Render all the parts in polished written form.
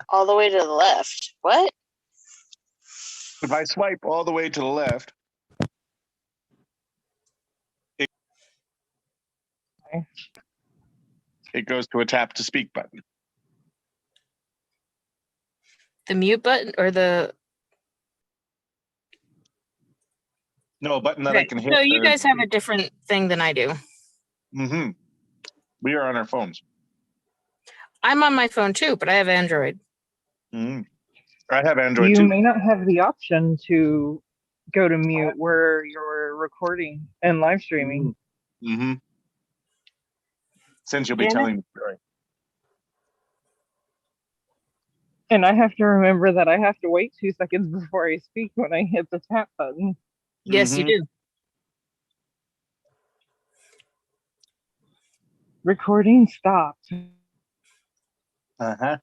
All the way to the left. What? If I swipe all the way to the left, it goes to a tap to speak button. The mute button or the... No, a button that I can hit. No, you guys have a different thing than I do. Mm-hmm. We are on our phones. I'm on my phone too, but I have Android. Mm-hmm. I have Android You too. may not have the option to go to mute where you're recording and live streaming. Mm-hmm. Since you'll be telling the story. And I have to remember that I have to wait 2 seconds before I speak when I hit the tap button. Yes, you do. Recording stopped. Uh-huh.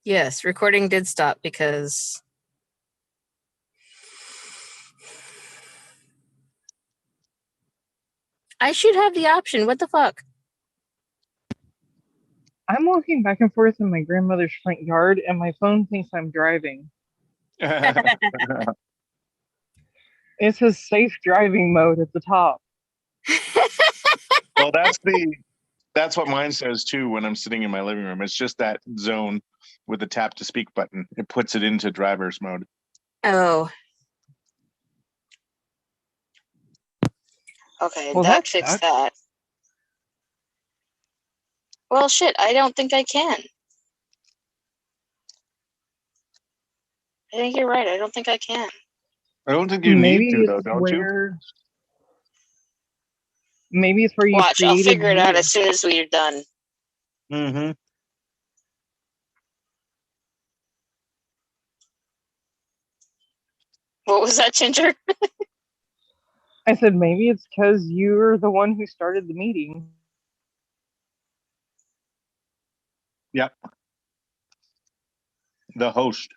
Yes, recording did stop because... I should have the option. What the fuck? I'm walking back and forth in my grandmother's front yard, and my phone thinks I'm driving. It says safe driving mode at the top. Well, that's what mine says too when I'm sitting in my living room. It's just that zone with the tap to speak button. It puts it into driver's mode. Oh. Okay, well, that fixed that. Well, shit, I don't think I can. I think you're right. I don't think I can. I don't think you need to, though, don't you? Maybe it's where you Watch, I'll figure it out as soon as we're done. Mm-hmm. What was that, Ginger? I said maybe it's because you're the one who started the meeting. Yep. The host.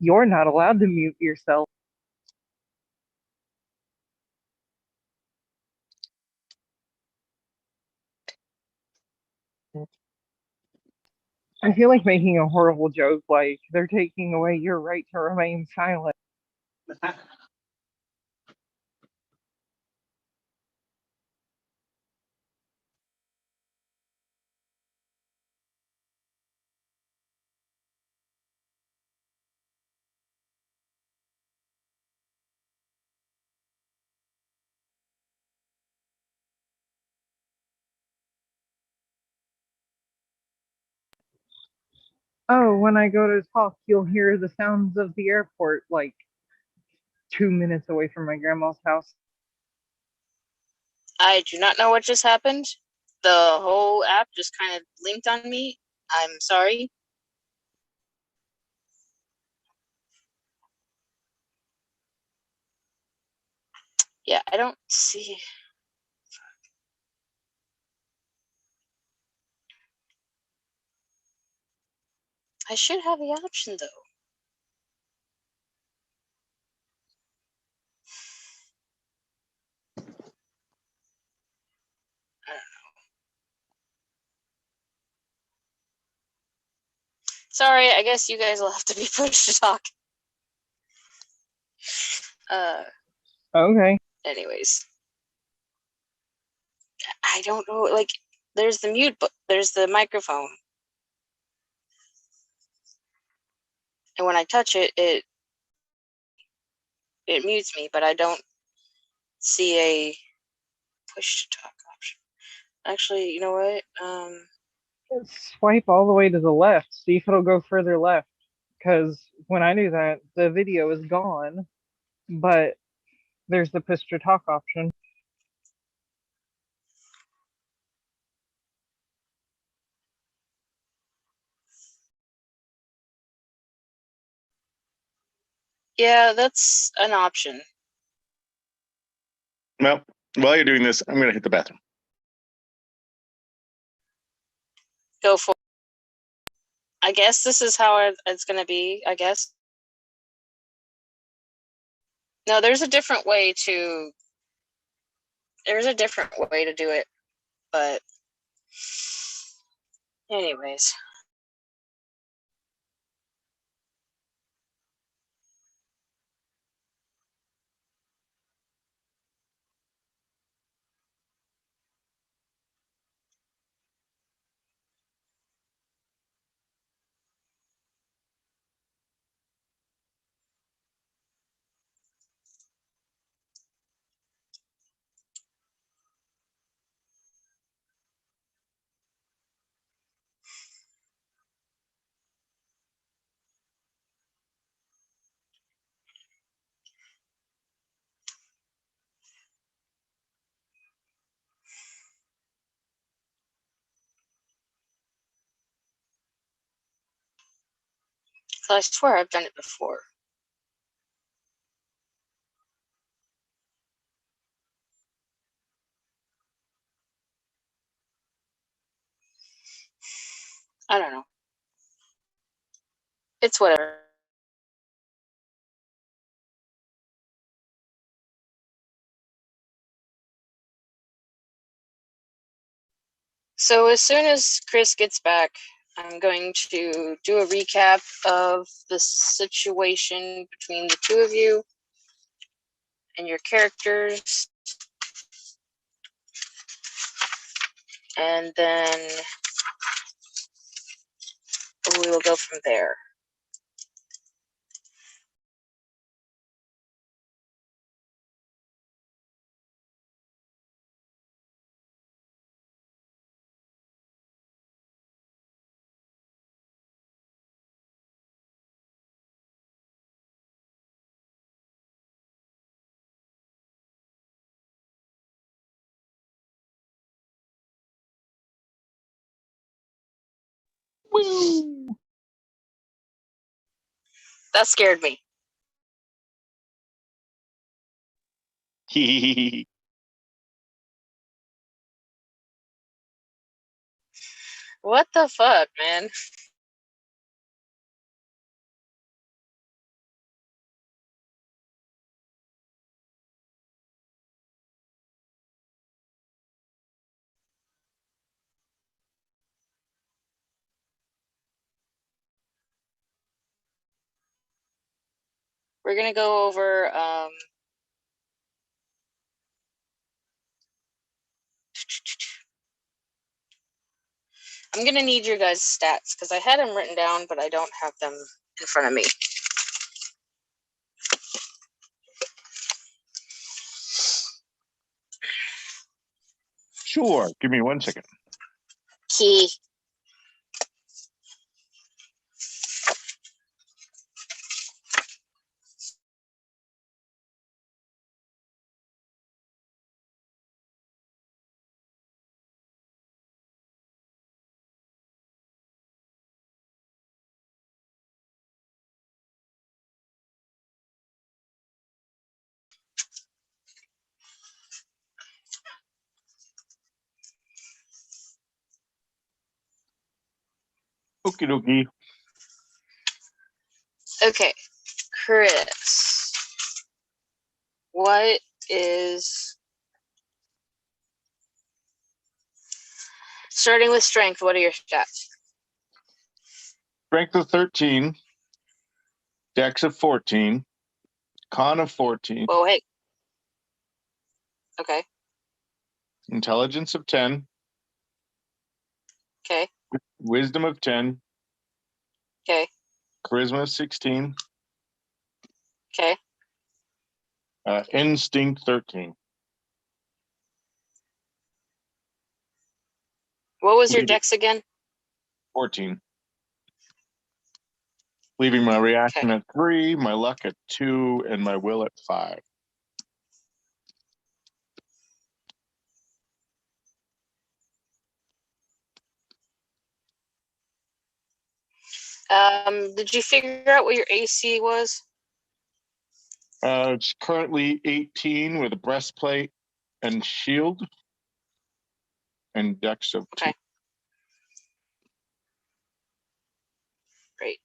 You're not allowed to mute yourself. I feel like making a horrible joke, like they're taking away your right to remain silent. Oh, when I go to talk, you'll hear the sounds of the airport like 2 minutes away from my grandma's house. I do not know what just happened. The whole app just kind of linked on me. I'm sorry. Yeah, I don't see. I should have the option, though. I don't know. Sorry, I guess you guys will have to be pushed to talk. Okay. Anyways. I don't know, like, there's the mute, but there's the microphone. And when I touch it, it mutes me, but I don't see a push to talk option. Actually, you know what? Swipe all the way to the left. See if it'll go further left. Because when I do that, the video is gone, but there's the push to talk option. Yeah, that's an option. Well, while you're doing this, I'm going to hit the bathroom. Go for it. I guess this is how it's going to be, I guess. No, there's a different way to do it, but Anyways. So I swear I've done it before. I don't know. It's whatever. So as soon as Chris gets back, I'm going to do a recap of the situation between the two of you and your characters. And then we will go from there. Woo! That scared me. What the fuck, man? We're gonna go over I'm gonna need your guys' stats because I had them written down, but I don't have them in front of me. Sure. Give me 1 second. Key. Okie dokie. Okay, Chris. What is starting with strength? What are your stats? Strength of 13. Dex of 14. Con of 14. Whoa, hey. Okay. Intelligence of 10. Okay. Wisdom of 10. Okay. Charisma of 16. Okay. Instinct 13. What was your dex again? 14. Leaving my reaction at 3, my luck at 2, and my will at 5. Did you figure out what your AC was? It's currently 18 with a breastplate and shield, and dex of 2. Okay. Great.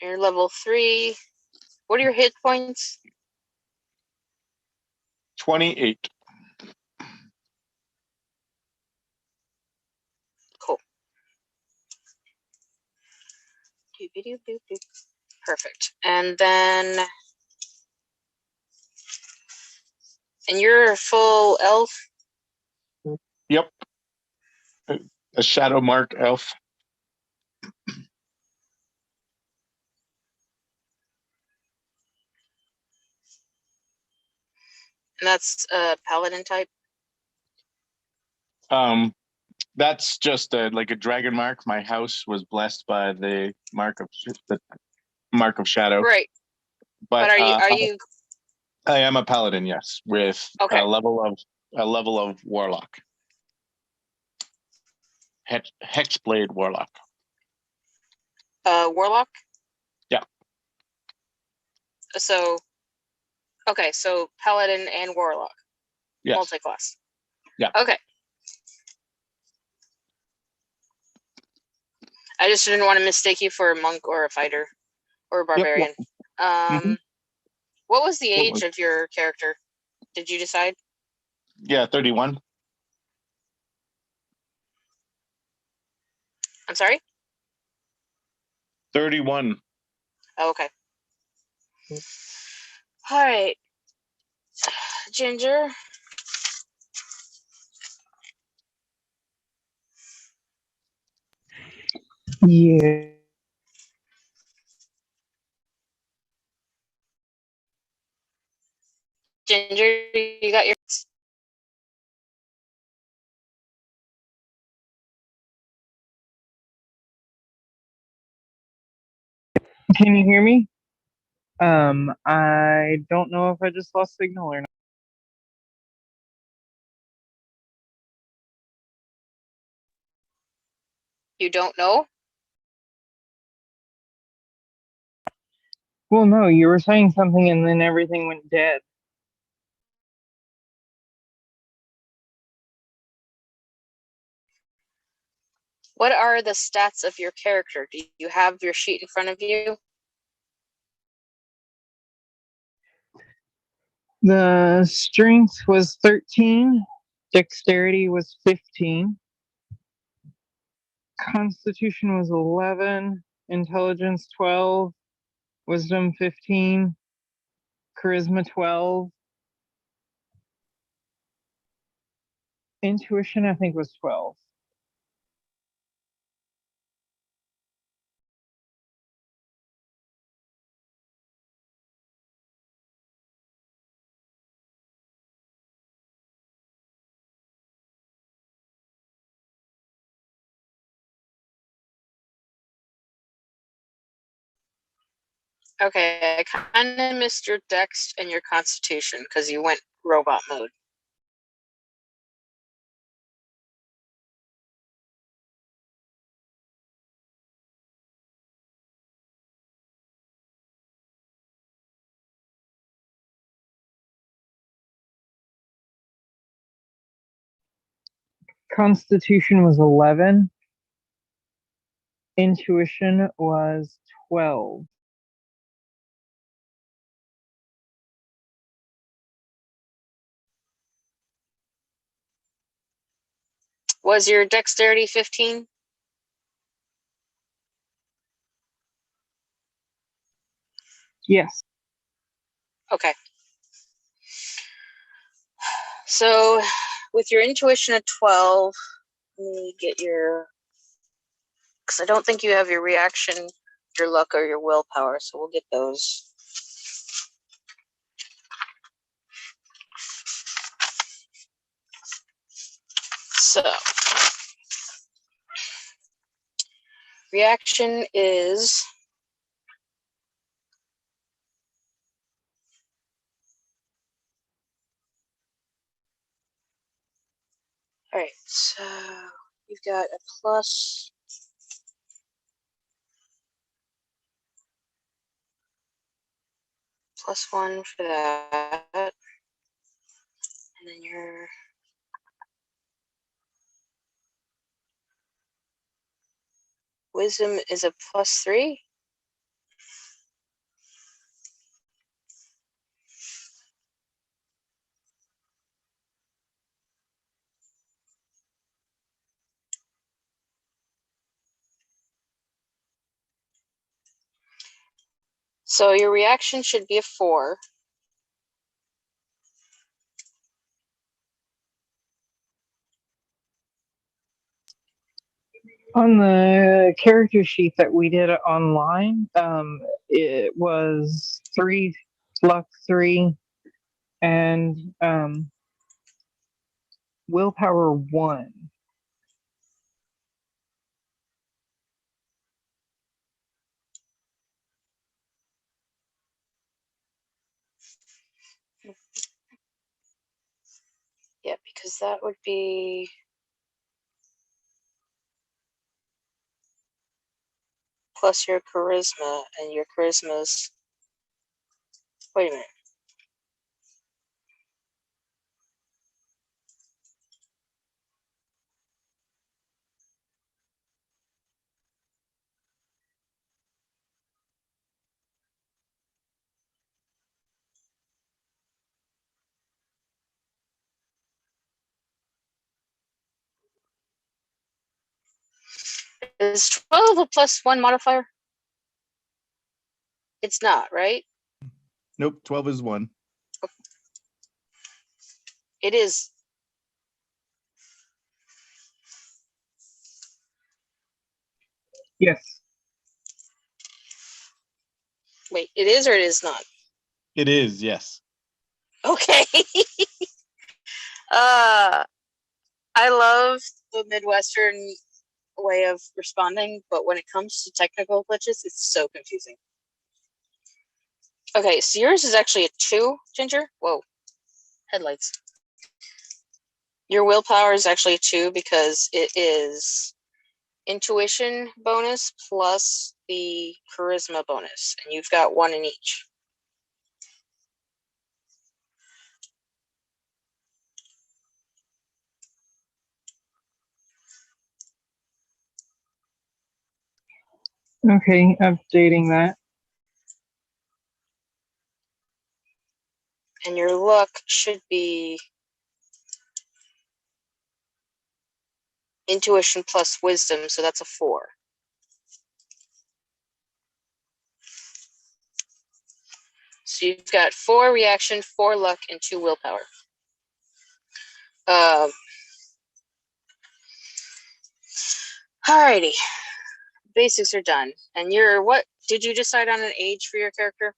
You're level 3. What are your hit points? 28. Perfect. And then, and you're a full elf? Yep. A shadow mark elf. And that's a paladin type? That's just like a dragon mark. My house was blessed by the mark of shadow. Right. But But are you I am a paladin, yes, with okay? a level of warlock. Hexblade warlock. Warlock? Yeah. So okay, so paladin and warlock. Yes. Multi-class. Yeah. Okay. I just didn't want to mistake you for a monk or a fighter or a barbarian. Mhm. What was the age of your character? Did you decide? Yeah, 31. I'm sorry? 31. Oh, okay. All right. Ginger. Yeah. Ginger, you got your Can you hear me? I don't know if I just lost signal or not. you don't know? Well, no, you were saying something and then everything went dead. What are the stats of your character? Do you have your sheet in front of you? The strength was 13, dexterity was 15, constitution was 11, intelligence 12, wisdom 15, charisma 12, intuition I think was 12. Okay, I kind of missed your dex and your constitution because you went robot mode. Constitution was 11, intuition was 12. Was your dexterity 15? Yes. Okay. So with your intuition at 12, let me get your, because I don't think you have your reaction, your luck, or your willpower, so we'll get those. So reaction is all right. So you've got a plus +1 for that, and then your wisdom is a +3. So your reaction should be a 4. On the character sheet that we did online, it was 3 luck 3 and willpower 1. Yeah, because that would be plus your charisma, and your charisma's. Wait a minute. Is 12 a +1 modifier? It's not, right? Nope, 12 is 1. It is. Yes. Wait, it is or it is not? It is, yes. Okay. I love the Midwestern way of responding, but when it comes to technical glitches, it's so confusing. Okay, so yours is actually a 2, Ginger. Whoa, headlights. Your willpower is actually a 2 because it is intuition bonus plus the charisma bonus, and you've got 1 in each. Okay, updating that. And your luck should be intuition plus wisdom, so that's a 4. So you've got 4 reaction, 4 luck, and 2 willpower. Alrighty. Basics are done. And what did you decide on an age for your character?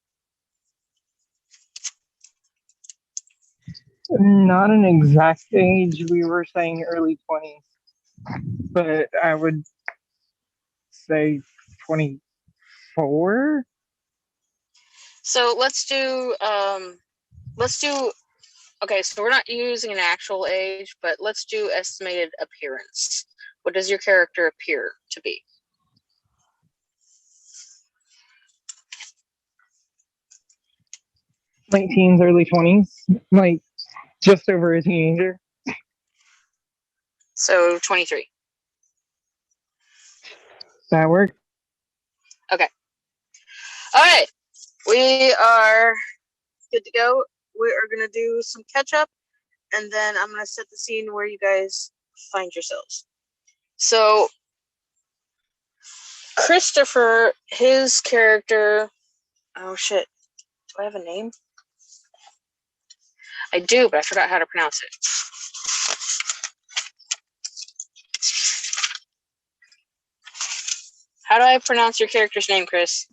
Not an exact age. We were saying early 20s, but I would say 24. So let's do okay, so we're not using an actual age, but let's do estimated appearance. What does your character appear to be? Late teens, early 20s, like just over a teenager. So 23. That worked. Okay. All right. We are good to go. We are going to do some catch up, and then I'm going to set the scene where you guys find yourselves. So Christopher, his character, oh shit, do I have a name? I do, but I forgot how to pronounce it. How do I pronounce your character's name, Chris?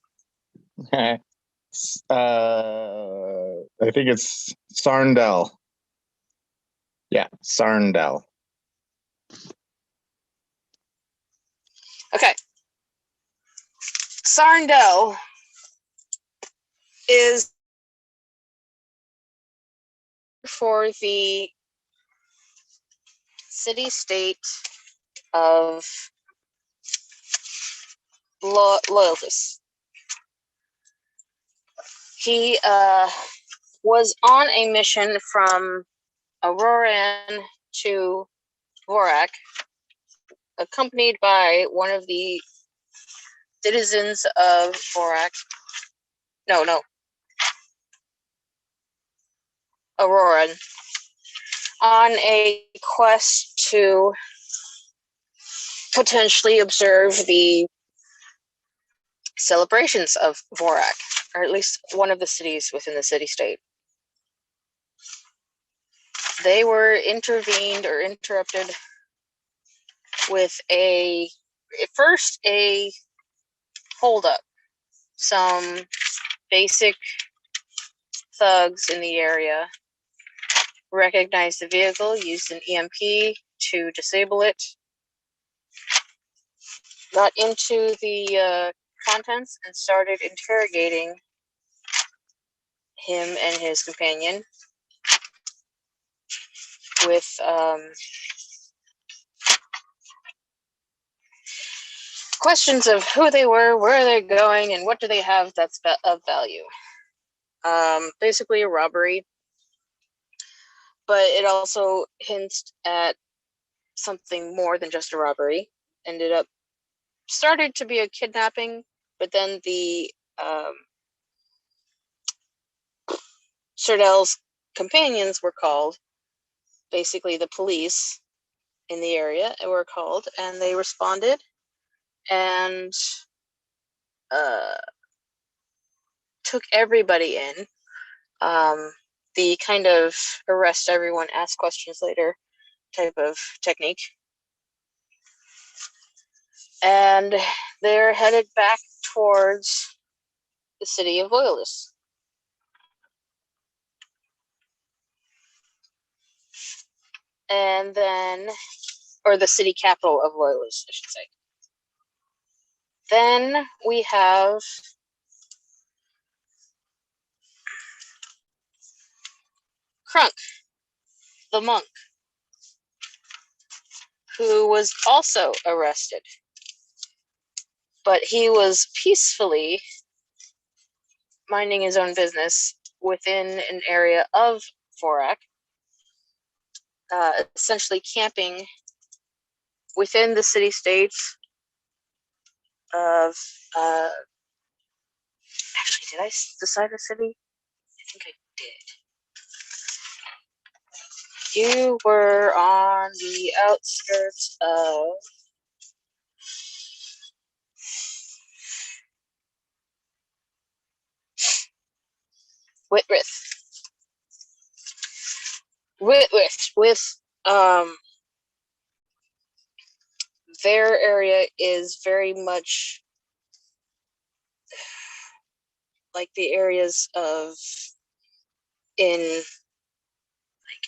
I think it's Sarndell. Yeah, Sarndell. Okay. Sarndell is for the city-state of Loyaltus. He was on a mission from Auroran to Vorak, accompanied by one of the citizens of Vorak. No. Auroran. On a quest to potentially observe the celebrations of Vorak. or at least one of the cities within the city-state. They were intervened or interrupted with a holdup. Some basic thugs in the area recognized the vehicle, used an EMP to disable it, got into the contents and started interrogating him and his companion with questions of who they were, where they're going, and what do they have that's of value. Basically a robbery, but it also hints at something more than just a robbery. Started to be a kidnapping, but then the Serdell's companions were called, basically the police in the area were called, and they responded and took everybody in. The kind of arrest everyone, ask questions later type of technique. And they're headed back towards the city of Loyalists. And then, or the city capital of Loyalists, I should say. Then we have Crunk, the monk, who was also arrested. But he was peacefully minding his own business within an area of Vorak, essentially camping within the city-states of, actually, did I decide a city? I think I did. You were on the outskirts of Whitworth. With their area is very much like the areas of in, like,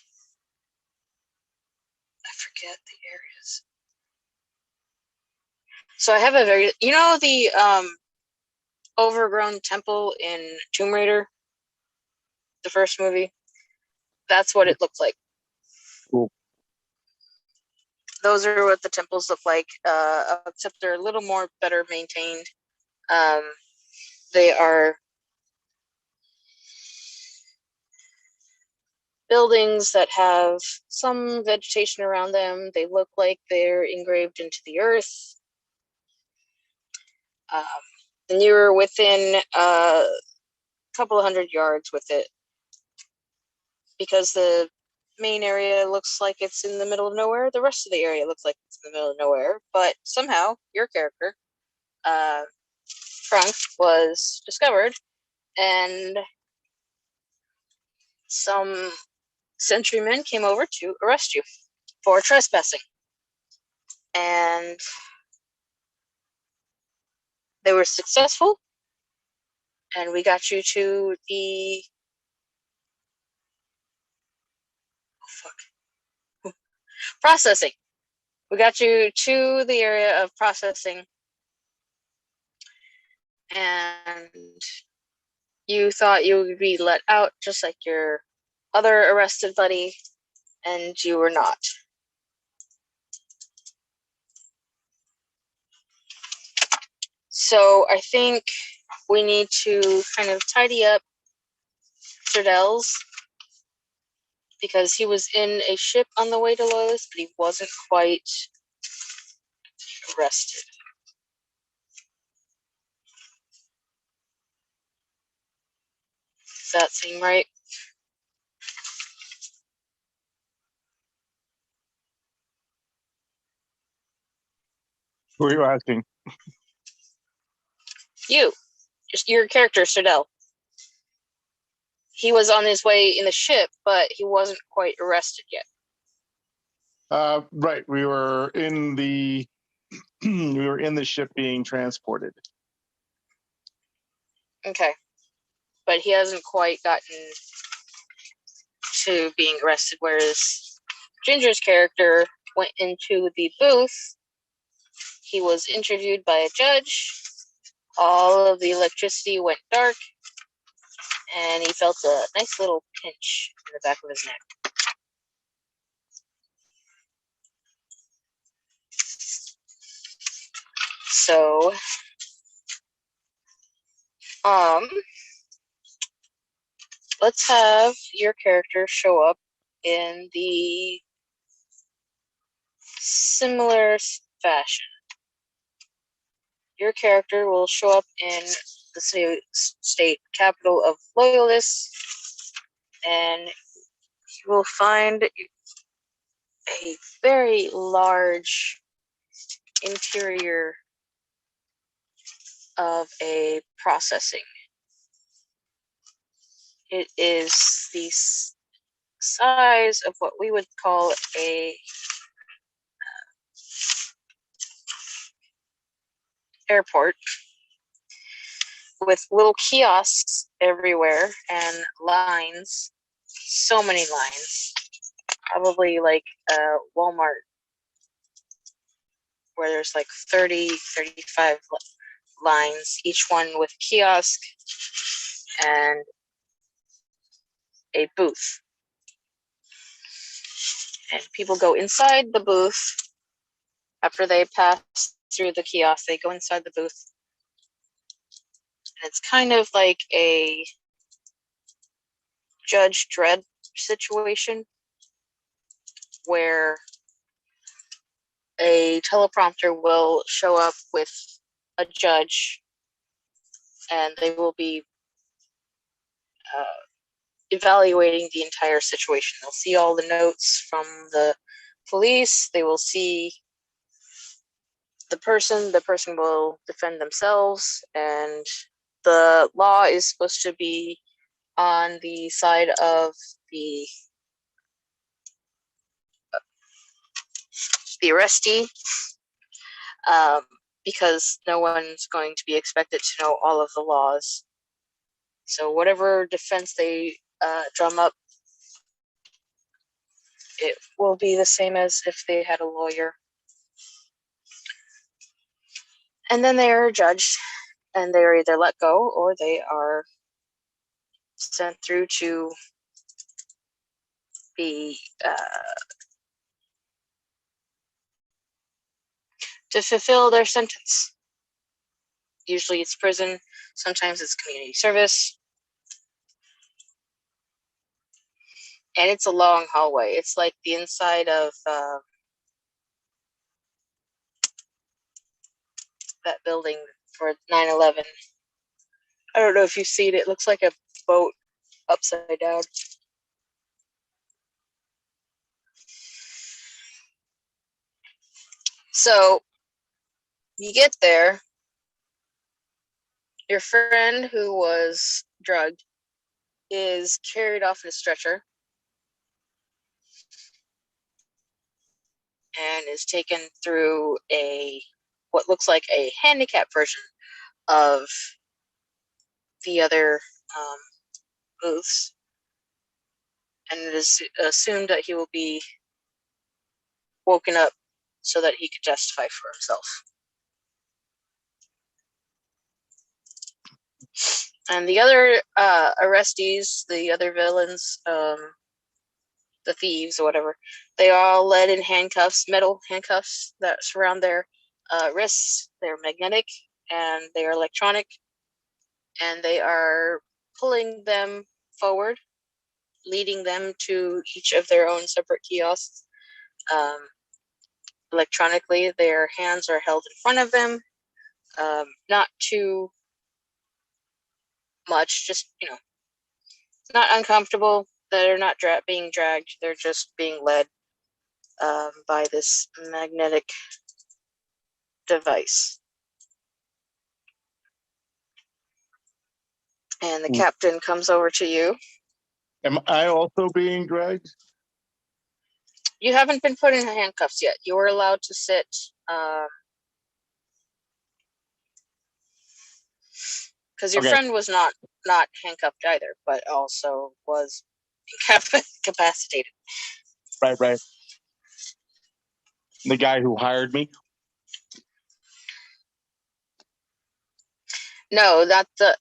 I forget the areas. So I have a very, the overgrown temple in Tomb Raider, the first movie? That's what it looked like. Cool. Those are what the temples look like, except they're a little more better maintained. They are buildings that have some vegetation around them. They look like they're engraved into the earth. And you're within a couple of 100 yards with it, because the main area looks like it's in the middle of nowhere. The rest of the area looks like it's in the middle of nowhere. But somehow, your character, Frank, was discovered, and some sentrymen came over to arrest you for trespassing. And they were successful, and we got you to the processing. We got you to the area of processing, and you thought you would be let out just like your other arrested buddy, and you were not. So I think we need to kind of tidy up Serdell's, because he was in a ship on the way to Lois, but he wasn't quite arrested. Does that seem right? Who are you asking? You. Just your character, Serdell. he was on his way in the ship, but he wasn't quite arrested yet. Right. We were in the ship being transported. Okay. But he hasn't quite gotten to being arrested, whereas Ginger's character went into the booth. He was interviewed by a judge. All of the electricity went dark, and he felt a nice little pinch in the back of his neck. So, let's have your character show up in the similar fashion. Your character will show up in the state capital of Loyalists, and you will find a very large interior of a processing. It is the size of what we would call a airport, with little kiosks everywhere and lines, so many lines, probably like a Walmart where there's like 30, 35 lines, each one with kiosk and a booth. And people go inside the booth. After they pass through the kiosk, they go inside the booth. And it's kind of like a Judge Dredd situation where a teleprompter will show up with a judge, and they will be evaluating the entire situation. They'll see all the notes from the police. They will see the person will defend themselves, and the law is supposed to be on the side of the arrestee, because no one's going to be expected to know all of the laws. So whatever defense they drum up, it will be the same as if they had a lawyer. And then they are judged, and they are either let go or they are sent through to be to fulfill their sentence. Usually it's prison, sometimes it's community service. And it's a long hallway. It's like the inside of that building for 9/11. I don't know if you've seen it. It looks like a boat upside down. So you get there. Your friend who was drugged is carried off in a stretcher and is taken through what looks like a handicapped version of the other booths, and it is assumed that he will be woken up so that he could testify for himself. And the other arrestees, the other villains, the thieves or whatever, they are all led in handcuffs, metal handcuffs that surround their wrists. They're magnetic and they are electronic, and they are pulling them forward, leading them to each of their own separate kiosks. Electronically, their hands are held in front of them, not too much, just, not uncomfortable. They're not being dragged. They're just being led by this magnetic device. And the captain comes over to you Am I also being dragged? You haven't been put in handcuffs yet. You were allowed to sit. Because your Okay. friend was not handcuffed either, but also was incapacitated. Right. The guy who hired me? No, not the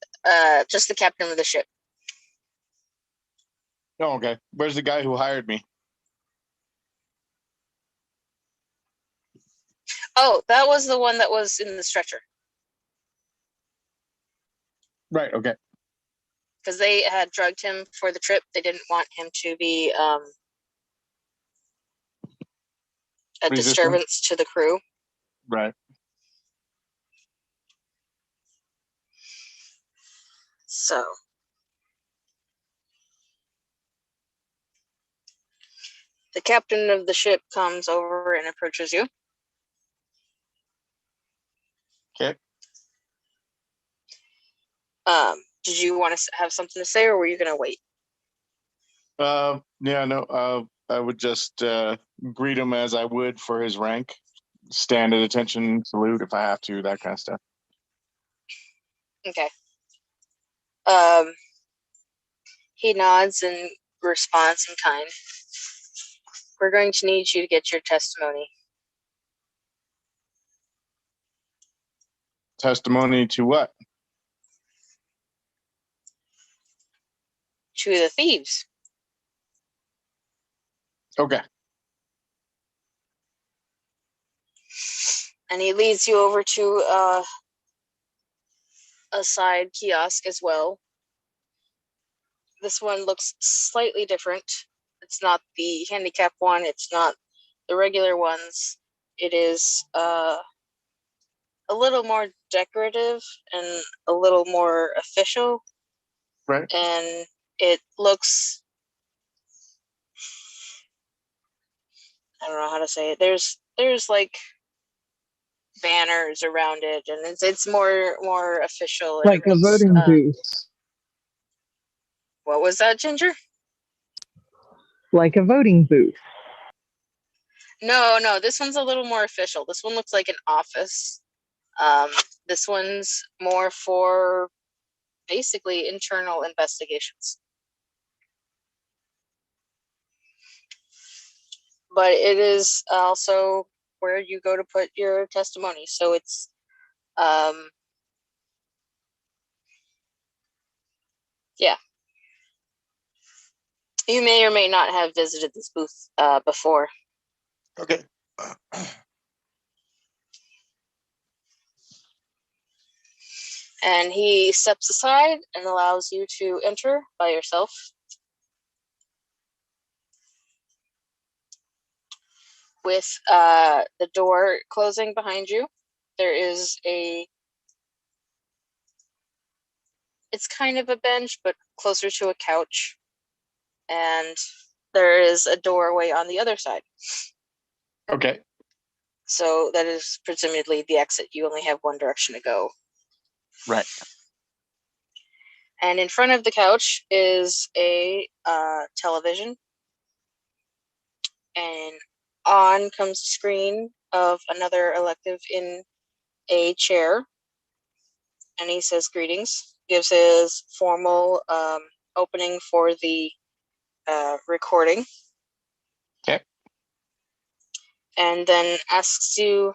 just the captain of the ship. Oh, okay. Where's the guy who hired me? Oh, that was the one that was in the stretcher. Right, okay. Because they had drugged him for the trip. They didn't want him to be a Resistant. disturbance to the crew. Right. So the captain of the ship comes over and approaches you. Okay. Did you want to have something to say, or were you going to wait? Yeah, no, I would just greet him as I would for his rank. Stand at attention, salute if I have to, that kind of stuff. Okay. He nods in response in kind. We're going to need you to get your testimony. Testimony to what? To the thieves. Okay. And he leads you over to a side kiosk as well. This one looks slightly different. It's not the handicap one. It's not the regular ones. It is a little more decorative and a little more official. Right. And it looks, I don't know how to say it. There's like banners around it, and it's more official. Like a voting booth. What was that, Ginger? Like a voting booth. No, this one's a little more official. This one looks like an office. This one's more for basically internal investigations. But it is also where you go to put your testimony. So it's yeah. You may or may not have visited this booth before. Okay. And he steps aside and allows you to enter by yourself. With the door closing behind you, there is it's kind of a bench, but closer to a couch. And there is a doorway on the other side. Okay. So that is presumably the exit. You only have one direction to go. Right. And in front of the couch is a television. And on comes the screen of another elective in a chair. And he says greetings, gives his formal opening for the recording. Okay. And then asks you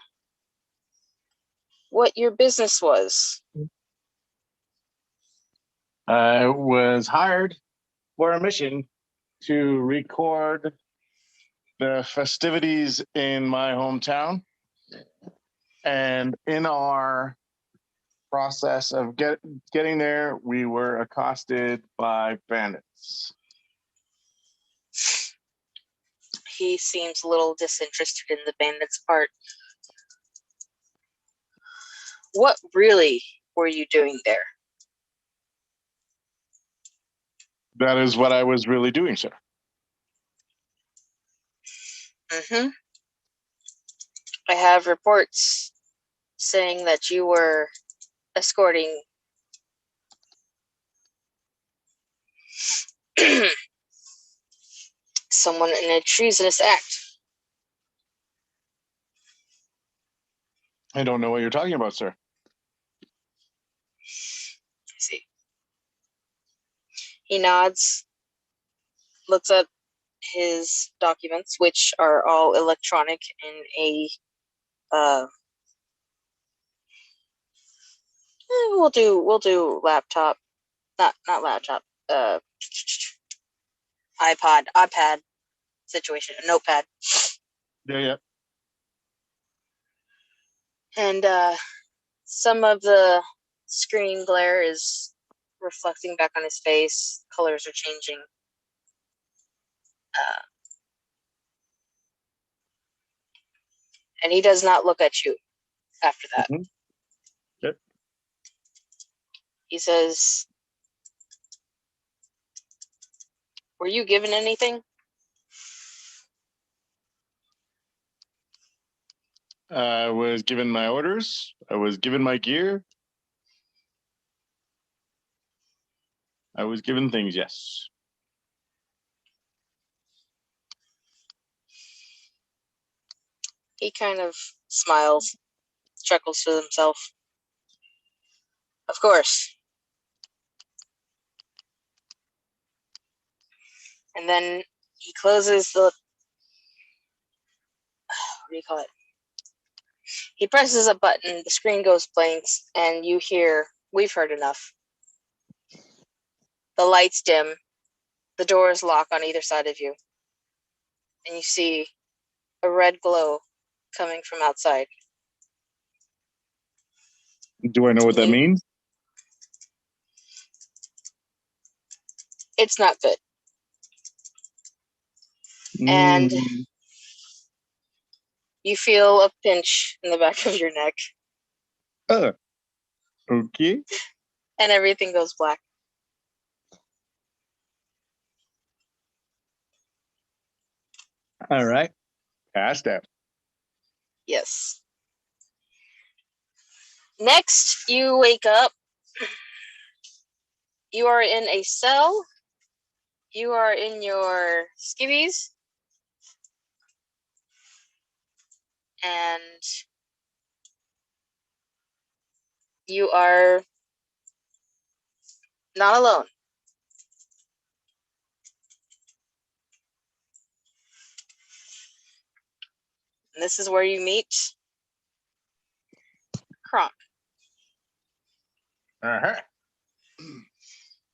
what your business was. I was hired for a mission to record the festivities in my hometown. And in our process of getting there, we were accosted by bandits. He seems a little disinterested in the bandits' part. What really were you doing there? That is what I was really doing, sir. Mm-hmm. I have reports saying that you were escorting someone in a treasonous act. I don't know what you're talking about, sir. I see. He nods, looks at his documents, which are all electronic in a we'll do laptop, not laptop, iPad situation, a notepad. Yeah. And some of the screen glare is reflecting back on his face. Colors are changing. And he does not look at you after that. Mm-hmm. Yep. He says, "Were you given anything?" I was given my orders. I was given my gear. I was given things, yes. He kind of smiles, chuckles to himself. Of course. And then he closes the, what do you call it? He presses a button, the screen goes blank, and you hear, "We've heard enough." The lights dim, the doors lock on either side of you, and you see a red glow coming from outside. Do I know what that means? It's not good. And you feel a pinch in the back of your neck. Okay. And everything goes black. All right. Passed out. Yes. Next, you wake up. You are in a cell. You are in your skivvies. And you are not alone. And this is where you meet Kronk. Uh-huh.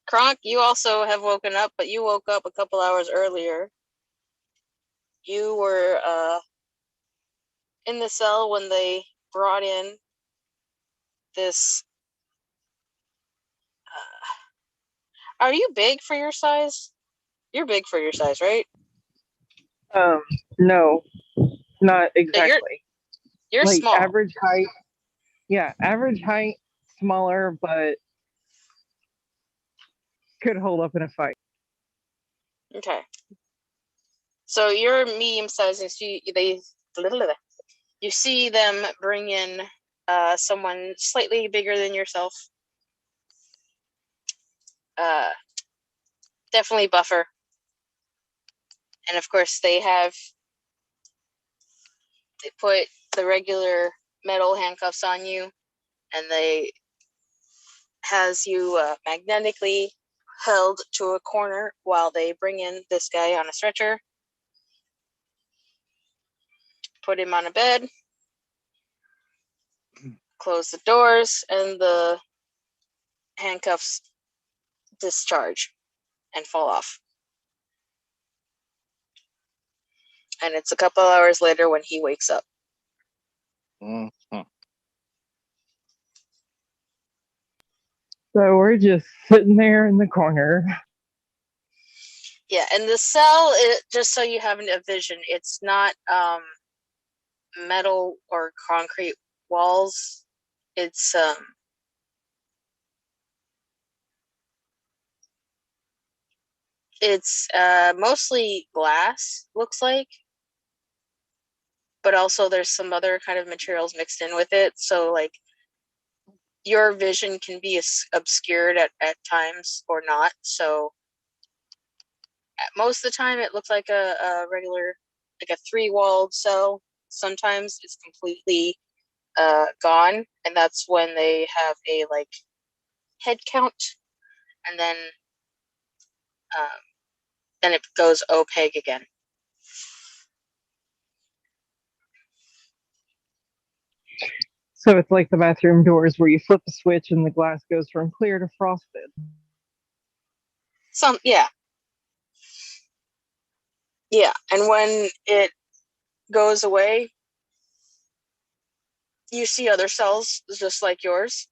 Kronk, you also have woken up, but you woke up a couple hours earlier. You were in the cell when they brought in this. Are you big for your size? You're big for your size, right? No, not exactly. You're like small. Average height. Yeah, average height, smaller, but could hold up in a fight. Okay. So you're medium sized, and you see them bring in someone slightly bigger than yourself. Definitely buffer. And of course they put the regular metal handcuffs on you, and they has you magnetically held to a corner while they bring in this guy on a stretcher, put him on a bed, close the doors, and the handcuffs discharge and fall off. And it's a couple hours later when he wakes up. Mm-hmm. So we're just sitting there in the corner. Yeah, and the cell, just so you have a vision, it's not metal or concrete walls. It's mostly glass, looks like, but also there's some other kind of materials mixed in with it. So like your vision can be obscured at times or not. So most of the time it looks like a regular, like a 3-walled cell. Sometimes it's completely gone, and that's when they have a like head count, and then it goes opaque again. So it's like the bathroom doors where you flip a switch and the glass goes from clear to frosted. Yeah. And when it goes away, you see other cells just like yours.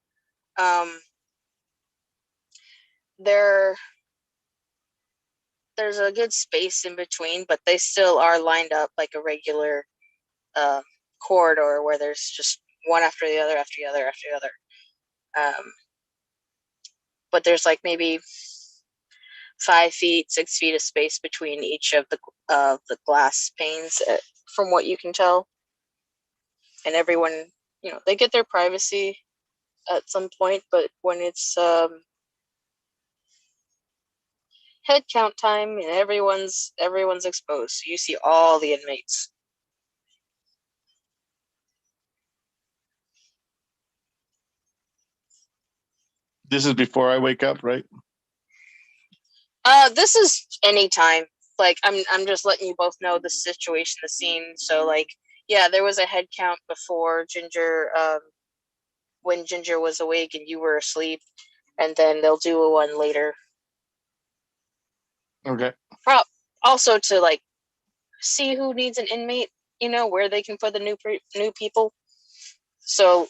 There's a good space in between, but they still are lined up like a regular corridor where there's just one after the other, after the other, after the other. But there's like maybe 5 feet, 6 feet of space between each of the glass panes, from what you can tell. And everyone, they get their privacy at some point, but when it's head count time, and everyone's exposed, so you see all the inmates. This is before I wake up, right? This is any time. Like, I'm just letting you both know the situation, the scene. So, like, yeah, there was a head count before Ginger, when Ginger was awake and you were asleep, and then they'll do a one later. Okay. Also to like see who needs an inmate, where they can put the new people. So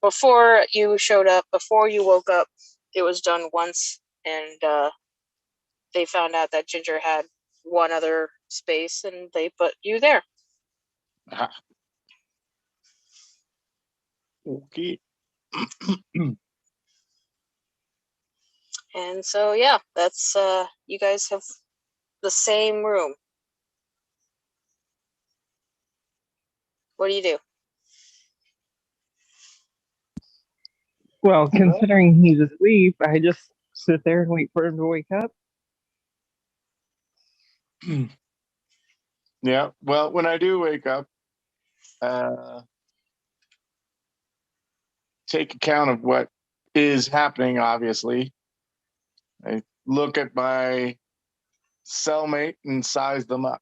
before you showed up, before you woke up, it was done once, and they found out that Ginger had one other space, and they put you there. Okay. And so, yeah, that's you guys have the same room. What do you do? Well, considering he's asleep, I just sit there and wait for him to wake up. Yeah. Well, when I do wake up, take account of what is happening, obviously. I look at my cellmate and size them up.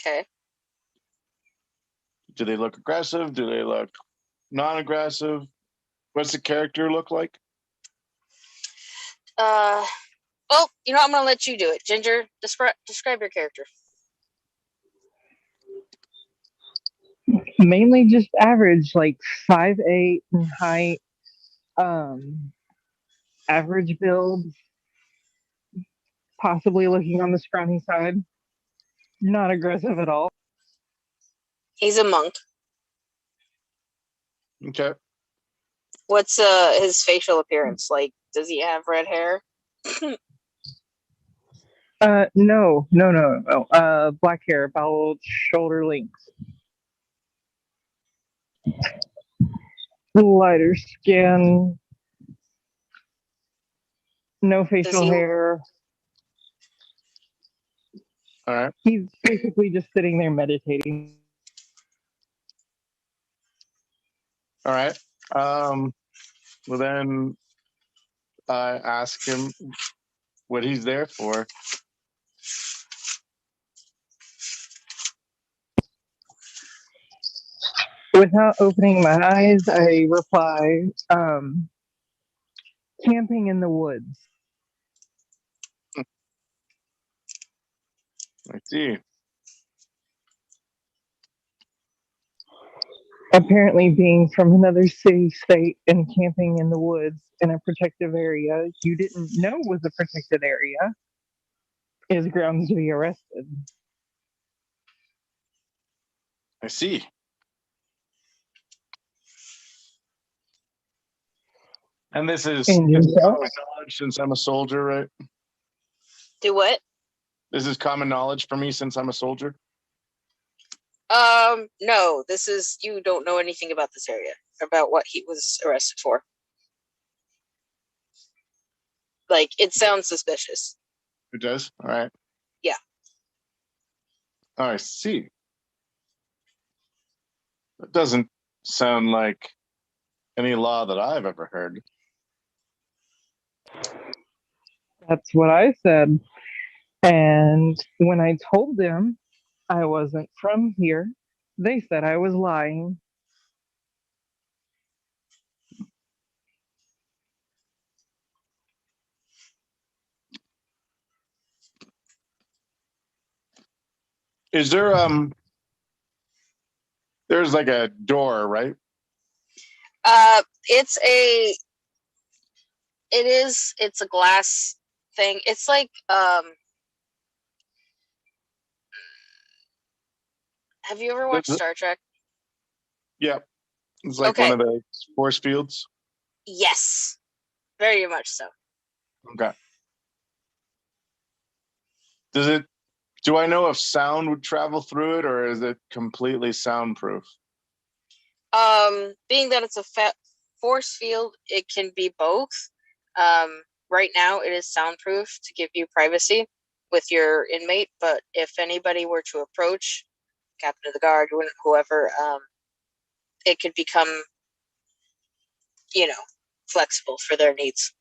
Okay. Do they look aggressive? Do they look non-aggressive? What's the character look like? Well, I'm gonna let you do it. Ginger, describe your character. Mainly just average, like 5'8" in height, average build, possibly looking on the scrawny side. Not aggressive at all. He's a monk. Okay. What's his facial appearance like? Does he have red hair? No. Black hair, about shoulder length. Lighter skin. No facial hair. All right. He's basically just sitting there meditating. All right. Well, then I ask him what he's there for. Without opening my eyes, I reply, camping in the woods. I see. Apparently, being from another city, state, and camping in the woods in a protective area you didn't know was a protected area is grounds to be arrested. I see. And this is common knowledge since I'm a soldier, right? Do what? This is common knowledge for me since I'm a soldier. No, you don't know anything about this area, about what he was arrested for. Like, it sounds suspicious. It does? All right. Yeah. Oh, I see. It doesn't sound like any law that I've ever heard. That's what I said. And when I told them I wasn't from here, they said I was lying. Is there there's like a door, right? It's a glass thing. It's like, have you ever watched Star Trek? Yeah. It's like Okay. one of the force fields. Yes. Very much so. Okay. Do I know if sound would travel through it, or is it completely soundproof? Being that it's a force field, it can be both. Right now it is soundproof to give you privacy with your inmate, but if anybody were to approach, captain of the guard, whoever, it could become, flexible for their needs.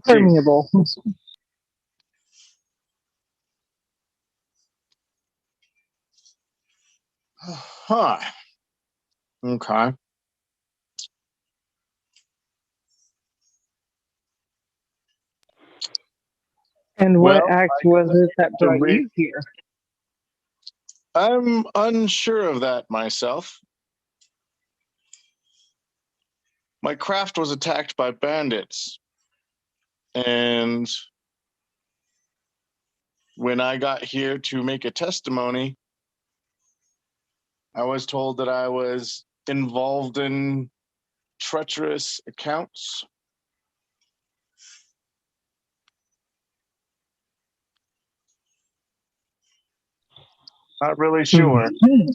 Permeable. Huh. Okay. And what Well, act was it that to brought you here? I'm unsure of that myself. My craft was attacked by bandits. And when I got here to make a testimony, I was told that I was involved in treacherous accounts. Not really sure. Mhm.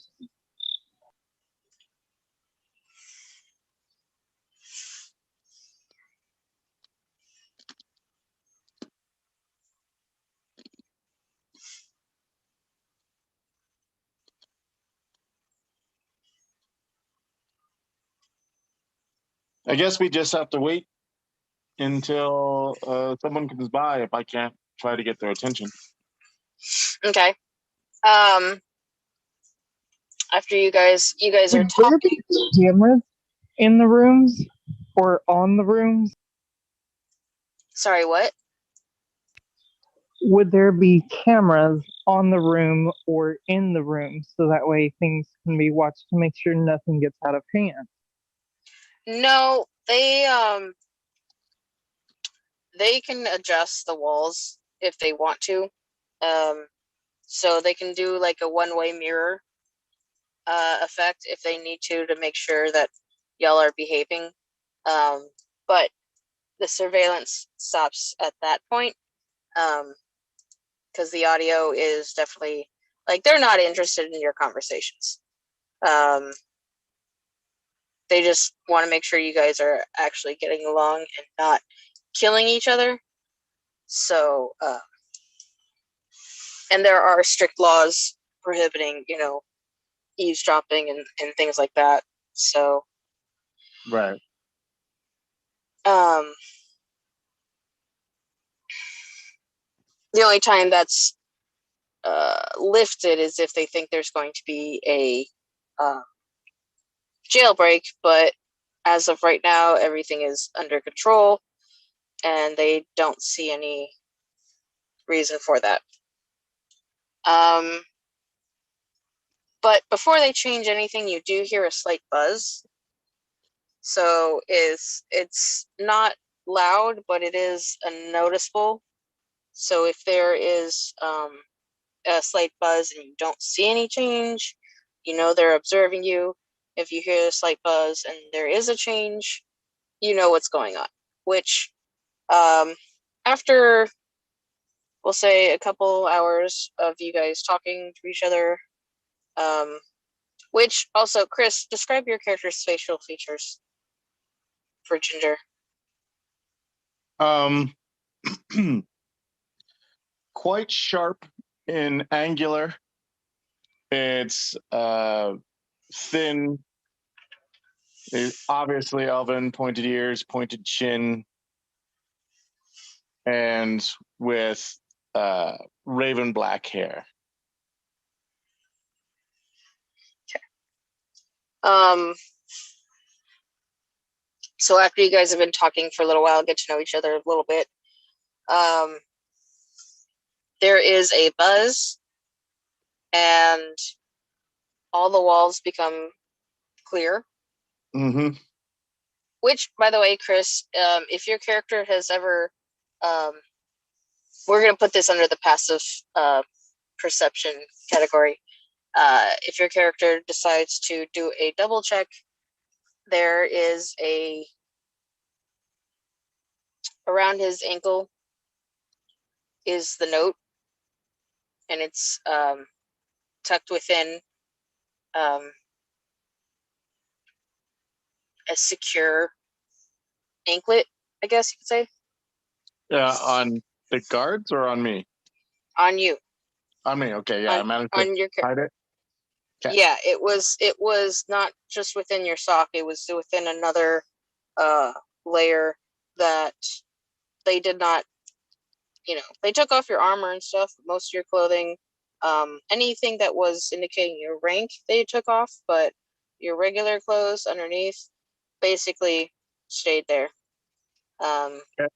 I guess we just have to wait until someone comes by if I can't try to get their attention. Okay. After you guys are Would there talking. be cameras in the rooms or on the rooms? Sorry, what? Would there be cameras on the room or in the room so that way things can be watched to make sure nothing gets out of hand? No, they can adjust the walls if they want to. So they can do like a one-way mirror effect if they need to make sure that y'all are behaving. But the surveillance stops at that point, because the audio is definitely, like, they're not interested in your conversations. They just want to make sure you guys are actually getting along and not killing each other. So, and there are strict laws prohibiting, eavesdropping and things like that. So, Right. the only time that's lifted is if they think there's going to be a jailbreak, but as of right now, everything is under control, and they don't see any reason for that. But before they change anything, you do hear a slight buzz. So it's not loud, but it is noticeable. So if there is a slight buzz and you don't see any change, they're observing you. If you hear a slight buzz and there is a change, you know what's going on. Which, after, we'll say, a couple hours of you guys talking to each other, which also, Chris, describe your character's facial features for Ginger. quite sharp and angular. It's thin, obviously elven, pointed ears, pointed chin, and with raven black hair. Um, so after you guys have been talking for a little while, get to know each other a little bit. There is a buzz, and all the walls become clear. Mm-hmm. Which, by the way, Chris, if your character has ever, we're going to put this under the passive perception category. If your character decides to do a double check, there is around his ankle is the note, and it's tucked within a secure anklet, I guess you could say. On the guards or on me? On you. On me. Okay. Yeah. I managed to on your hide it. Okay. Yeah, it was not just within your sock, it was within another layer that they did not, they took off your armor and stuff, most of your clothing, anything that was indicating your rank they took off, but your regular clothes underneath basically stayed there. Okay.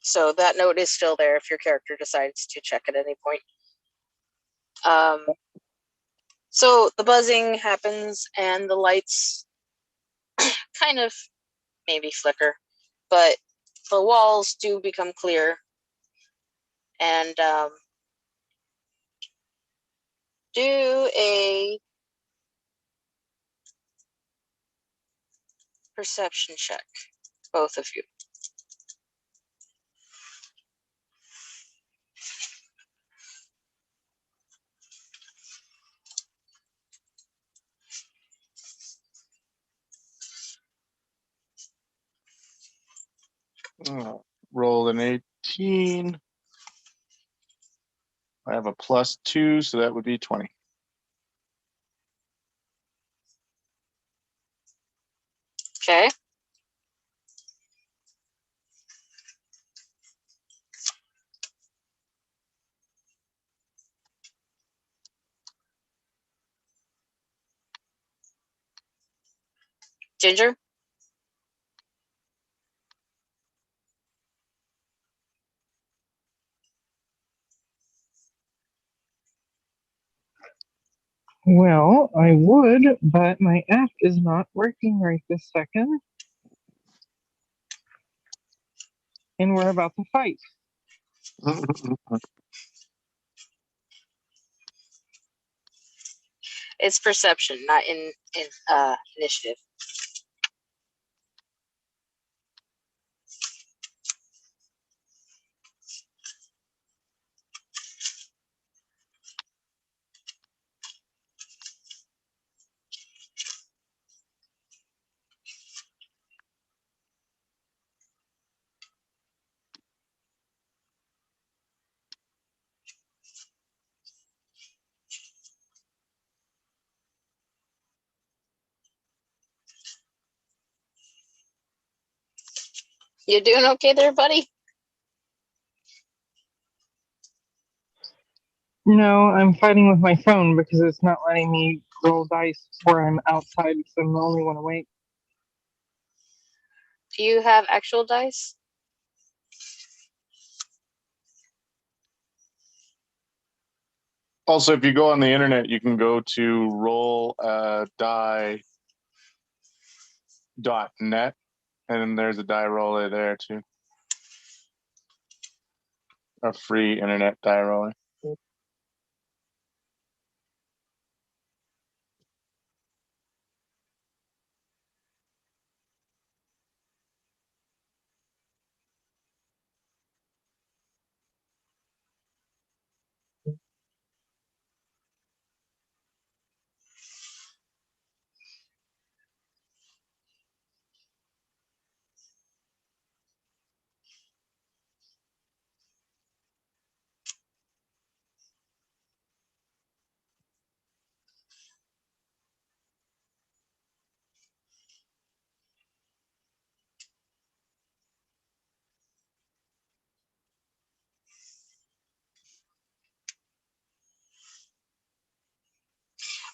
So that note is still there if your character decides to check at any point. So the buzzing happens and the lights kind of maybe flicker, but the walls do become clear, and do a perception check, both of you. Roll an 18. I have a +2, so that would be 20. Okay. Ginger? Well, I would, but my app is not working right this second. And we're about to fight. It's perception, not in initiative. You doing okay there, buddy? No, I'm fighting with my phone because it's not letting me roll dice where I'm outside because I'm the only one awake. Do you have actual dice? Also, if you go on the internet, you can go to rolldie.net, and there's a die roller there too. A free internet die roller.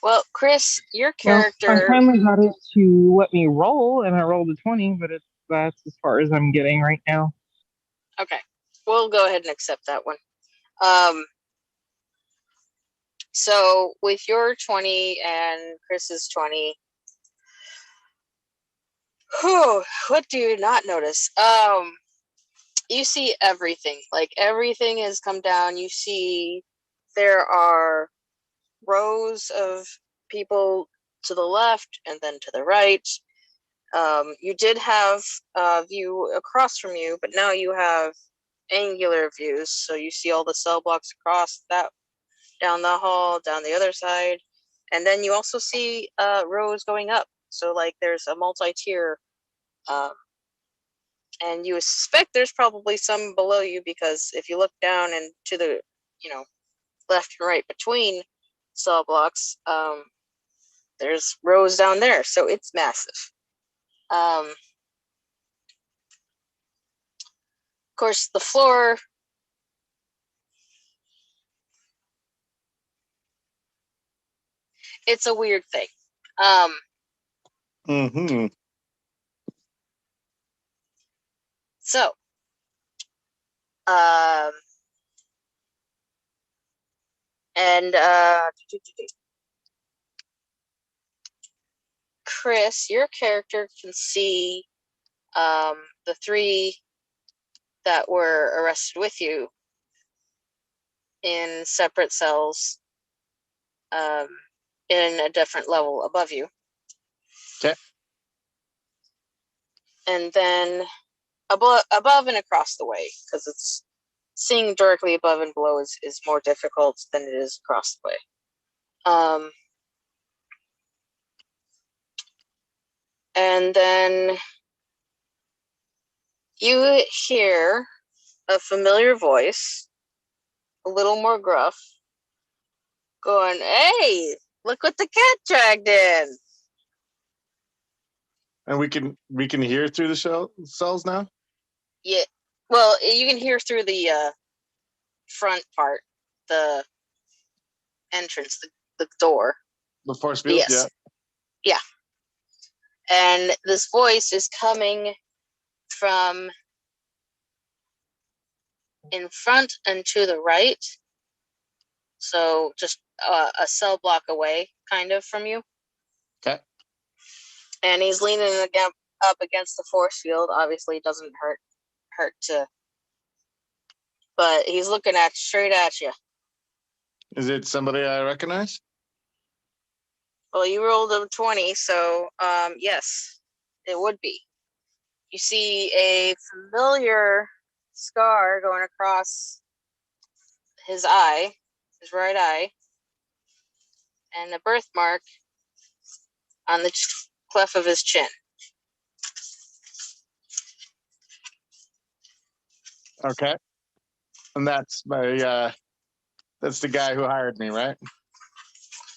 Well, Chris, your Well, I character. finally got it to let me roll, and I rolled a 20, but that's as far as I'm getting right now. Okay, we'll go ahead and accept that one. So with your 20 and Chris's 20, what do you not notice? You see everything. Like, everything has come down. You see there are rows of people to the left and then to the right. You did have a view across from you, but now you have angular views. So you see all the cell blocks across that, down the hall, down the other side. And then you also see rows going up. So, like, there's a multi-tier. And you suspect there's probably some below you, because if you look down and to the, left and right between cell blocks, there's rows down there. So it's massive. Of course, the floor, it's a weird thing. Mm-hmm. So, and Chris, your character can see the three that were arrested with you in separate cells, in a different level above you. Okay. And then above and across the way, because it's seeing directly above and below is more difficult than it is across the way. And then you hear a familiar voice, a little more gruff, going, "Hey, look what the cat dragged in." And we can hear through the cells now? Yeah. Well, you can hear through the front part, the entrance, the door. The force field? Yes. Yeah. And this voice is coming from in front and to the right. So just a cell block away, kind of, from you. Okay. And he's leaning up against the force field. Obviously, it doesn't hurt to, but he's looking straight at you. Is it somebody I recognize? Well, you rolled a 20, so yes, it would be. You see a familiar scar going across his eye, his right eye, and a birthmark on the cleft of his chin. Okay. And that's that's the guy who hired me, right?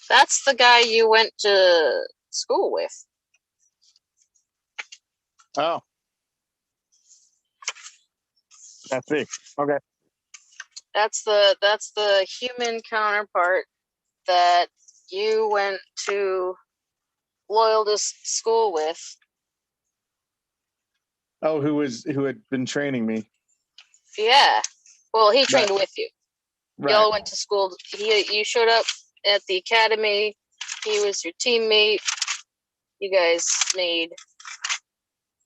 That's the guy you went to school with. Oh. That's it. Okay. That's the human counterpart that you went to Loyalist school with. Oh, who had been training me. Yeah. Well, he trained with you. Right. Y'all went to school. You showed up at the academy. He was your teammate. You guys made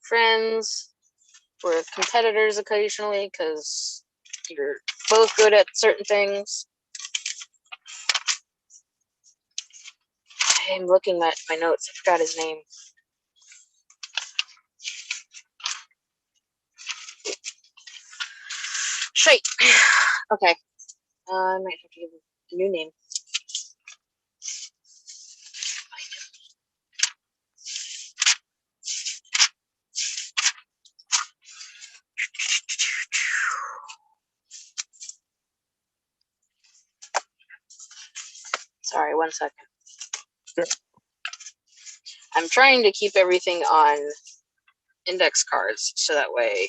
friends. Were competitors occasionally, because you're both good at certain things. I'm looking at my notes. I forgot his name. Shite. Okay. I might have to give him a new name. Sorry, 1 second. Sure. I'm trying to keep everything on index cards, so that way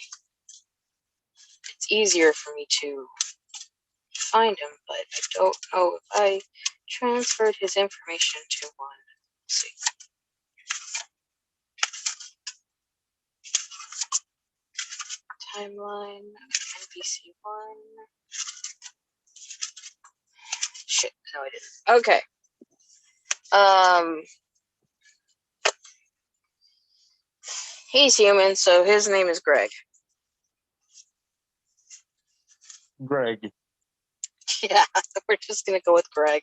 it's easier for me to find him, but I don't know if I transferred his information to one. Let's see. Timeline, NPC 1. Shit, no I didn't. Okay. He's human, so his name is Greg. Greg. Yeah, we're just gonna go with Greg.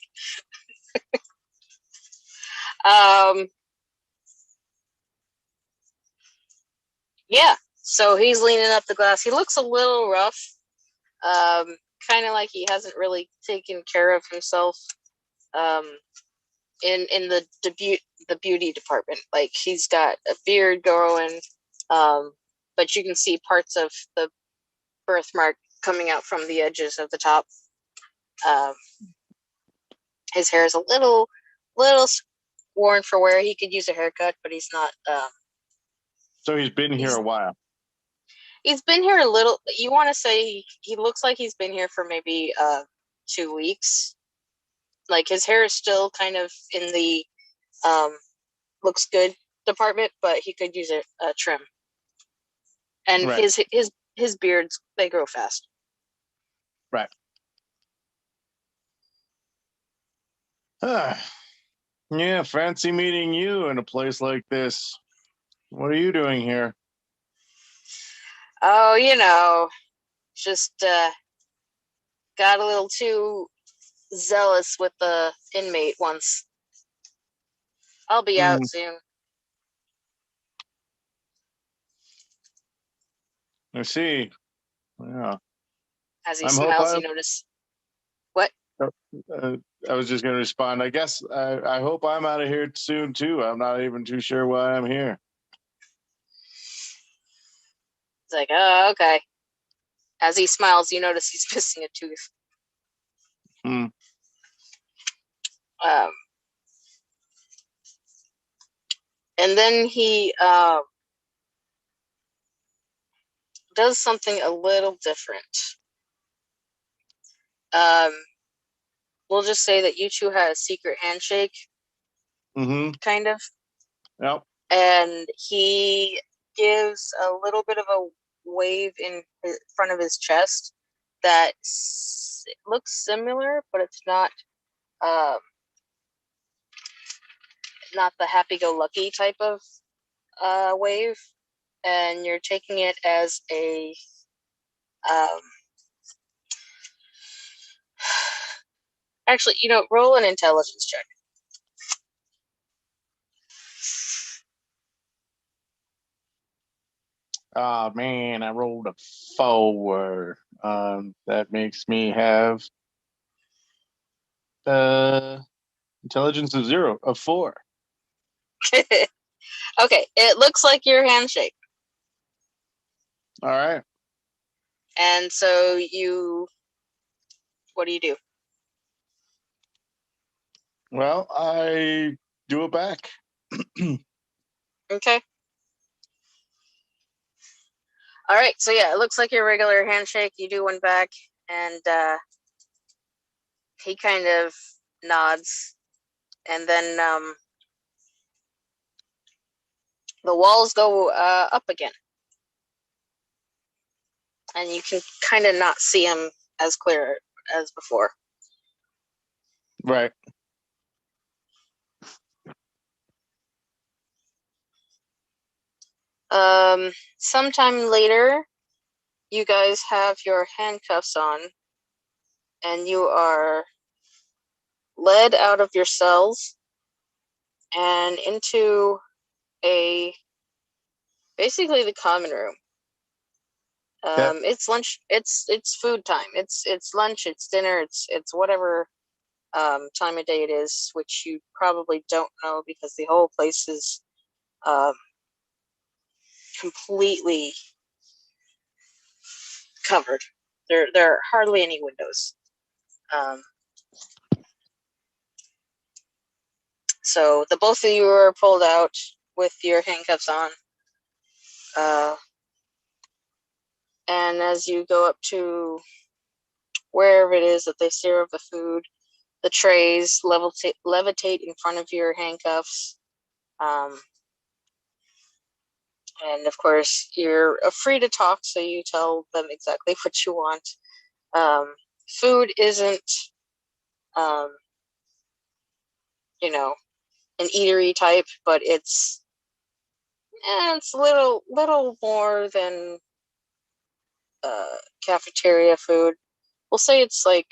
Yeah, so he's leaning up the glass. He looks a little rough. Kind of like he hasn't really taken care of himself. In the beauty department, like he's got a beard growing, but you can see parts of the birthmark coming out from the edges of the top. His hair is a little worn for wear. He could use a haircut, but he's not. So he's been here a while. He's been here a little. You want to say he looks like he's been here for maybe 2 weeks. Like his hair is still kind of in the looks good department, but he could use a trim. And Right. his beards, they grow fast. Right. Yeah, fancy meeting you in a place like this. What are you doing here? Oh, just got a little too zealous with the inmate once. I'll be out soon. I see. Yeah. As he smiles, you notice. What? I was just going to respond. I guess I hope I'm out of here soon, too. I'm not even too sure why I'm here. It's like, oh, okay. As he smiles, you notice he's missing a tooth. And then he does something a little different. We'll just say that you two had a secret handshake. Kind of. Yep. And he gives a little bit of a wave in front of his chest that looks similar, but it's not the happy-go-lucky type of wave. And you're taking it as a actually, roll an intelligence check. Oh man, I rolled a 4. That makes me have intelligence of 0, of 4. Okay, it looks like your handshake. All right. And so what do you do? Well, I do it back. Okay. All right, so yeah, it looks like your regular handshake. You do one back, and he kind of nods, and then the walls go up again, and you can kind of not see him as clear as before. Right. Sometime later, you guys have your handcuffs on, and you are led out of your cells and into basically the common room. It's lunch. It's food time. It's lunch. It's dinner. It's whatever time of day it is, which you probably don't know because the whole place is completely covered. There are hardly any windows. So the both of you are pulled out with your handcuffs on. And as you go up to wherever it is that they serve the food, the trays levitate in front of your handcuffs. And of course, you're free to talk, so you tell them exactly what you want. Food isn't, you know, an eatery type, but it's a little more than cafeteria food. We'll say it's like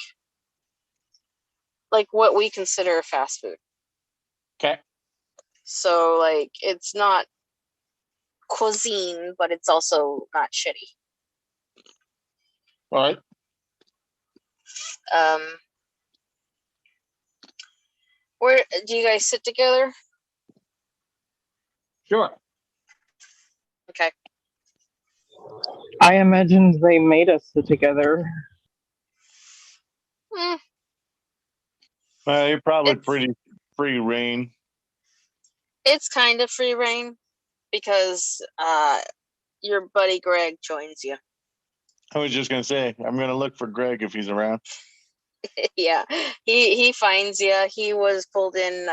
what we consider a fast food. Okay. So like it's not cuisine, but it's also not shitty. All right. Where do you guys sit together? Sure. Okay. I imagined they made us sit together. You're probably It's- pretty free reign. It's kind of free reign because your buddy Greg joins you. I was just gonna say, I'm gonna look for Greg if he's around. Yeah, he finds you. He was pulled in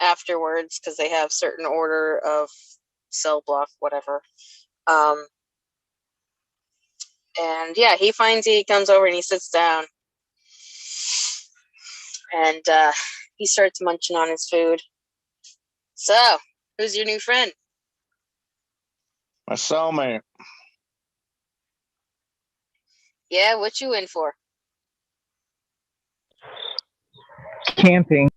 afterwards because they have certain order of cell block, whatever. And yeah, he finds you. He comes over and he sits down, and he starts munching on his food. So, who's your new friend? My cellmate. Yeah, what you in for? Camping.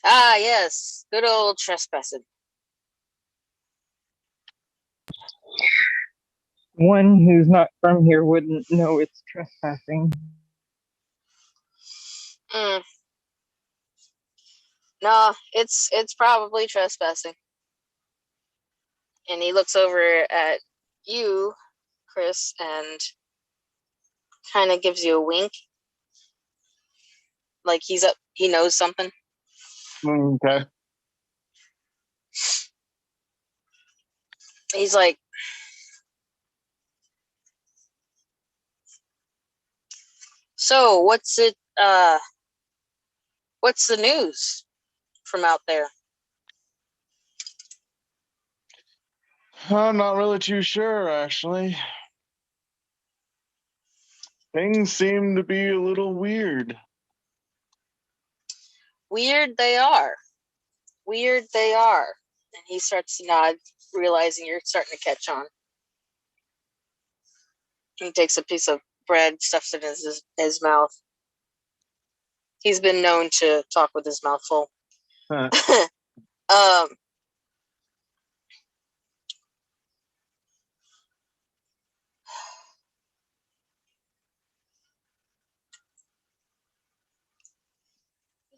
Ah, yes, good old trespassing. One who's not from here wouldn't know it's trespassing. No, it's probably trespassing. And he looks over at you, Chris, and kind of gives you a wink, like he knows something. Okay. He's like, so what's the news from out there? I'm not really too sure, actually. Things seem to be a little weird. Weird they are. And he starts to nod, realizing you're starting to catch on. He takes a piece of bread, stuffs it in his mouth. He's been known to talk with his mouth full. Huh. I'm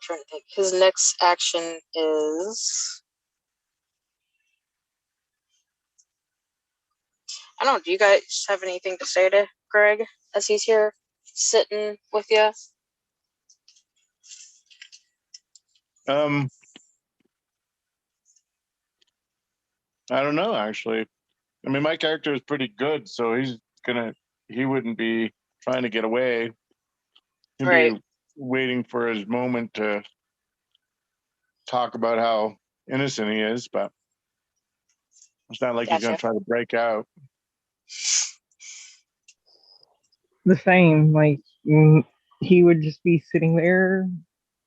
trying to think. His next action is, I don't know, do you guys have anything to say to Greg as he's here sitting with you? I don't know, actually. I mean, my character is pretty good, so he wouldn't be trying to get away. He'd Right. be waiting for his moment to talk about how innocent he is, but it's not like he's going to try to break out. The same, like he would just be sitting there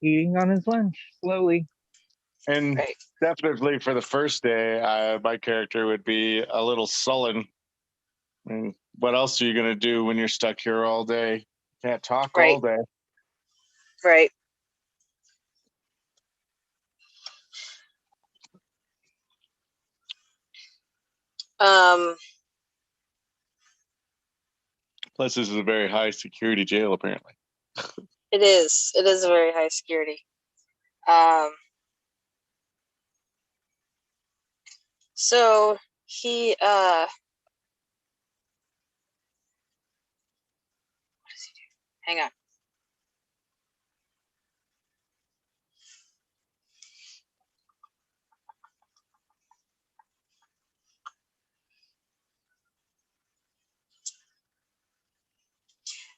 eating on his lunch slowly. And Right. definitely for the first day, my character would be a little sullen. I mean, what else are you going to do when you're stuck here all day? Can't talk all day. Right. Plus, this is a very high security jail, apparently. It is. It is a very high security. So he what does he do? Hang on.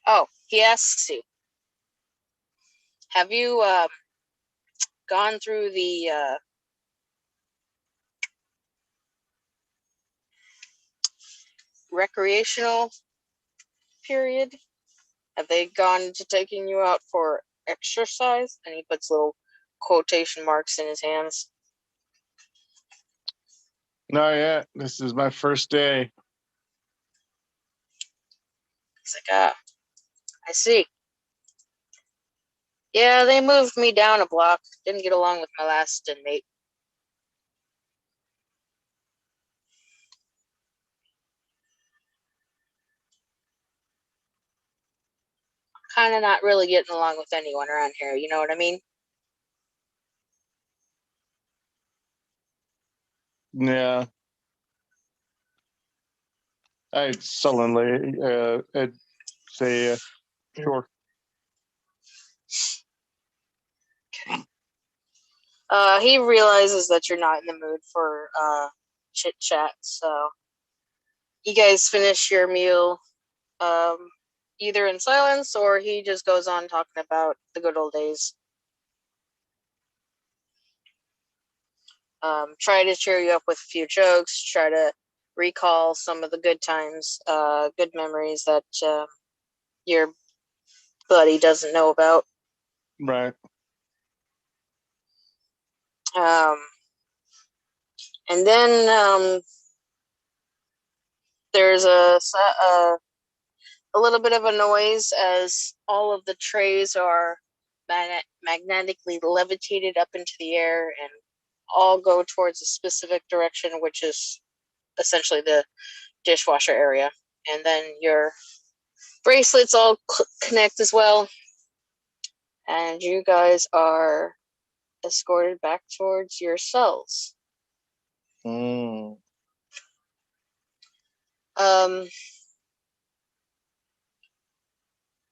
Oh, he asks you, Have you gone through the recreational period? Have they gone to taking you out for exercise? And he puts little quotation marks in his hands. Not yet. This is my first day. He's like, ah, I see. Yeah, they moved me down a block. Didn't get along with my last inmate. Kind of not really getting along with anyone around here, you know what I mean? Yeah. I'd sullenly I'd say, sure. He realizes that you're not in the mood for chit chat, so you guys finish your meal either in silence or he just goes on talking about the good old days. Try to cheer you up with a few jokes, try to recall some of the good times, good memories that your buddy doesn't know about. Right. And then there's a little bit of a noise as all of the trays are magnetically levitated up into the air and all go towards a specific direction, which is essentially the dishwasher area. And then your bracelets all connect as well. And you guys are escorted back towards your cells. Mm.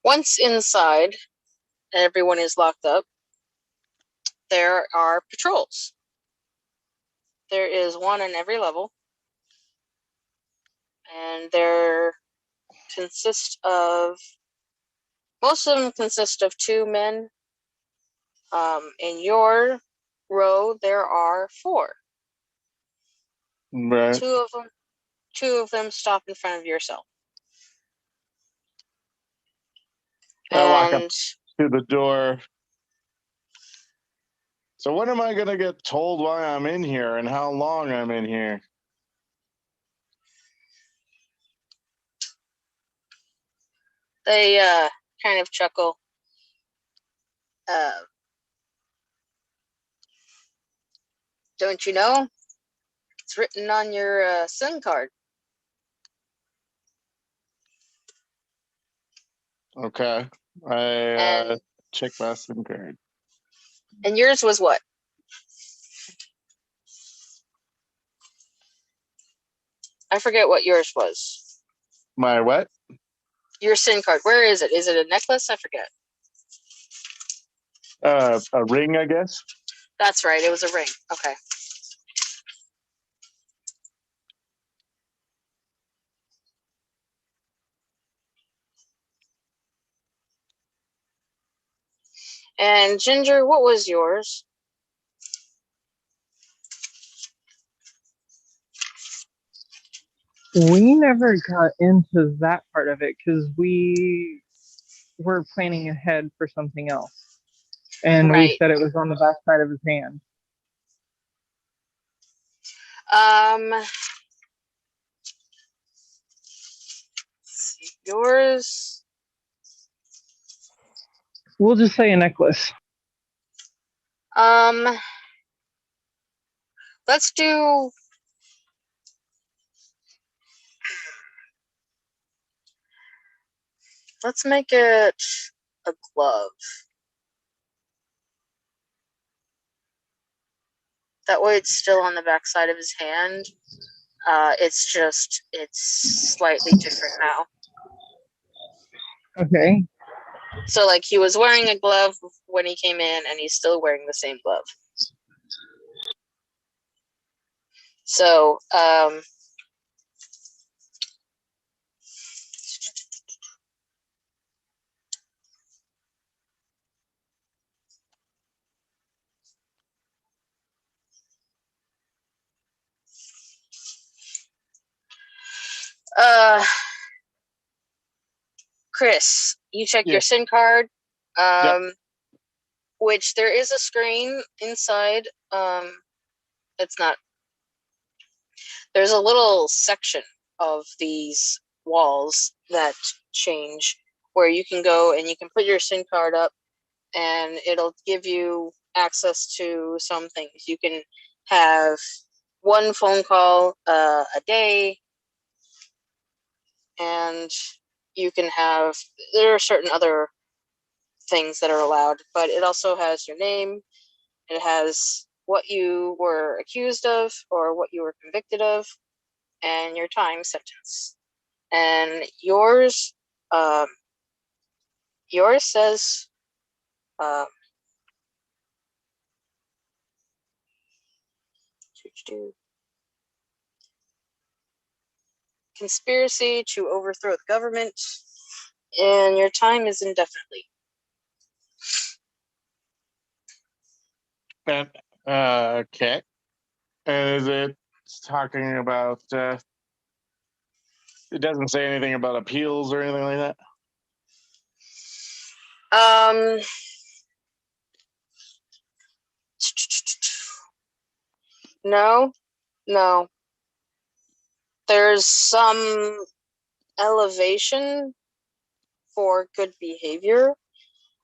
Once inside, everyone is locked up, there are patrols. There is one in every level. And most of them consist of 2 men. In your row, there are 4. Right. Two of them stop in front of your cell. I walk up And to the door. So when am I going to get told why I'm in here and how long I'm in here? they kind of chuckle. Don't you know? It's written on your SIM card. Okay. I check my SIM card. And yours was what? I forget what yours was. My what? Your SIM card. Where is it? Is it a necklace? I forget. A ring, I guess. That's right. It was a ring. Okay. And Ginger, what was yours? We never got into that part of it because we were planning ahead for something else. And we Right. said it was on the back side of his hand. Yours. We'll just say a necklace. Let's do. Let's make it a glove. That way it's still on the back side of his hand. It's slightly different now. Okay. So like he was wearing a glove when he came in and he's still wearing the same glove. So, Chris, you check Yeah. your SIM card, Yep. which there is a screen inside. It's not. There's a little section of these walls that change where you can go and you can put your SIM card up, and it'll give you access to some things. You can have one phone call a day, and you can have, there are certain other things that are allowed, but it also has your name, it has what you were accused of or what you were convicted of, and your time sentence. And um, yours says, um, conspiracy to overthrow the government, and your time is indefinitely. And, okay. Is it talking about? It doesn't say anything about appeals or anything like that. Um, no, no. There's some elevation for good behavior,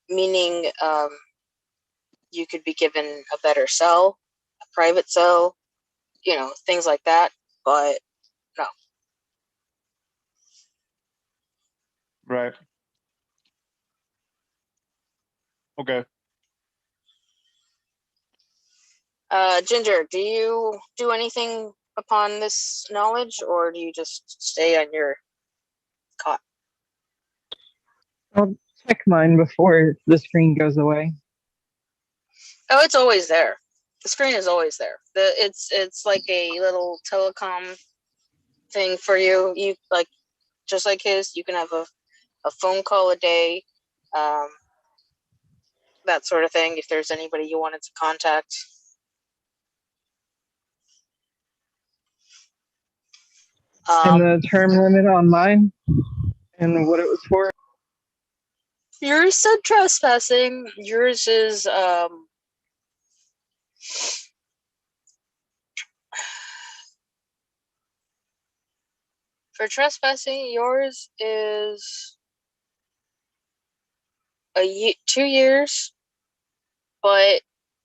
meaning you could be given a better cell, a private cell, things like that. But no. Right. Okay. Ginger, do you do anything upon this knowledge, or do you just stay on your cot? I'll check mine before the screen goes away. Oh, it's always there. The screen is always there. It's like a little telecom thing for you. You like, just like his, you can have a phone call a day, that sort of thing, if there's anybody you wanted to contact. And the term limit on mine and what it was for. Yours said trespassing. Yours is for trespassing. Yours is 2 years, but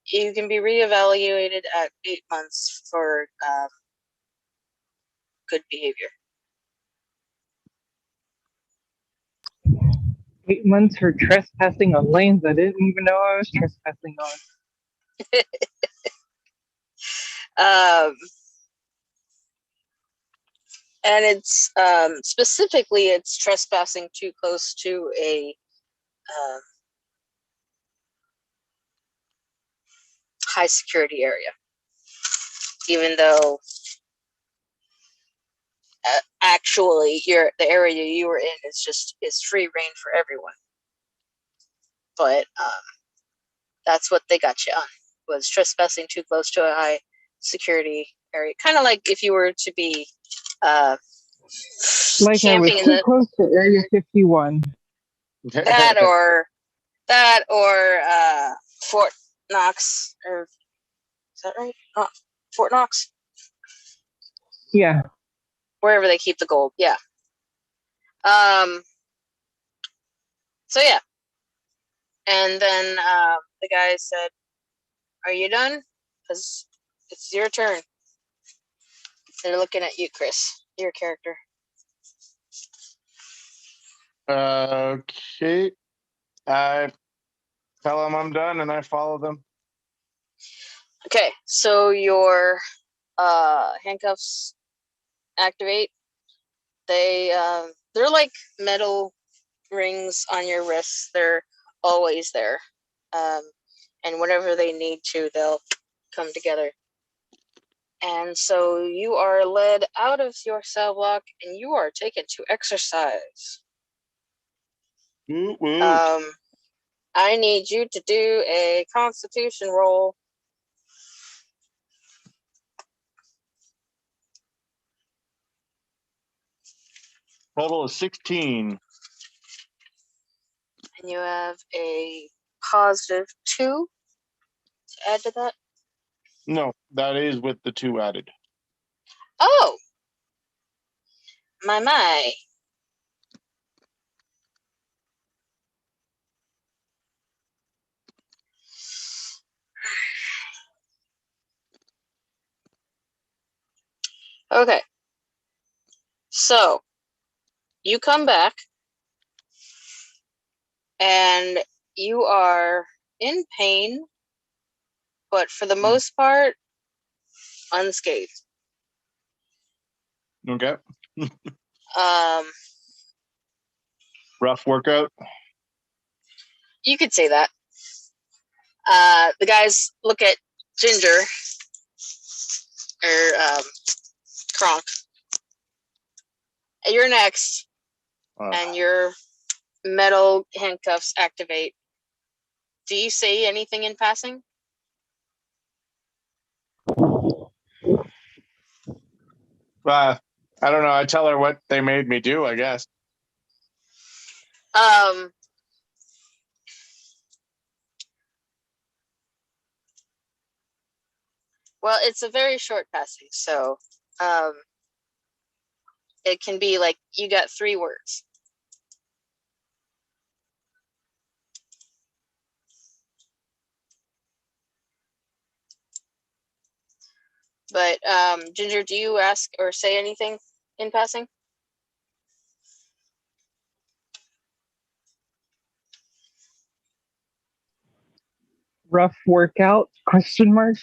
you can be reevaluated at 8 months for good behavior. 8 months for trespassing on lanes I didn't even know I was trespassing on. And it's specifically, it's trespassing too close to a high security area, even though actually the area you were in is free reign for everyone. But that's what they got you on, was trespassing too close to a high security area. Kind of like if you were to be like I was too close to Area 51. that or Fort Knox, or is that right? Fort Knox? Yeah. Wherever they keep the gold, yeah. So yeah. And then the guy said, "Are you done? Because it's your turn." They're looking at you, Chris, your character. Okay. I tell them I'm done and I follow them. Okay, so your handcuffs activate. They're like metal rings on your wrists. They're always there, and whenever they need to, they'll come together. And so you are led out of your cell block, and you are taken to exercise. Woot woot. I need you to do a Constitution roll. Total of 16. And you have a +2 to add to that? No, that is with the 2 added. Oh! My. Okay. So, you come back, and you are in pain, but for the most part, unscathed. Okay. Um, Rough workout. you could say that. The guys look at Ginger, or Kronk. You're next, and your metal handcuffs activate. Do you say anything in passing? I don't know. I tell her what they made me do, I guess. Well, it's a very short passing, so it can be like you got 3 words. But Ginger, do you ask or say anything in passing? Rough workout? Question mark.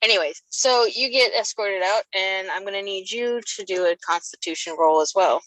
Anyways, so you get escorted out, and I'm going to need you to do a Constitution roll as well.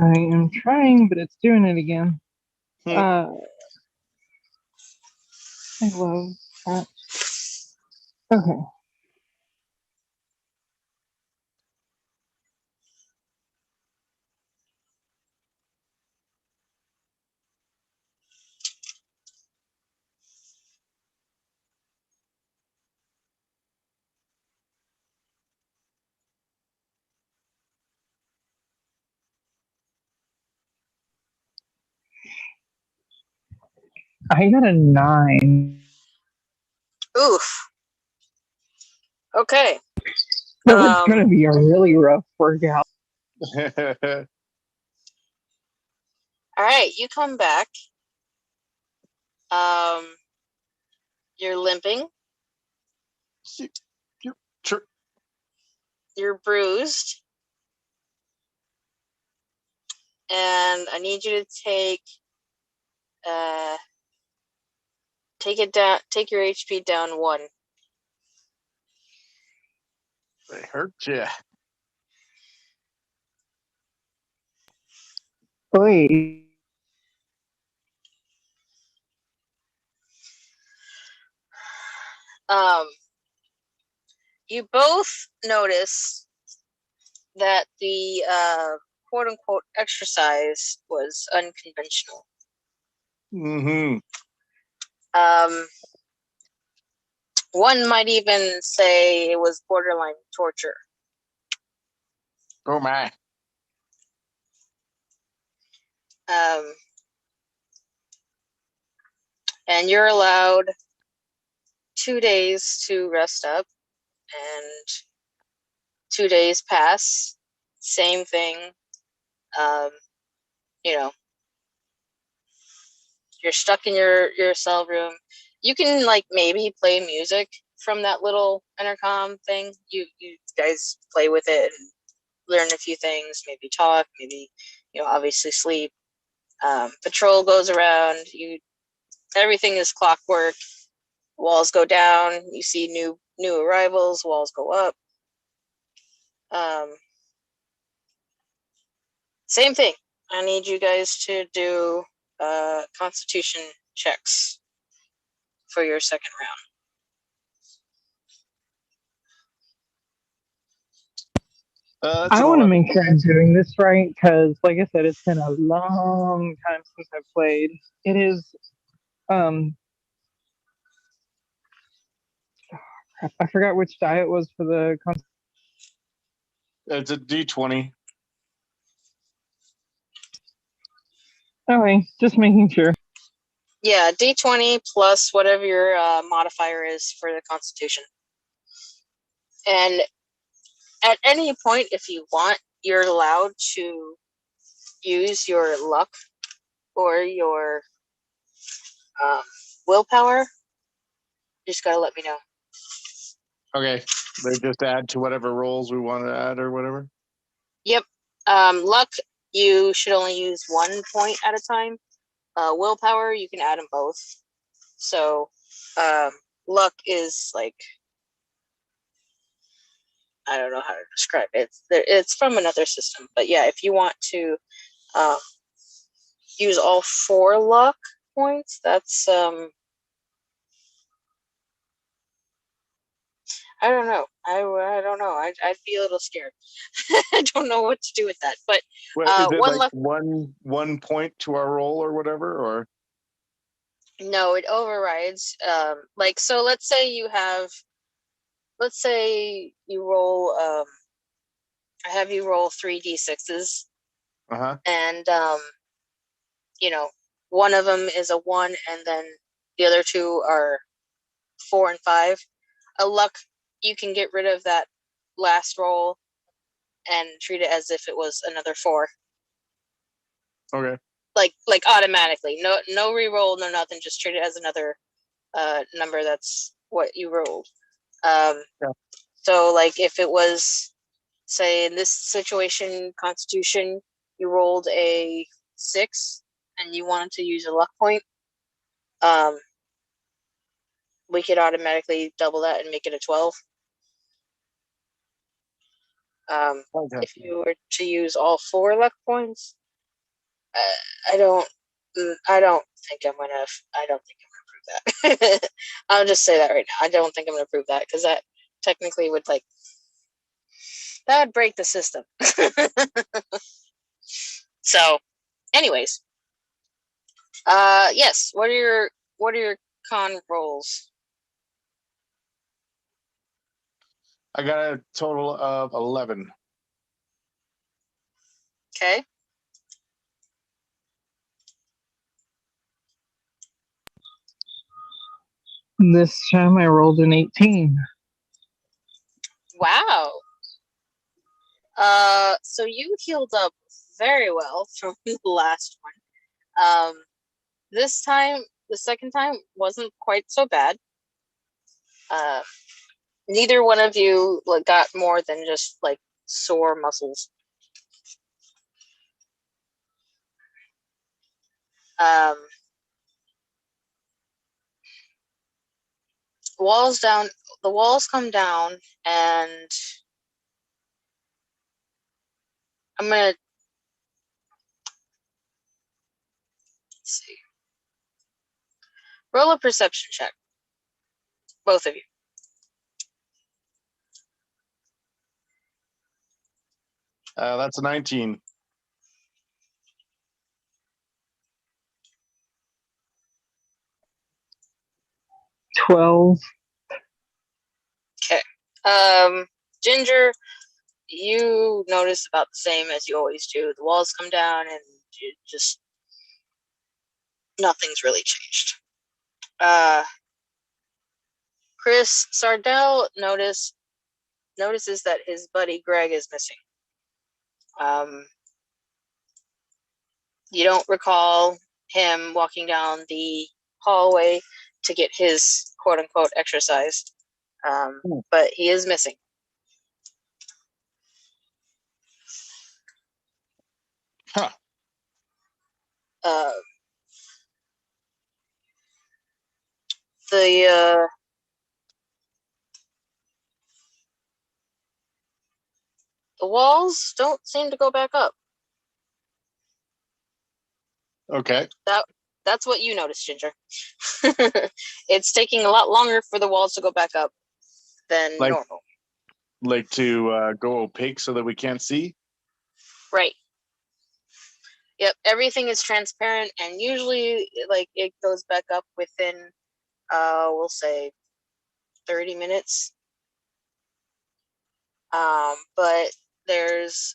I am trying, but it's doing it again. I love that. Okay. I got a 9. Oof. Okay. So it's going to be a really rough workout. All right, you come back. You're limping. You're bruised. And I need you to take it down. Take your HP down 1. They hurt you. Wait. You both notice that the quote unquote exercise was unconventional. Mm-hmm. One might even say it was borderline torture. Oh my. And you're allowed 2 days to rest up, and 2 days pass. Same thing. You know, you're stuck in your cell room. You can like maybe play music from that little intercom thing. You guys play with it and learn a few things, maybe talk, maybe obviously sleep. Patrol goes around. Everything is clockwork. Walls go down. You see new arrivals. Walls go up. Same thing. I need you guys to do Constitution checks for your second round. I want to make sure I'm doing this right because, like I said, it's been a long time since I've played. It is, I forgot which die it was for the. It's a D20. Okay, just making sure. Yeah, D20 plus whatever your modifier is for the Constitution. And at any point, if you want, you're allowed to use your luck or your willpower. You just gotta let me know. Okay. They just add to whatever rolls we want to add or whatever? Yep. Luck, you should only use 1 point at a time. Willpower, you can add them both. So, luck is like, I don't know how to describe it. It's from another system, but yeah, if you want to use all 4 luck points, that's I don't know. I don't know. I'd be a little scared. I don't know what to do with that. But Is it 1 like luck. 1 point to our roll or whatever? Or No, it overrides. So let's say you roll. I have you roll 3d6s, and one of them is a 1, and then the other 2 are 4 and 5. A luck, you can get rid of that last roll and treat it as if it was another 4. Okay. Like automatically, no re-roll, no nothing. Just treat it as another number. That's what you rolled. Yeah. So like if it was, say in this situation, Constitution, you rolled a 6 and you wanted to use a luck point, we could automatically double that and make it a 12. Okay. If you were to use all 4 luck points, I don't think I'm gonna prove that. I'll just say that right now. I don't think I'm gonna prove that because that technically would that would break the system. So, anyways, yes. What are your con rolls? I got a total of 11. Okay. This time I rolled an 18. Wow. So you healed up very well from the last one. This time, the second time wasn't quite so bad. Neither one of you got more than just sore muscles. The walls come down, and I'm gonna, let's see, roll a perception check, both of you. That's a 19. 12. Okay. Ginger, you notice about the same as you always do. The walls come down, and nothing's really changed. Chris Sardell notices that his buddy Greg is missing. You don't recall him walking down the hallway to get his quote-unquote exercise, but he is missing. Huh. Uh, the the walls don't seem to go back up. Okay. That's what you noticed, Ginger. It's taking a lot longer for the walls to go back up than Like- normal. Like to go opaque so that we can't see? Right. Yep, everything is transparent, and usually, like, it goes back up within, we'll say, 30 minutes. But there's,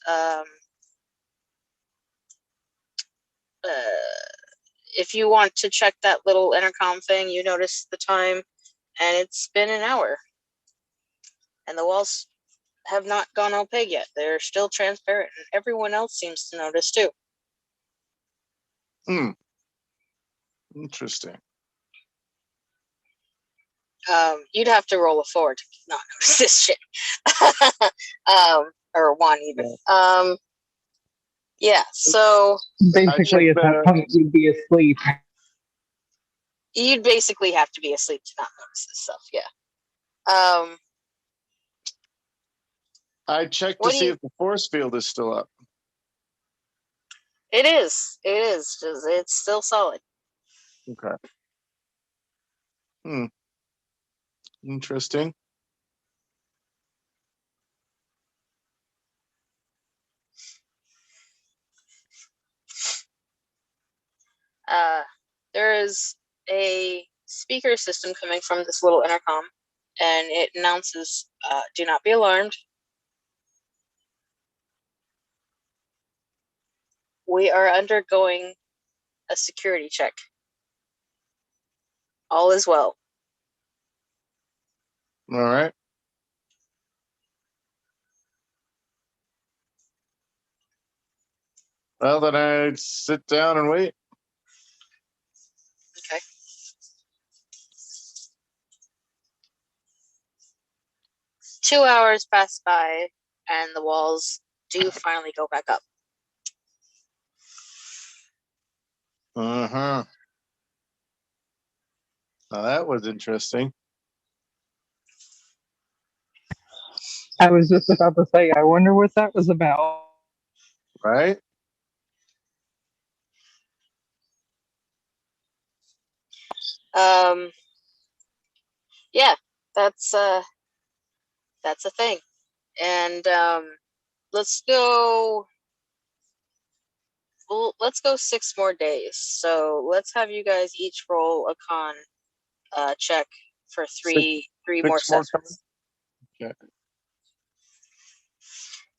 if you want to check that little intercom thing, you notice the time, and it's been an hour, and the walls have not gone opaque yet. They're still transparent, and everyone else seems to notice too. Interesting. You'd have to roll a 4 to not notice this shit. Or 1 even. Yeah, so Basically, at that point, you'd be asleep. you'd basically have to be asleep to not notice this stuff, yeah. I checked to see if the force field is still up. It is. It's still solid. Okay. Interesting. There is a speaker system coming from this little intercom, and it announces, do not be alarmed. We are undergoing a security check. All is well. All right. Well, then I'd sit down and wait. Okay. Two hours pass by, and the walls do finally go back up. Uh-huh. Now that was interesting. I was just about to say, I wonder what that was about. Right? Yeah, that's a thing. And let's go. Well, let's go 6 more days. So let's have you guys each roll a con check for three more sessions. Okay.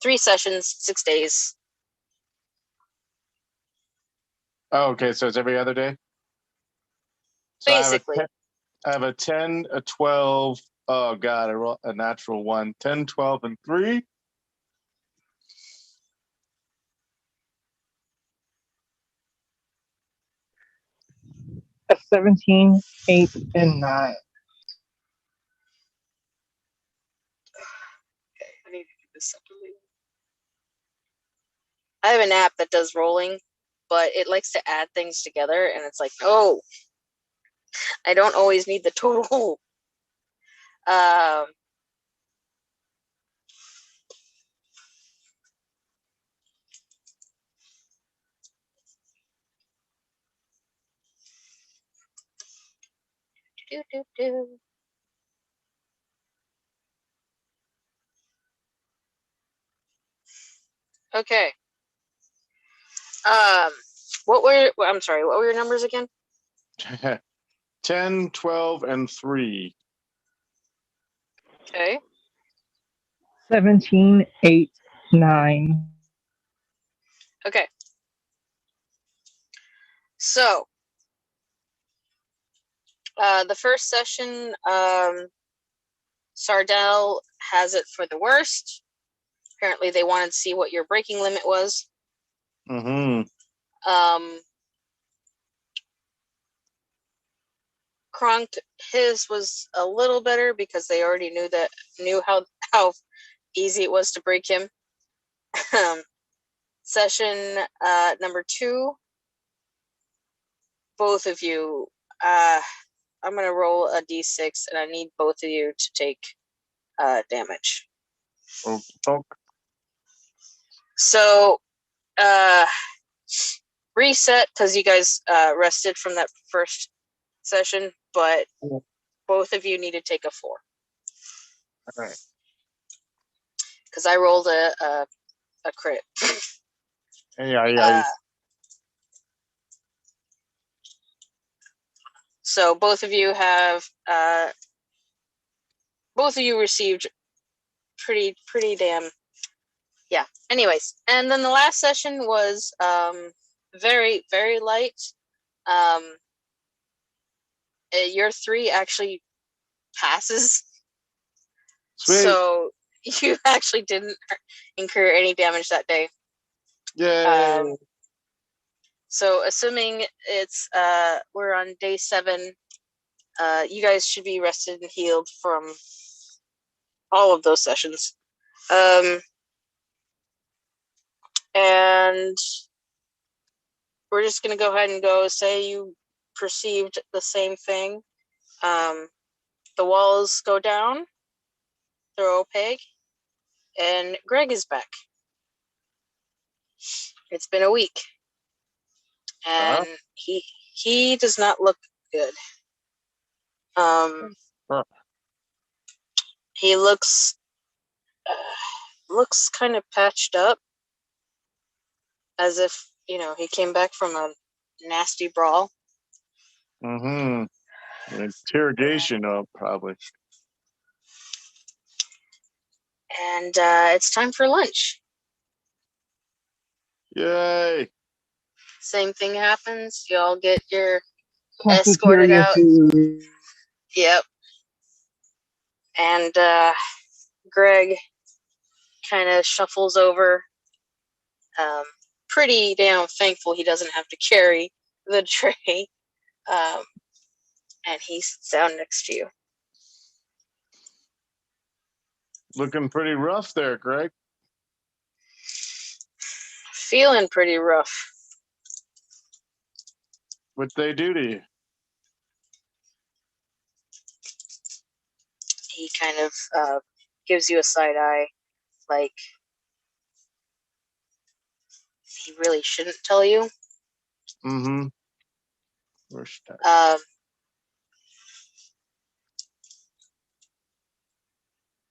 3 sessions, 6 days. Oh, okay. So it's every other day? So Basically. I have a 10, a 12. Oh, God. I roll a natural 1. 10, 12, and 3. A 17, 8, and 9. Okay, I need to do this separately. I have an app that does rolling, but it likes to add things together, and it's like, no, I don't always need the total. Do, do, do. Okay. I'm sorry, what were your numbers again? 10, 12, and 3. Okay. 17, 8, 9. Okay. So, the first session, Sardell has it for the worst. Apparently, they wanted to see what your breaking limit was. Mm-hmm. Kronk, his was a little better because they already knew how easy it was to break him. Session number 2, both of you, I'm going to roll a d6, and I need both of you to take damage. Oh, So, reset, because you guys rested from that first session, but both of you need to take a 4. all right. Because I rolled a crit. Yeah. So both of you have received pretty damn, yeah. Anyways, and then the last session was very, very light. Your 3 actually passes. Sweet. So you actually didn't incur any damage that day. Yay. So assuming it's we're on day 7, you guys should be rested and healed from all of those sessions. And we're just gonna go ahead and say you perceived the same thing. The walls go down, they're opaque, and Greg is back. It's been a week, and he does not look good. He looks kind of patched up, as if he came back from a nasty brawl. An interrogation, probably. And it's time for lunch. Yay! Same thing happens. You all get your escorted Cafeteria out. food. Yep. And Greg kind of shuffles over. Pretty damn thankful he doesn't have to carry the tray. And he sits down next to you. Looking pretty rough there, Greg. Feeling pretty rough. What'd they do to you? He kind of gives you a side eye, like he really shouldn't tell you.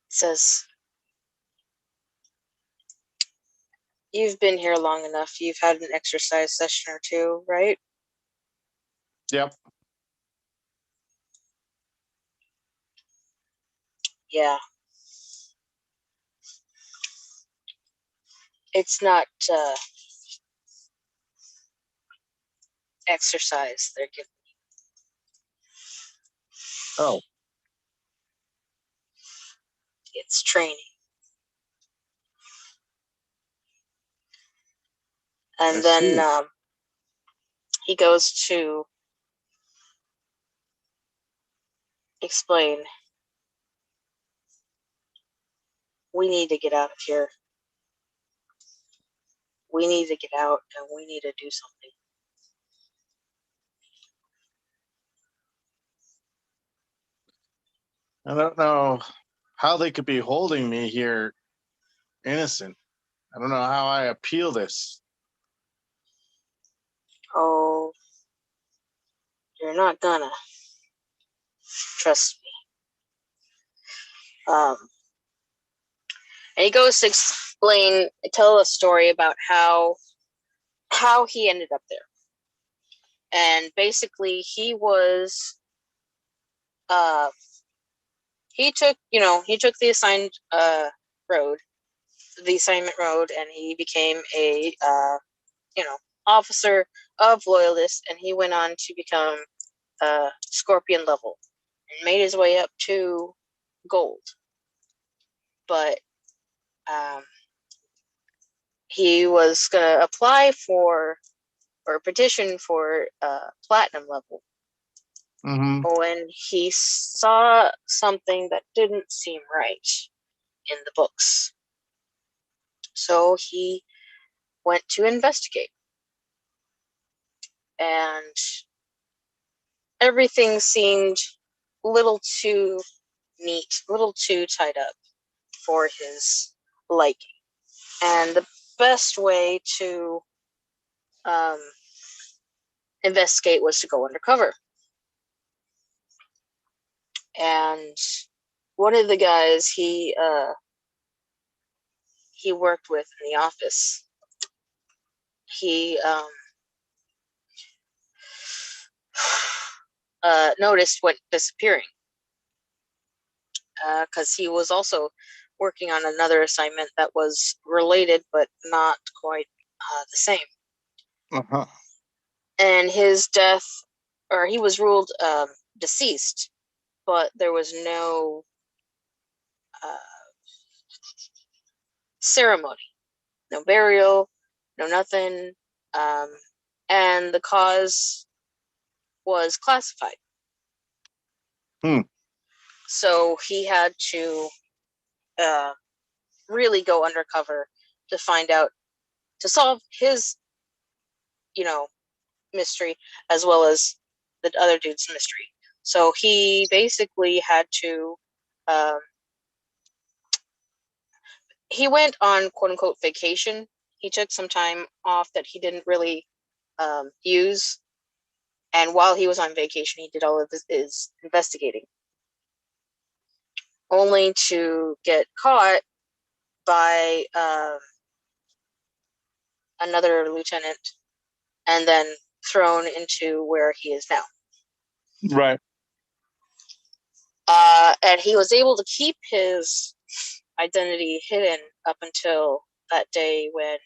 Says, you've been here long enough. You've had an exercise session or 2, right? Yep. Yeah. It's not exercise they're giving. Oh. It's training. And then he goes to explain, we need to get out of here. We need to get out, and we need to do something. I don't know how they could be holding me here innocent. I don't know how I appeal this. Oh, you're not gonna. Trust me. And he goes to tell a story about how he ended up there. And basically he was he took the assignment road, and he became a officer of loyalists, and he went on to become scorpion level and made his way up to gold. But he was gonna apply for or petition for platinum level. When he saw something that didn't seem right in the books. So he went to investigate. And everything seemed a little too neat, a little too tied up for his liking. And the best way to investigate was to go undercover. And one of the guys he worked with in the office, he noticed went disappearing because he was also working on another assignment that was related but not quite the same. Uh-huh. And his death, or he was ruled deceased, but there was no ceremony, no burial, no nothing, and the cause was classified. So he had to really go undercover to find out, to solve his, mystery, as well as the other dude's mystery. So he basically had to, he went on quote unquote vacation. He took some time off that he didn't really use. And while he was on vacation, he did all of his investigating, only to get caught by another lieutenant and then thrown into where he is now. Right. And he was able to keep his identity hidden up until that day when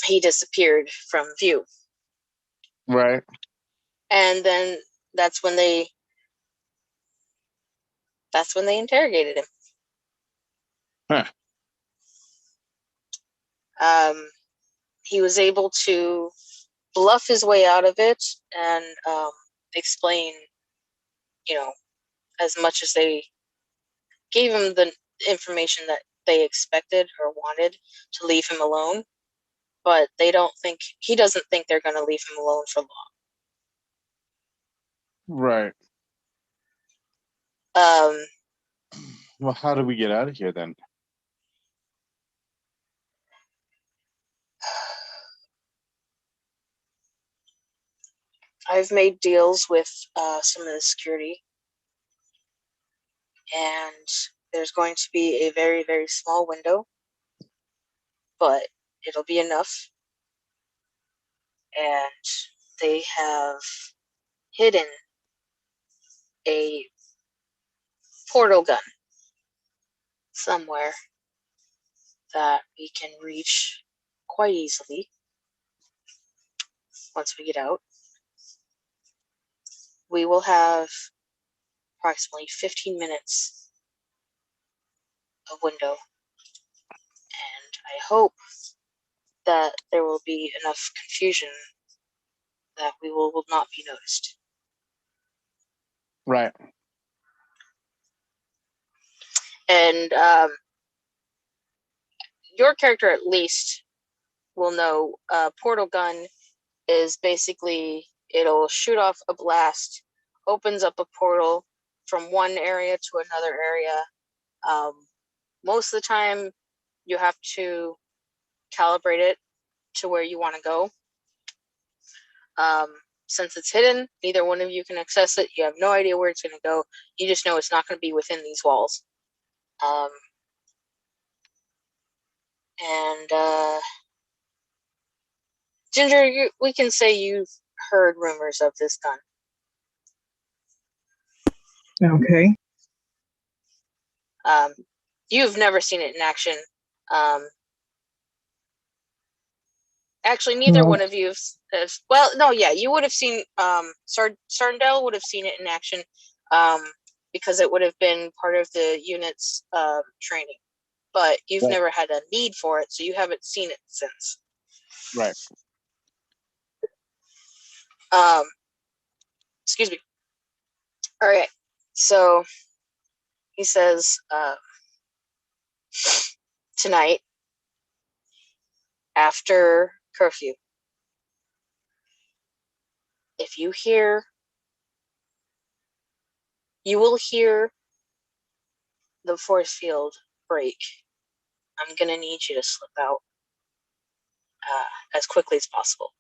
he disappeared from view. Right. And then that's when they interrogated him. Huh. He was able to bluff his way out of it and explain, as much as they gave him the information that they expected or wanted to leave him alone. But he doesn't think they're going to leave him alone for long. Right. Well, how do we get out of here then? I've made deals with some of the security, and there's going to be a very, very small window, but it'll be enough. And they have hidden a portal gun somewhere that we can reach quite easily once we get out. We will have approximately 15 minutes of window, and I hope that there will be enough confusion that we will not be noticed. Right. And your character at least will know portal gun is basically, it'll shoot off a blast, opens up a portal from one area to another area. Most of the time you have to calibrate it to where you want to go. Since it's hidden, neither one of you can access it. You have no idea where it's going to go. You just know it's not going to be within these walls. And Ginger, we can say you've heard rumors of this gun. Okay. You've never seen it in action. Actually, neither one of you has. Well, no, yeah, you would have seen. Sarndell would have seen it in action, because it would have been part of the unit's training. But you've Right. never had a need for it, so you haven't seen it since. Right. Excuse me. All right. So he says, tonight after curfew. If you will hear the force field break. I'm going to need you to slip out as quickly as possible,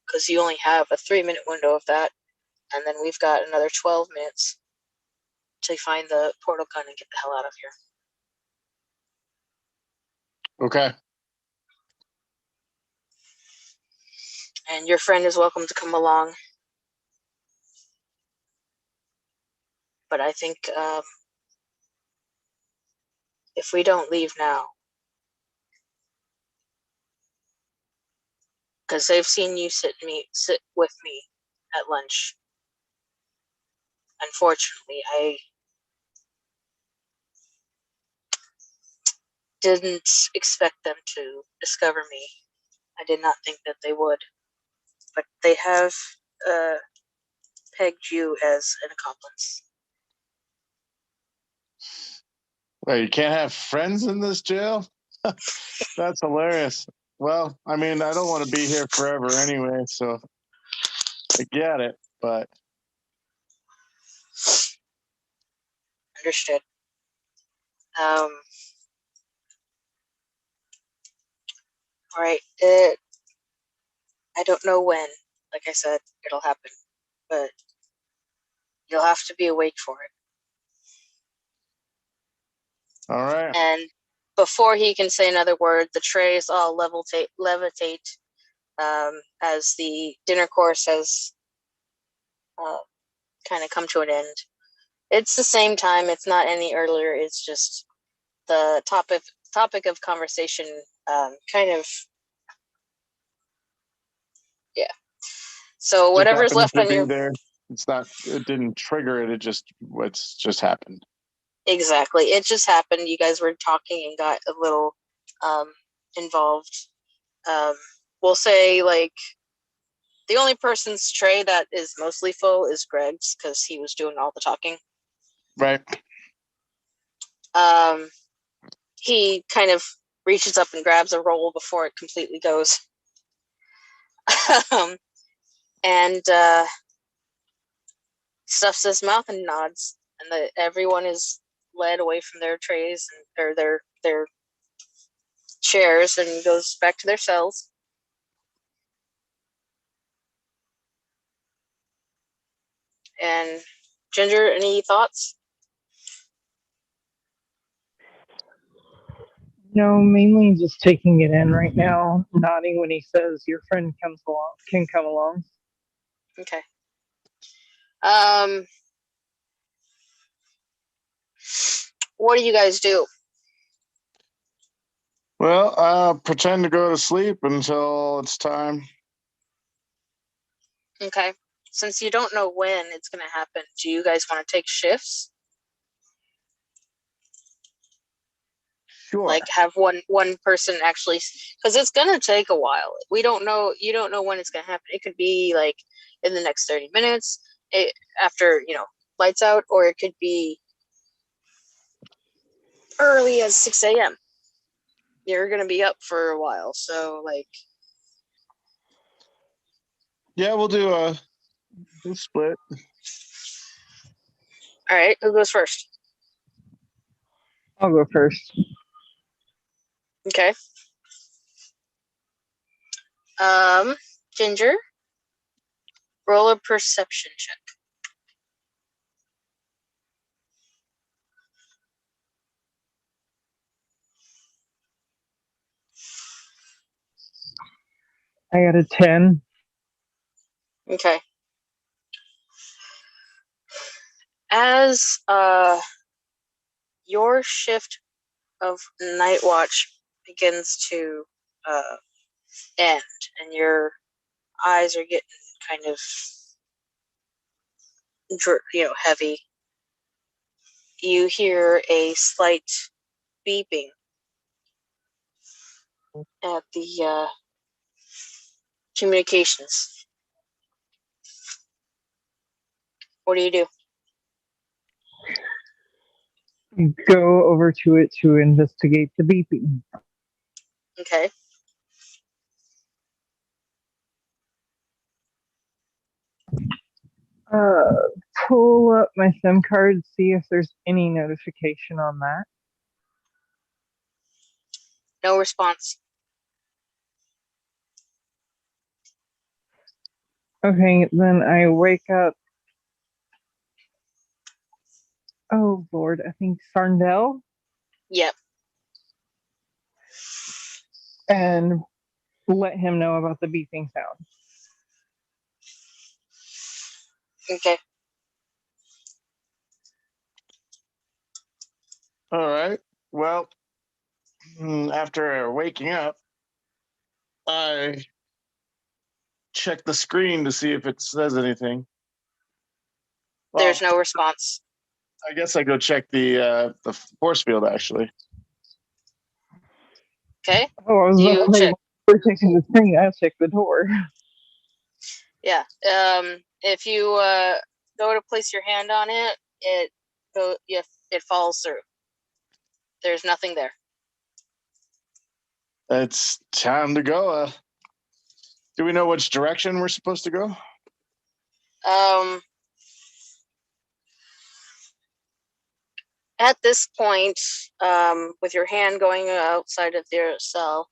because you only have a 3-minute window of that, and then we've got another 12 minutes to find the portal gun and get the hell out of here. Okay. And your friend is welcome to come along. But I think if we don't leave now, because they've seen you sit with me at lunch. Unfortunately, I didn't expect them to discover me. I did not think that they would. But they have pegged you as an accomplice. Well, you can't have friends in this jail? That's hilarious. Well, I mean, I don't want to be here forever anyway, so I get it, but... Understood. All right. I don't know when. Like I said, it'll happen, but you'll have to be awake for it. All right. And before he can say another word, the trays all levitate as the dinner course has kind of come to an end. It's the same time. It's not any earlier. It's just the topic of conversation kind of, yeah. So whatever's left on your... there. It didn't trigger it. It's just happened. Exactly. It just happened. You guys were talking and got a little involved. We'll say, like, the only person's tray that is mostly full is Greg's, because he was doing all the talking. Right. He kind of reaches up and grabs a roll before it completely goes. And stuffs his mouth and nods, and everyone is led away from their trays or their chairs and goes back to their cells. And Ginger, any thoughts? No, mainly just taking it in right now, nodding when he says your friend can come along. Okay. What do you guys do? Well, pretend to go to sleep until it's time. Okay. Since you don't know when it's going to happen, do you guys want to take shifts? Sure. Like have one person actually, because it's going to take a while. We don't know. You don't know when it's going to happen. It could be like in the next 30 minutes after, lights out, or it could be early as 6 a.m. You're going to be up for a while. So, like... Yeah, we'll do a split. All right, who goes first? I'll go first. Okay. Ginger, roll a perception check. I got a 10. Okay. As your shift of night watch begins to end, and your eyes are getting kind of heavy, you hear a slight beeping at the communications. What do you do? Go over to it to investigate the beeping. Okay. Uh, pull up my SIM card, see if there's any notification on that. No response. Okay, then I wake up. Oh Lord, I think Sarndell, Yep. and let him know about the beeping sound. Okay. All right. Well, after waking up, I check the screen to see if it says anything. Well, There's no response. I guess I go check the force field actually. Okay. Oh, I was You about to say, check. we're checking the screen. I checked the door. Yeah. If you go to place your hand on it, it falls through. There's nothing there. It's time to go. Do we know which direction we're supposed to go? At this point, with your hand going outside of their cell,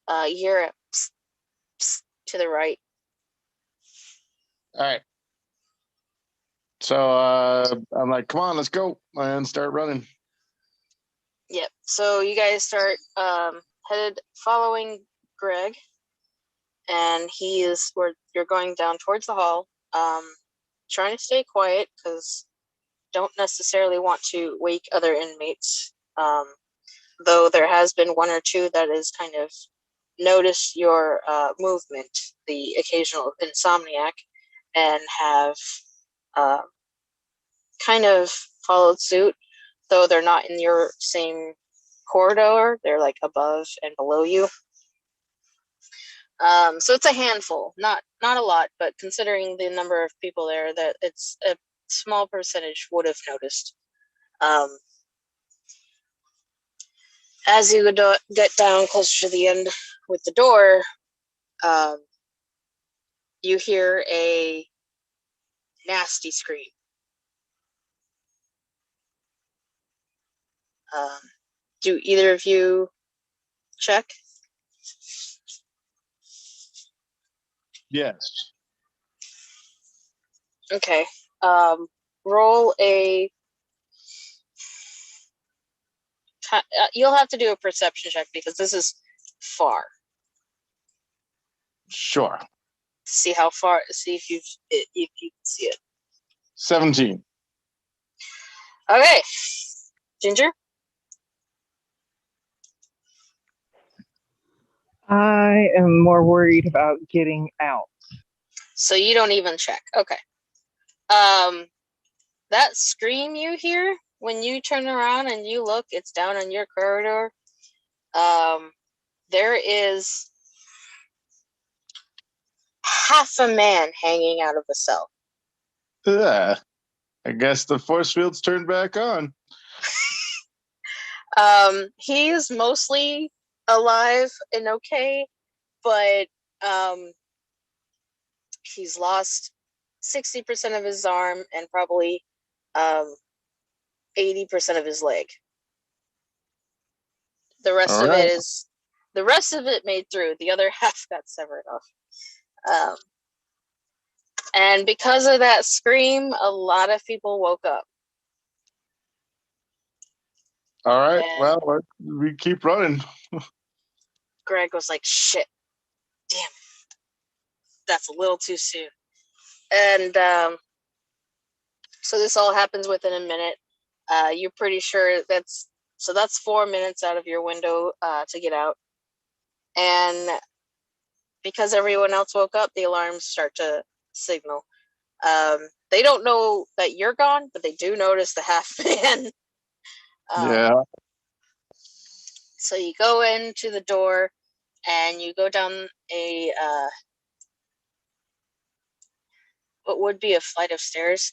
you hear a psst, psst to the right. All right. So I'm like, come on, let's go, and start running. Yep. So you guys start headed following Greg, and he is where you're going down towards the hall. Trying to stay quiet because don't necessarily want to wake other inmates. Though there has been one or two that has kind of noticed your movement, the occasional insomniac, and have kind of followed suit, though they're not in your same corridor. They're like above and below you. So it's a handful, not a lot, but considering the number of people there, that it's a small percentage would have noticed. As you get down closer to the end with the door, you hear a nasty scream. Do either of you check? Yes. Okay. Roll a. You'll have to do a perception check because this is far. Sure. See how far. See if you can see it. 17. Okay, Ginger. I am more worried about getting out. So you don't even check. Okay. That scream you hear when you turn around and you look, it's down in your corridor. There is half a man hanging out of a cell. Yeah. I guess the force field's turned back on. He is mostly alive and okay, but he's lost 60% of his arm and probably 80% of his leg. The rest of it made through. The other half got severed off. And because of that scream, a lot of people woke up. All right. And well, we keep running. Greg was like, shit, damn it. That's a little too soon. And so this all happens within a minute. You're pretty sure that's 4 minutes out of your window to get out. And because everyone else woke up, the alarms start to signal. They don't know that you're gone, but they do notice the half man. Yeah. So you go into the door and you go down a what would be a flight of stairs.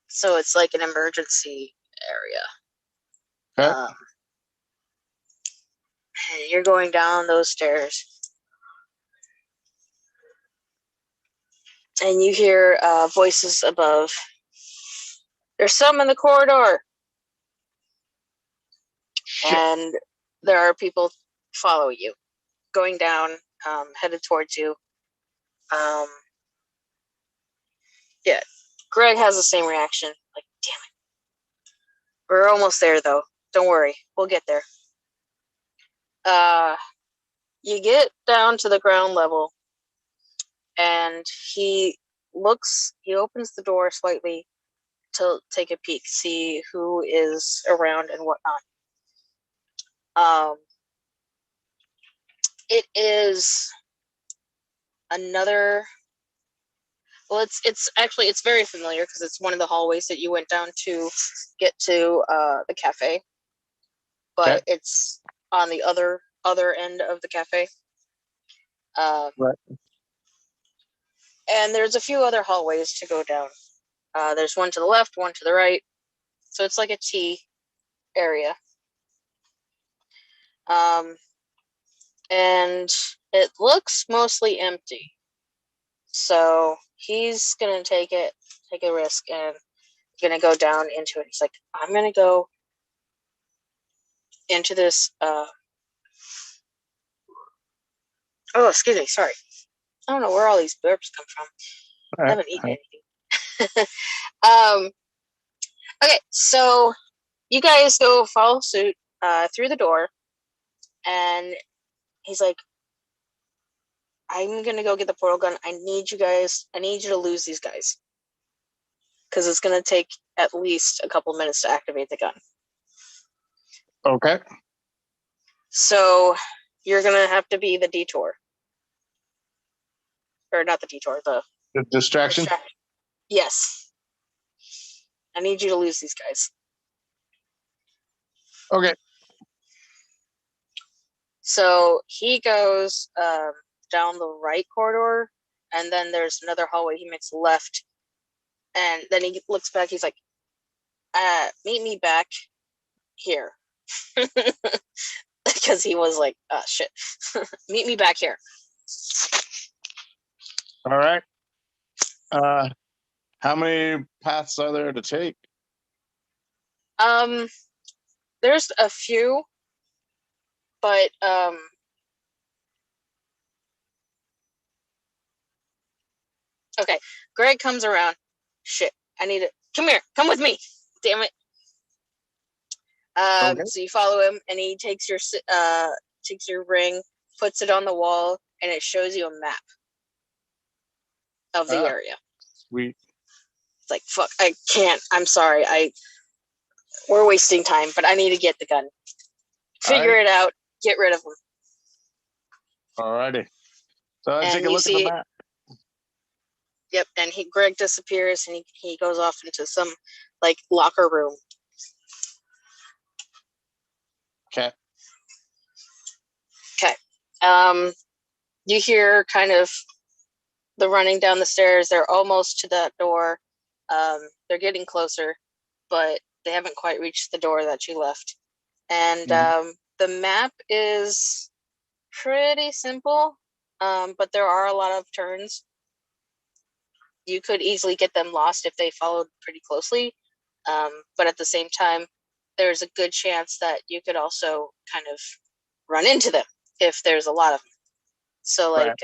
So it's like an emergency area. Okay. And you're going down those stairs. and you hear voices above. There's some in the corridor. Shit. And there are people following you, going down, headed towards you. Yeah, Greg has the same reaction. Like, damn it. We're almost there, though. Don't worry. We'll get there. You get down to the ground level, and he opens the door slightly to take a peek, see who is around and whatnot. It is another. Well, it's very familiar because it's one of the hallways that you went down to get to the cafe, but Okay. it's on the other end of the cafe. Right. And there's a few other hallways to go down. There's one to the left, one to the right, so it's like a T area. And it looks mostly empty. So he's gonna take a risk and gonna go down into it. He's like, I'm gonna go into this. Oh, excuse me. Sorry. I don't know where all these burps come from. I haven't eaten anything. Okay, so you guys go follow suit through the door, and he's like, I'm gonna go get the portal gun. I need you to lose these guys. Because it's gonna take at least a couple minutes to activate the gun. Okay. So you're gonna have to be the detour. Or not the detour, the distraction. Yes. I need you to lose these guys. Okay. So he goes down the right corridor, and then there's another hallway. He makes left, and then he looks back. He's like, meet me back here. Because he was like, shit. Meet me back here. All right. How many paths are there to take? There's a few, but okay. Greg comes around. Shit, I need it. Come here. Come with me. Damn it. Okay. So you follow him, and he takes your ring, puts it on the wall, and it shows you a map of the area. Sweet. It's like, fuck, I can't. I'm sorry. We're wasting time, but I need to get the gun. Figure it out. Get rid of him. Alrighty. So I And take a you look at the see- map. Yep, and Greg disappears, and he goes off into some like locker room. Okay. Okay. You hear kind of the running down the stairs. They're almost to that door. They're getting closer, but they haven't quite reached the door that you left. And the map is pretty simple, but there are a lot of turns. You could easily get them lost if they followed pretty closely, but at the same time, there's a good chance that you could also kind of run into them if there's a lot of them. So, like,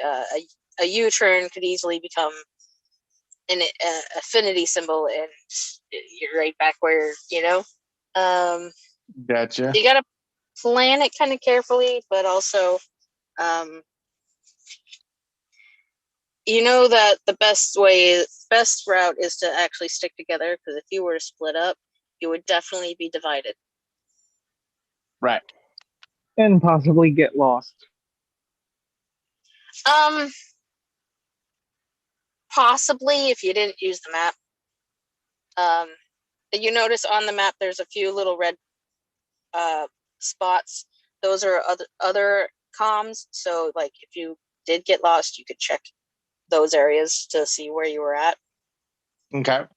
a U-turn could easily become an affinity symbol, and you're right back where, Gotcha. You gotta plan it kind of carefully, but also, you know that the best route is to actually stick together, because if you were to split up, you would definitely be divided. Right. And possibly get lost. Possibly if you didn't use the map. You notice on the map there's a few little red spots. Those are other comms. So, like, if you did get lost, you could check those areas to see where you were at. Okay.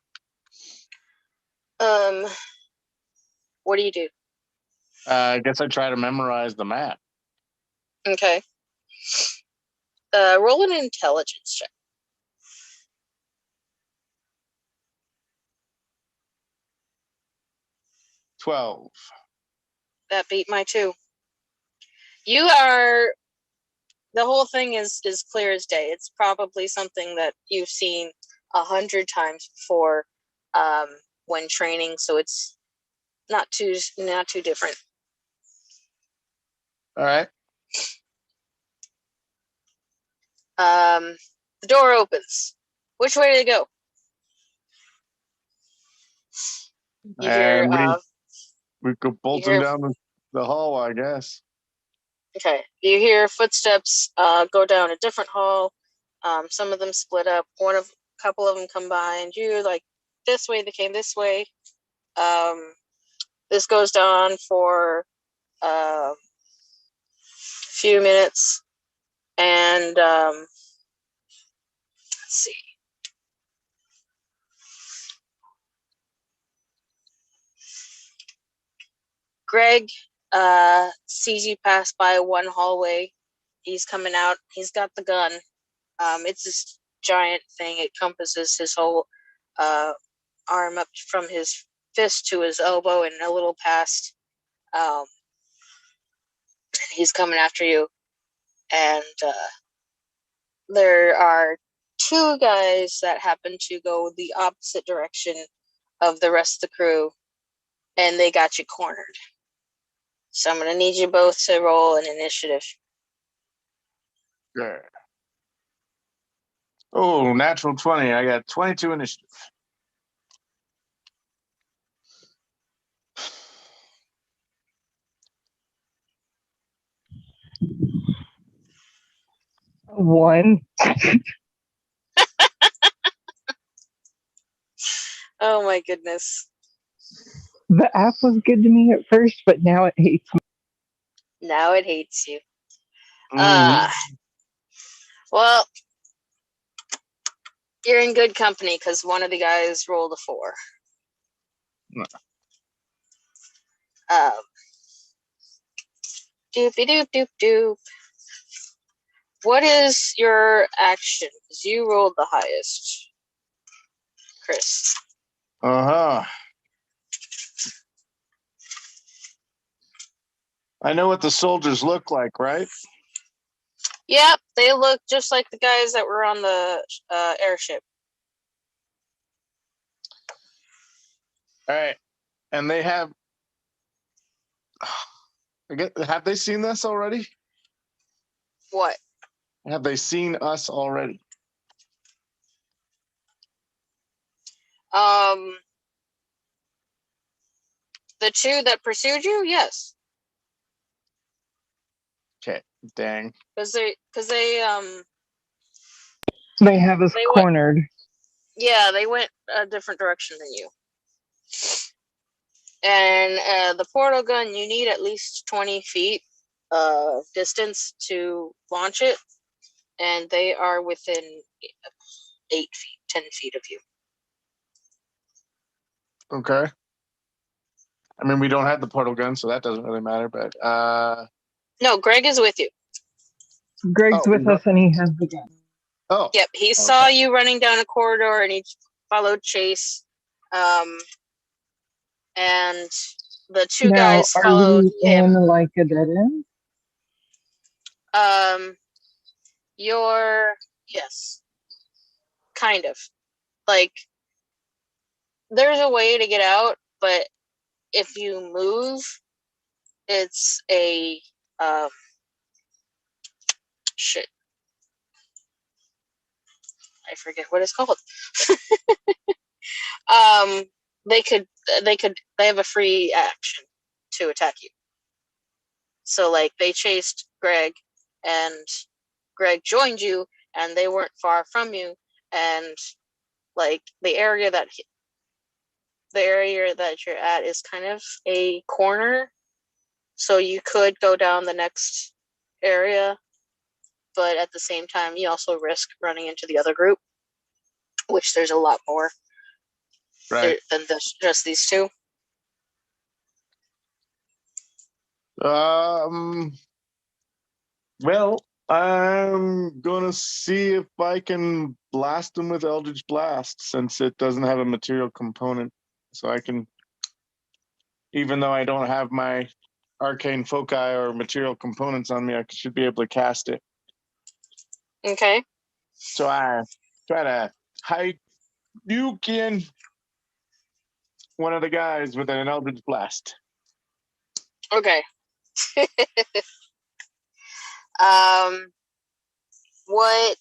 What do you do? I guess I try to memorize the map. Okay. Roll an intelligence check. 12. That beat my 2. You are. The whole thing is clear as day. It's probably something that you've seen 100 times before when training, so it's not too different. All right. The door opens. Which way do they go? You hear, And we go bolting hear- down the hall, I guess. okay. You hear footsteps go down a different hall. Some of them split up. A couple of them come by, and you like this way. They came this way. This goes on for a few minutes, and let's see. Greg sees you pass by one hallway. He's coming out. He's got the gun. It's this giant thing. It compasses his whole arm up from his fist to his elbow and a little past. He's coming after you. And there are 2 guys that happen to go the opposite direction of the rest of the crew. And they got you cornered. So I'm going to need you both to roll an initiative. Yeah. Oh, natural 20. I got 22 initiative. One. Oh my goodness. The app was good to me at first, but now it hates me. Now it hates you. Mhm. Well, you're in good company because one of the guys rolled a 4. Doopy doop doop doop. What is your action? Because you rolled the highest, Chris. Uh-huh. I know what the soldiers look like, right? Yep, they look just like the guys that were on the airship. All right. And they have have they seen this already? What? Have they seen us already? The 2 that pursued you, yes, Okay. Dang. because they They have us They went- cornered. they went a different direction than you. And the portal gun, you need at least 20 feet distance to launch it, and they are within 8 feet, 10 feet of you. Okay. I mean, we don't have the portal gun, so that doesn't really matter, but No, Greg is with you. Greg's with us and he has the gun. Oh. Yep, he saw you running down a corridor and he followed Chase. And the 2 guys Now, are followed we him. in like a dead end? Yes, kind of. Like, there's a way to get out, but if you move, it's a shit. I forget what it's called. They have a free action to attack you. So like they chased Greg, and Greg joined you, and they weren't far from you, and like the area that you're at is kind of a corner, so you could go down the next area, but at the same time you also risk running into the other group, which there's a lot more Right. than just these 2. Well, I'm gonna see if I can blast them with Eldritch Blast, since it doesn't have a material component. So I can even though I don't have my arcane foci or material components on me, I should be able to cast it. Okay. So I try to Hadouken one of the guys with an Eldritch Blast. Okay. What?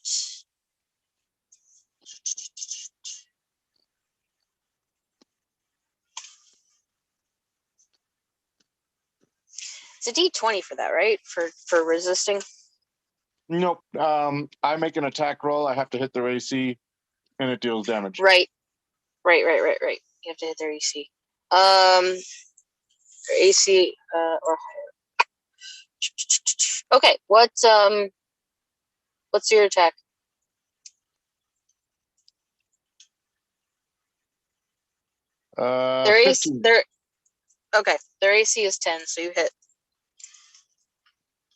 It's a D20 for that, right? For resisting. Nope. I make an attack roll. I have to hit their AC, and it deals damage. Right. You have to hit their AC. Their AC or higher. Okay. What's your attack? Their AC. 15. Their AC is 10, so you hit.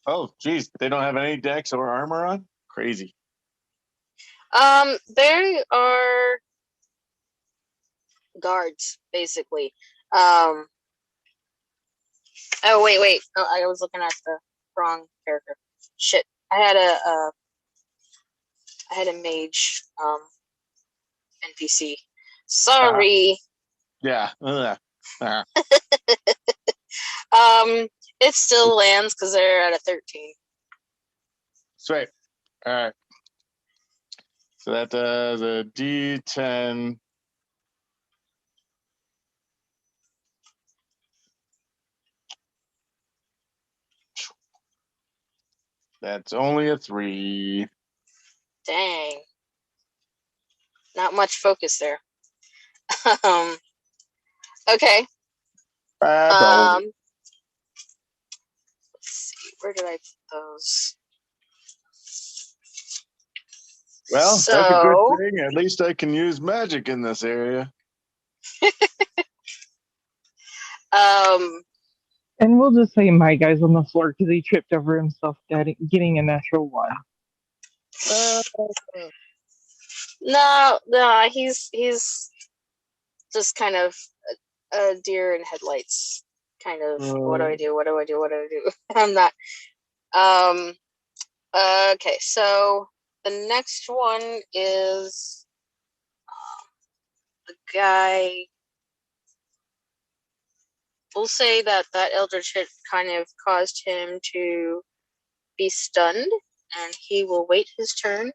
Oh, geez. They don't have any dex or armor on? Crazy. They are guards, basically. Oh, wait. Oh, I was looking at the wrong character. Shit. I had a mage NPC. Sorry. Yeah. It still lands because they're at a 13. Sweet. All right. So that does a D10. That's only a 3. Dang. Not much focus there. Okay. Let's see. Where did I put those? Well, that's a good thing. At least I can use magic in this area. And we'll just say my guy's on the floor because he tripped over himself getting a natural 1. No, he's just kind of a deer in headlights. Kind of, what do I do? I'm not. Okay, so the next one is the guy. We'll say that Eldritch hit kind of caused him to be stunned, and he will wait his turn.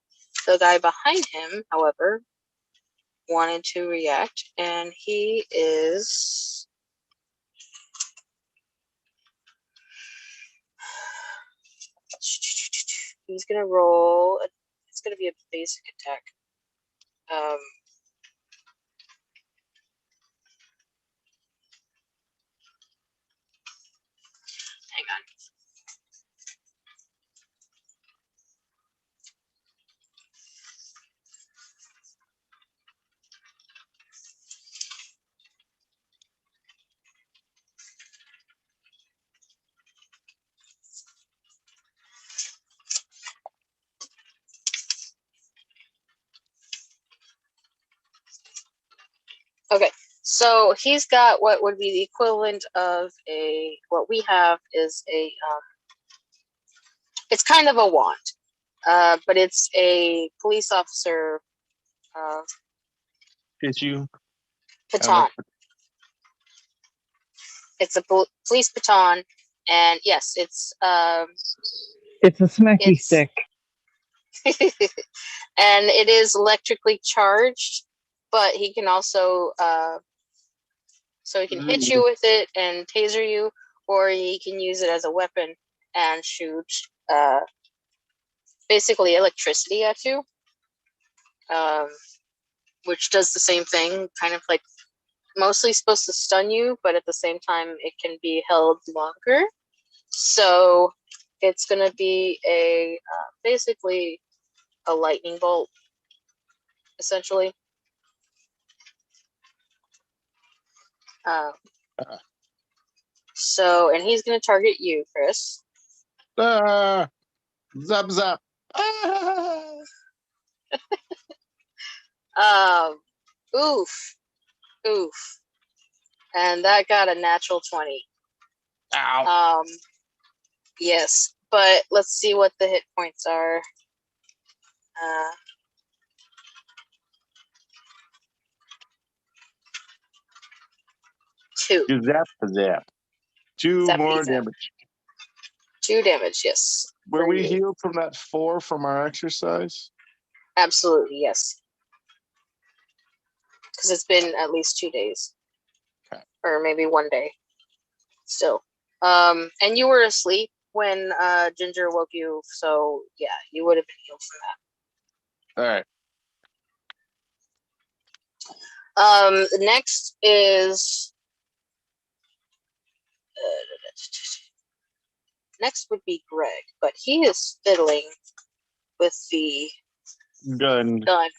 The guy behind him, however, wanted to react, and he is he's gonna roll. It's gonna be a basic attack. Hang on. Okay, so he's got what would be the equivalent of what we have is it's kind of a wand, but it's a police officer Issue. baton. It's a police baton, and yes, it's a smacky stick. And it is electrically charged, but he can also so he can hit you with it and taser you, or he can use it as a weapon and shoot basically electricity at you, which does the same thing, kind of like mostly supposed to stun you, but at the same time it can be held longer. So it's going to be basically a lightning bolt, essentially. So, and he's going to target you, Chris. Zap zap. Oof. And that got a natural 20. Ow. Yes, but let's see what the hit points are. 2. You zap the zap. 2 Zappity more zap. damage. 2 damage, yes. Were for we you. healed from that 4 from our exercise? Absolutely, yes. Because it's been at least 2 days. Okay. Or maybe 1 day. Still. And you were asleep when Ginger woke you, so yeah, you would have been healed from All right. that. Next is next would be Greg, but he is fiddling with the Gun. gun.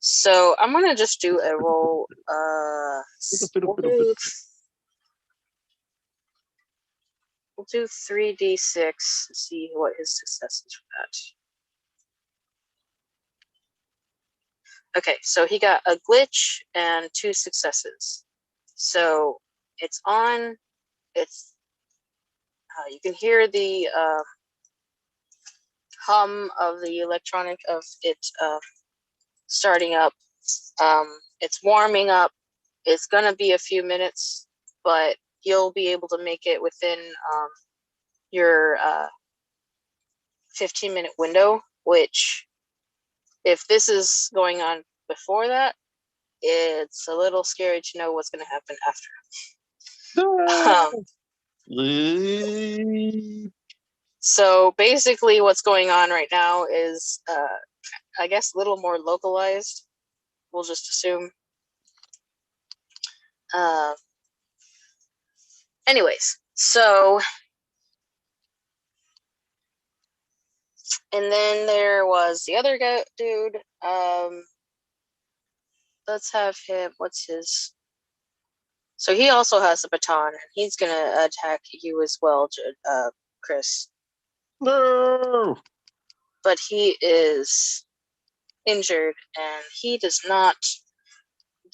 So I'm gonna just do a roll. We'll do 3d6 and see what his success is for that. Okay, so he got a glitch and 2 successes. So it's on. It's you can hear the hum of the electronic of it starting up. It's warming up. It's gonna be a few minutes, but you'll be able to make it within your 15-minute window, which if this is going on before that, it's a little scary to know what's going to happen after. So basically what's going on right now is, I guess, a little more localized. We'll just assume. Anyways, so... And then there was the other guy, dude. Let's have him. What's his? So he also has a baton, and he's gonna attack you as well, Chris. No. But he is injured, and he does not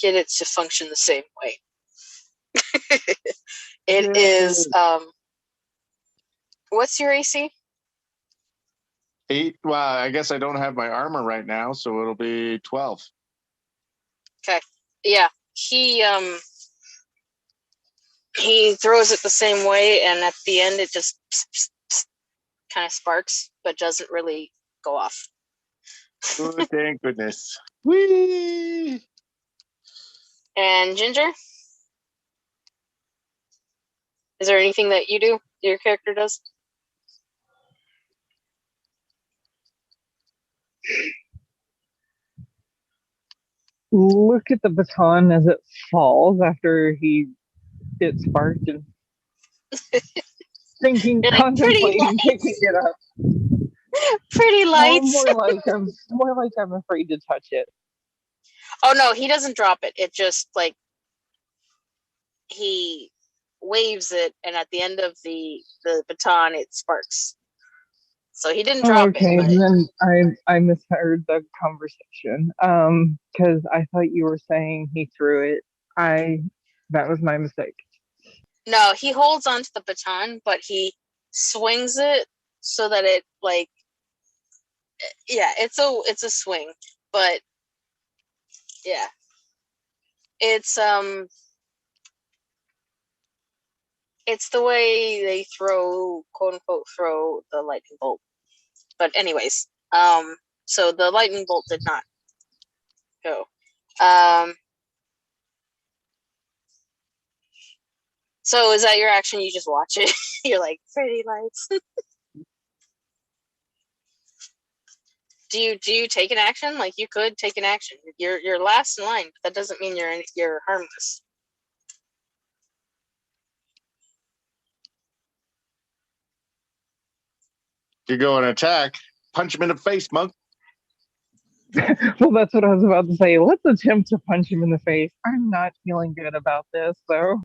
get it to function the same way. It is. What's your AC? 8. Well, I guess I don't have my armor right now, so it'll be 12. Okay. Yeah. He throws it the same way, and at the end it just kind of sparks, but doesn't really go off. Oh, thank goodness. Whee! And Ginger? Is there anything that you do, your character does? Look at the baton as it falls after it sparked and thinking, You're like, contemplating picking it up. Pretty lights. More like I'm afraid to touch it. Oh no, he doesn't drop it. It just like he waves it, and at the end of the baton, it sparks. So he didn't drop okay, it. Then I misheard the conversation. Because I thought you were saying he threw it. That was my mistake. No, he holds onto the baton, but he swings it so that it like, yeah, it's a swing, but yeah, it's the way they throw, quote unquote, throw the lightning bolt. But anyways, so the lightning bolt did not go. So is that your action? You just watch it. You're like, pretty lights. Do you take an action? Like, you could take an action. You're last in line, but that doesn't mean you're harmless. You go and attack. Punch him in the face, monk. Well, that's what I was about to say. Let's attempt to punch him in the face. I'm not feeling good about this, though.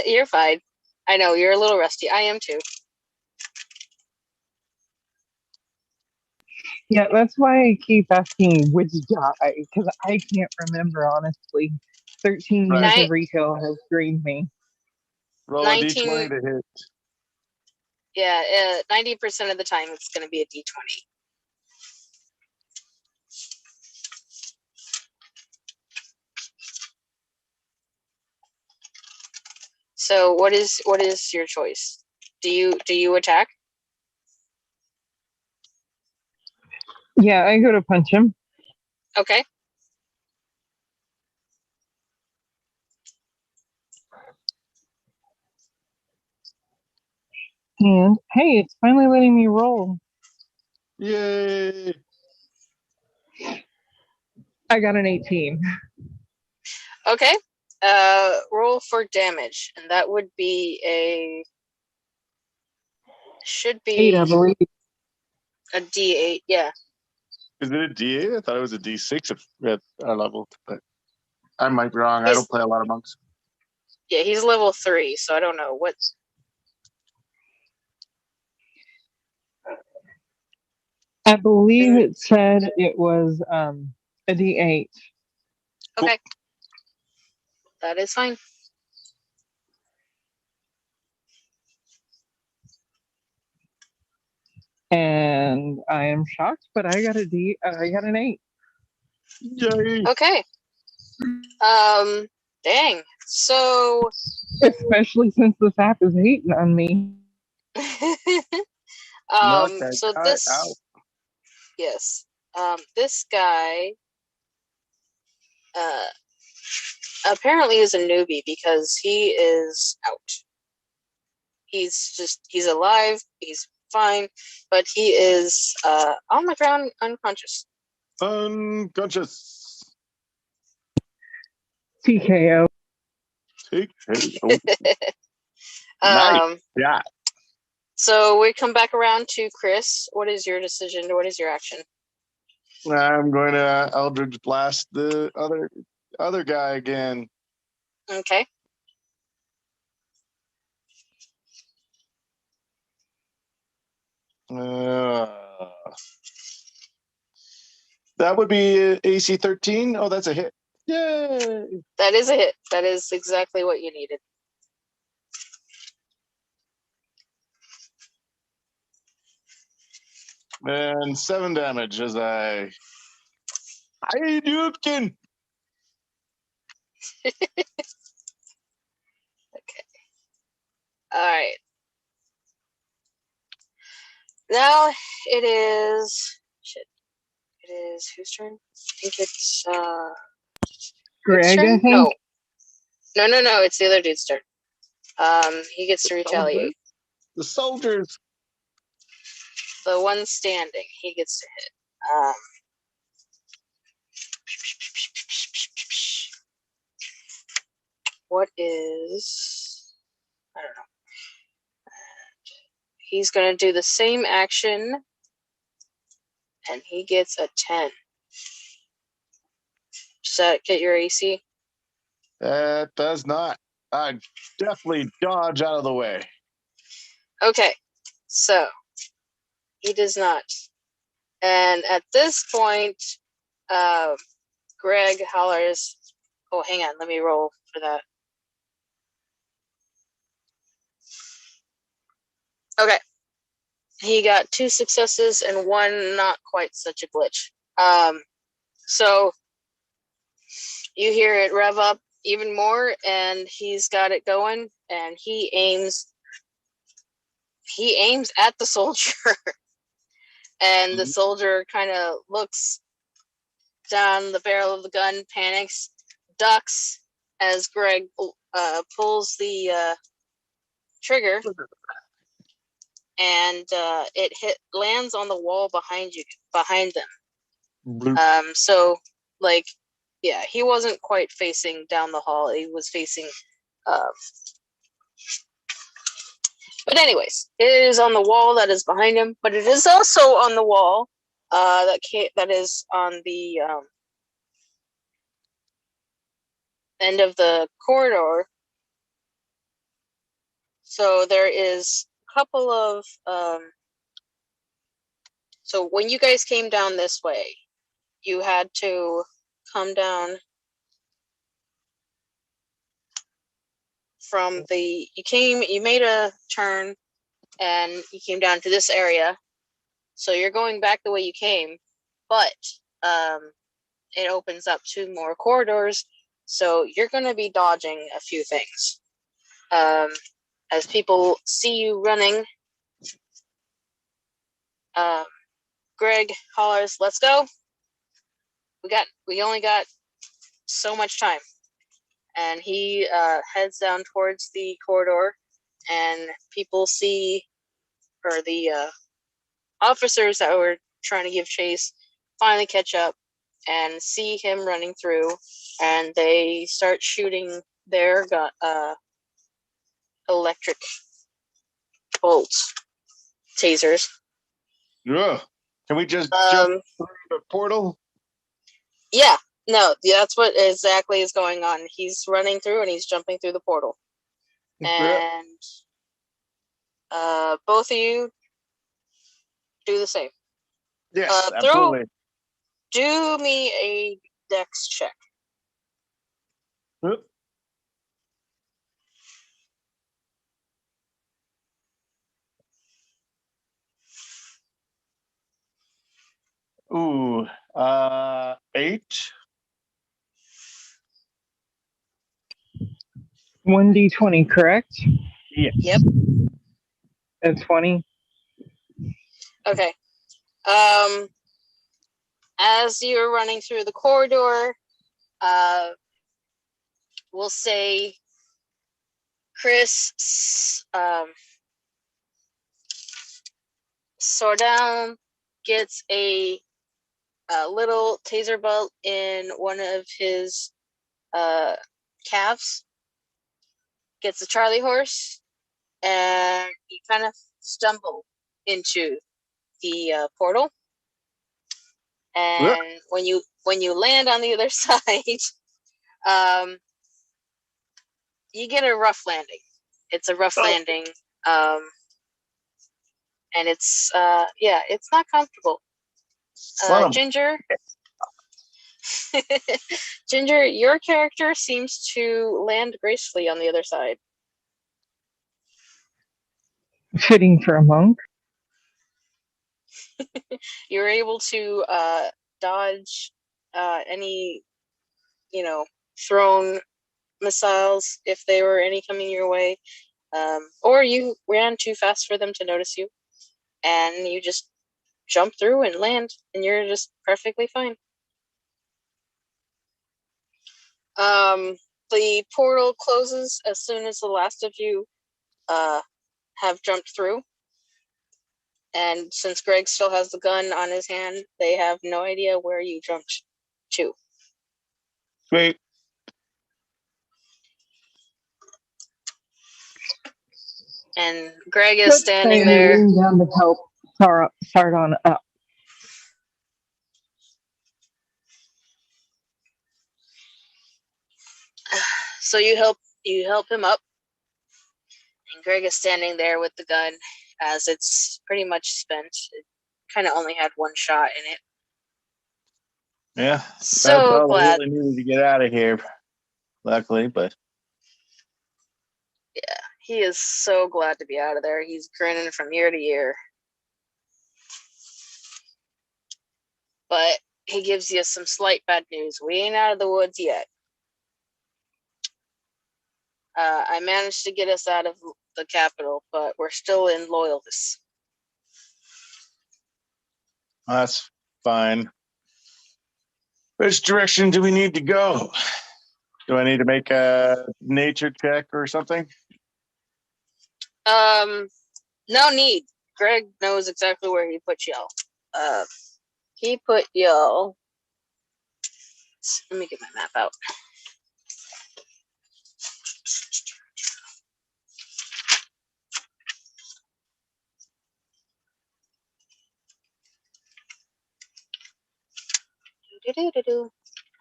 You're fine. I know, you're a little rusty. I am too. Yeah, that's why I keep asking which die, because I can't remember, honestly. 13 Right. years Ni- of retail has drained me. Roll 19 a d20 to hit. Yeah, 90% of the time it's going to be a d20. So what is your choice? Do you attack? Yeah, I go to punch him. Okay. And hey, it's finally letting me roll. Yay! I got an 18. Okay. Roll for damage, and that would be should 8, I be believe. a D8. Yeah. Is it a d8? I thought it was a d6 at our level, but I might be wrong. I don't play a lot of monks. Yeah, he's level 3, so I don't know what. I believe it said it was a D8. Okay. That is fine. And I am shocked, but I got I got an 8. Yay! Okay. Dang. So Especially since this app is hating on me. Knock that so guy this out. yes. This guy apparently is a newbie because he is out. He's alive, he's fine, but he is on the ground unconscious. Unconscious. TKO. TKO. Nice. Yeah. So we come back around to Chris. What is your decision? What is your action? I'm going to Eldritch Blast the other guy again. Okay. That would be AC 13. Oh, that's a hit. Yay! That is a hit. That is exactly what you needed. And 7 damage as I Hadouken. Okay. All right. Now it is shit. It is whose turn? I think it's Greg, turn? I think. No. It's the other dude's turn. He gets to retaliate. The soldiers. The one standing, he gets to hit. What is? I don't know. He's gonna do the same action, and he gets a 10. Does that get your AC? That does not. I definitely dodge out of the way. Okay, so he does not. And at this point, Greg hollers, oh, hang on, let me roll for that. Okay. He got 2 successes and 1 not quite such a glitch. So you hear it rev up even more, and he's got it going, and he aims at the soldier. And the soldier kind of looks down the barrel of the gun, panics, ducks as Greg pulls the trigger, and it lands on the wall behind them. So like, yeah, he wasn't quite facing down the hall. He was facing. But anyways, it is on the wall that is behind him, but it is also on the wall that is on the end of the corridor. So there is a couple of so when you guys came down this way, you had to come down from you made a turn and you came down to this area. So you're going back the way you came, but it opens up 2 more corridors. So you're going to be dodging a few things. As people see you running, Greg hollers, "Let's go. We only got so much time." And he heads down towards the corridor, and people see, or the officers that were trying to give chase finally catch up and see him running through, and they start shooting their electric bolts, tasers. Yeah. Can we just jump through the portal? Yeah, no, that's what exactly is going on. He's running through and he's jumping through the portal. And both of you do the same. Yes, absolutely. Do me a dex check. Ooh, 8. 1d20, correct? Yes. Yep. And 20. Okay. As you're running through the corridor, we'll say Chris Sordown gets a little taser bolt in one of his calves, gets a Charlie horse, and you kind of stumble into the portal. And when you land on the other side, you get a rough landing. It's a rough landing, and it's it's not comfortable. Ginger, Ginger, your character seems to land gracefully on the other side. Fitting for a monk. You're able to dodge any, thrown missiles if they were any coming your way, or you ran too fast for them to notice you, and you just jump through and land, and you're just perfectly fine. The portal closes as soon as the last of you have jumped through. And since Greg still has the gun on his hand, they have no idea where you jumped to. Sweet. And Greg is standing there. Down to help start on up. So you help him up, and Greg is standing there with the gun as it's pretty much spent. It kind of only had one shot in it. Yeah. So that's all glad. I really needed to get out of here. Luckily, but yeah, he is so glad to be out of there. He's grinning from ear to ear. But he gives you some slight bad news. We ain't out of the woods yet. I managed to get us out of the capital, but we're still in Loyalist. That's fine. Which direction do we need to go? Do I need to make a nature check or something? No need. Greg knows exactly where he put y'all. He put y'all. Let me get my map out.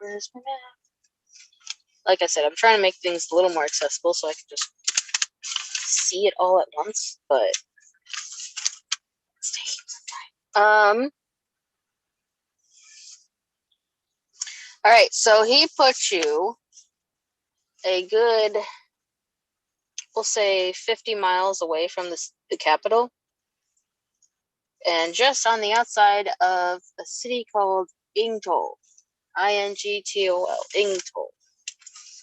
Where's my map? Like I said, I'm trying to make things a little more accessible so I can just see it all at once, but it's taking some time. All right, so he put you a good we'll say 50 miles away from the capital, and just on the outside of a city called Ingtol. Ingtol. Ingtol.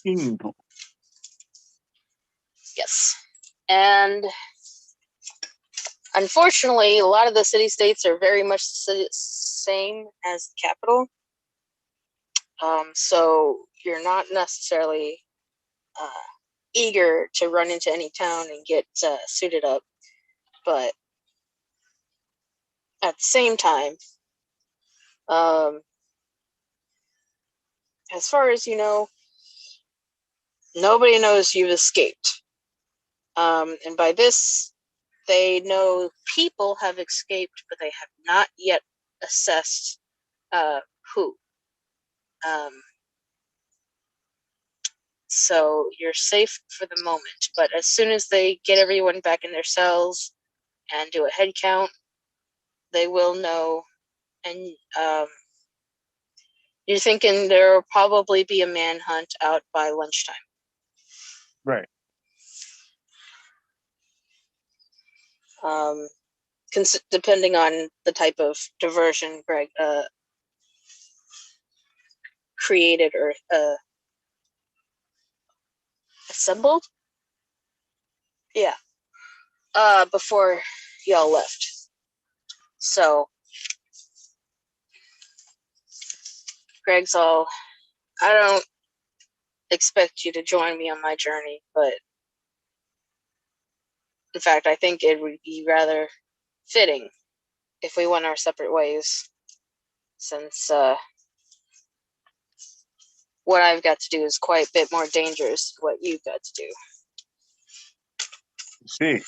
Ingtol. Yes. And unfortunately, a lot of the city-states are very much the same as the capital. So you're not necessarily eager to run into any town and get suited up. But at the same time, as far as you know, nobody knows you've escaped. And by this, they know people have escaped, but they have not yet assessed who. So you're safe for the moment, but as soon as they get everyone back in their cells and do a head count, they will know. And you're thinking there will probably be a manhunt out by lunchtime. Right. Depending on the type of diversion Greg created or assembled. Yeah. Before y'all left. So Greg's all, I don't expect you to join me on my journey, but in fact, I think it would be rather fitting if we went our separate ways, since what I've got to do is quite a bit more dangerous than what you've got to do. See.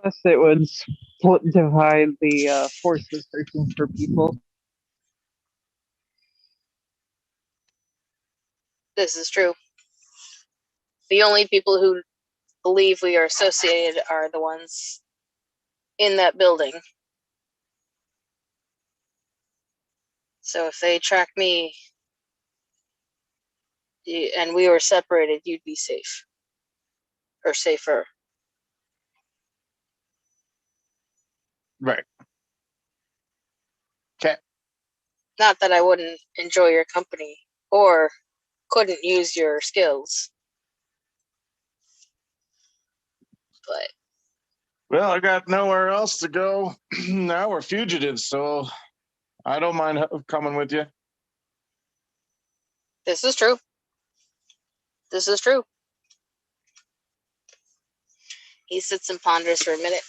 Plus, it would divide the forces searching for people. This is true. The only people who believe we are associated are the ones in that building. So if they track me and we were separated, you'd be safe. Or safer. Right. Okay. Not that I wouldn't enjoy your company or couldn't use your skills. But Well, I got nowhere else to go. Now we're fugitives, so I don't mind coming with you. this is true. This is true. He sits and ponders for a minute.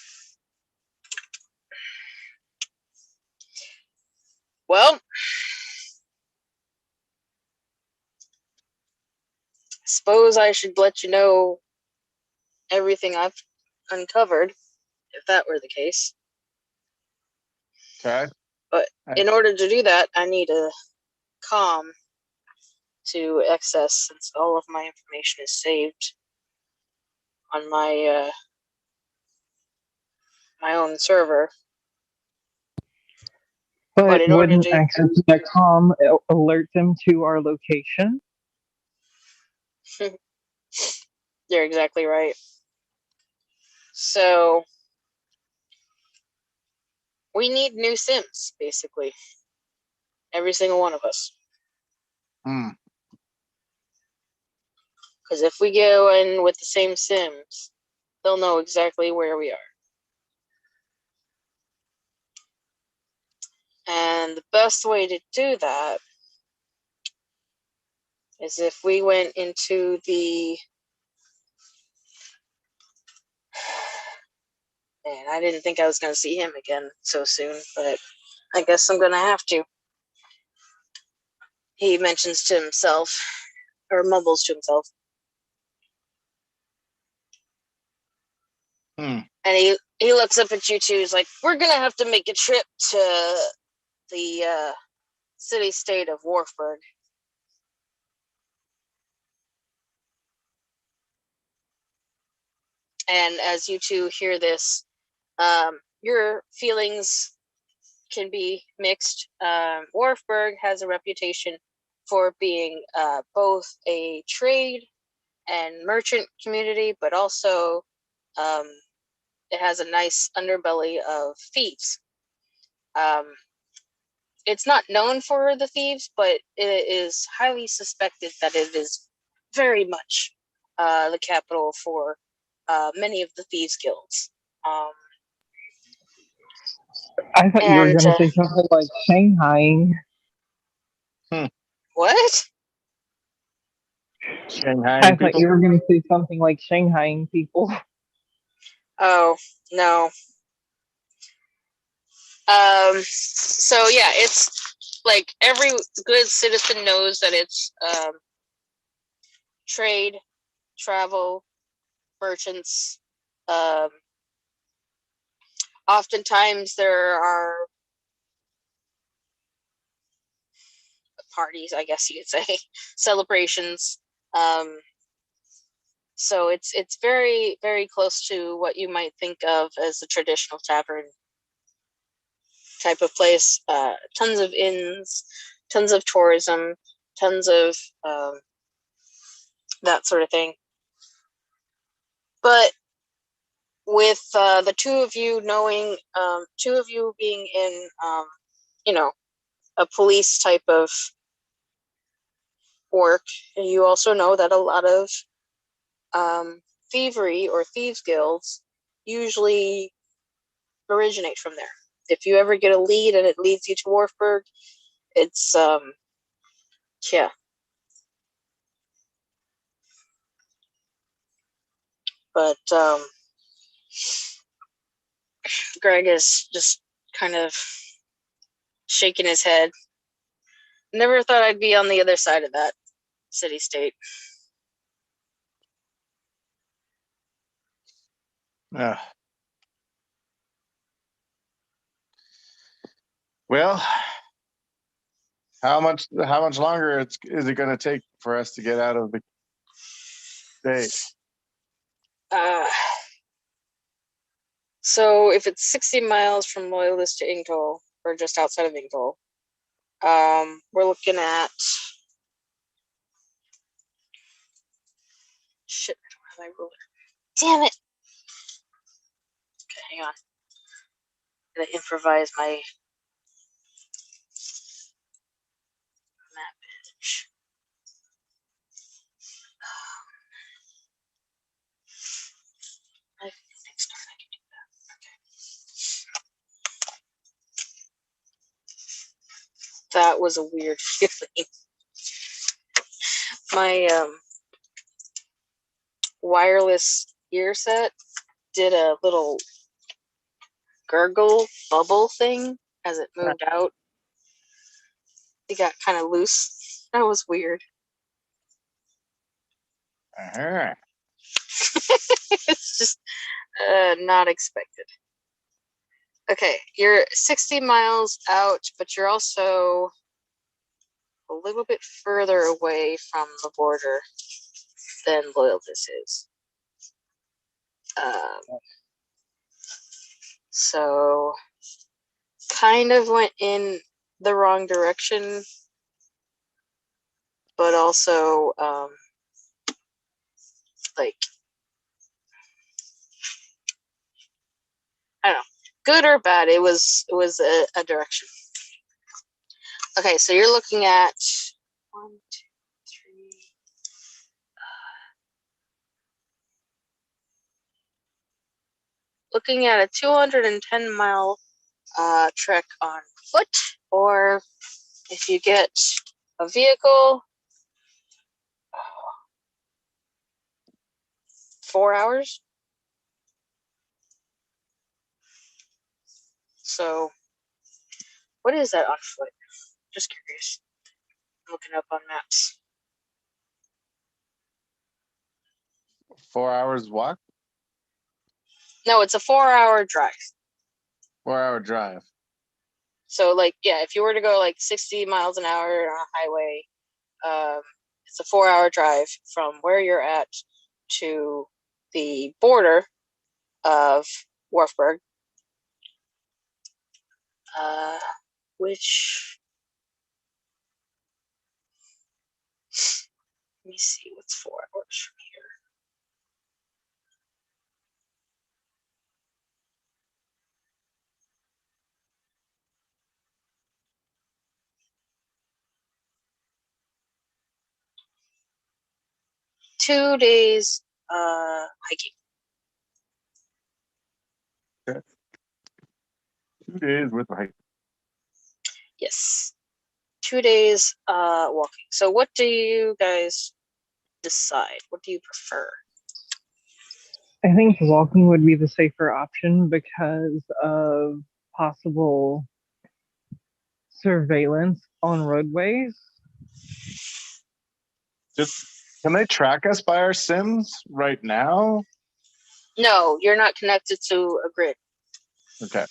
Well, suppose I should let you know everything I've uncovered, if that were the case. Okay. But in order to do that, I need a comm to access, since all of my information is saved on my my own server. But in order wouldn't to access to that comm alert them to our location? You're exactly right. So we need new Sims, basically. Every single one of us. Because if we go in with the same Sims, they'll know exactly where we are. And the best way to do that is if we went into the... Man, I didn't think I was going to see him again so soon, but I guess I'm going to have to. He mentions to himself, or mumbles to himself. And he looks up at you two. He's like, we're going to have to make a trip to the city-state of Warfburg. And as you two hear this, your feelings can be mixed. Warfburg has a reputation for being both a trade and merchant community, but also it has a nice underbelly of thieves. It's not known for the thieves, but it is highly suspected that it is very much the capital for many of the thieves guilds. I thought you were And going to say something like Shanghai. what? Shanghai I thought people. you were going to say something like Shanghai people. Oh no. So yeah, it's like every good citizen knows that it's trade, travel, merchants. Um, Oftentimes there are parties, I guess you could say, celebrations. So it's very very close to what you might think of as a traditional tavern type of place. Tons of inns, tons of tourism, tons of that sort of thing. But with the two of you knowing, two of you being in, you know, a police type of work, you also know that a lot of thievery or thieves guilds usually originate from there. If you ever get a lead and it leads you to Warfburg, it's yeah. But Greg is just kind of shaking his head. Never thought I'd be on the other side of that city state. Yeah. Well, how much longer is it going to take for us to get out of the state? So if it's 60 miles from Loyalist to Ingtol, or just outside of Ingtol, we're looking at shit. I don't have my ruler. Damn it! Okay, hang on. I'm gonna improvise my map page. I think next turn I can do that. Okay. That was a weird feeling. My wireless ear set did a little gurgle bubble thing as it moved out. It got kind of loose. That was weird. Uh-huh. It's just not expected. Okay, you're 60 miles out, but you're also a little bit further away from the border than Loyalist is. So kind of went in the wrong direction, but also like, I don't know, good or bad, it was a direction. Okay, so you're looking at 1, 2, 3. Looking at a 210-mile trek on foot, or if you get a vehicle, 4 hours. So, what is that on foot? Just curious. I'm looking up on maps. 4 hours walk? No, it's a 4-hour drive. 4-hour drive. So, like, yeah, if you were to go like 60 miles an hour on a highway, it's a 4-hour drive from where you're at to the border of Warfburg, which 2 days hiking. Okay. 2 days with the hike. Yes. 2 days walking. So what do you guys decide? What do you prefer? I think walking would be the safer option because of possible surveillance on roadways. Can they track us by our Sims right now? No, you're not connected to a grid. Okay.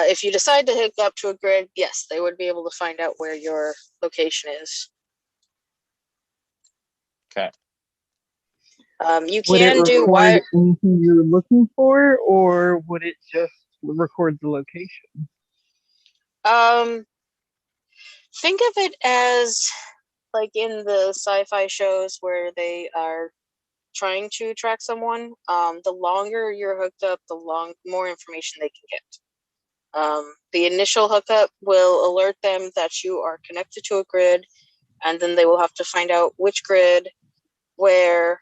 If you decide to hook up to a grid, yes, they would be able to find out where your location is. Okay. You Would it can do record wire. anything you're looking for, or would it just record the location? Think of it as like in the sci-fi shows where they are trying to track someone. The longer you're hooked up, the more information they can get. The initial hookup will alert them that you are connected to a grid, and then they will have to find out which grid, where.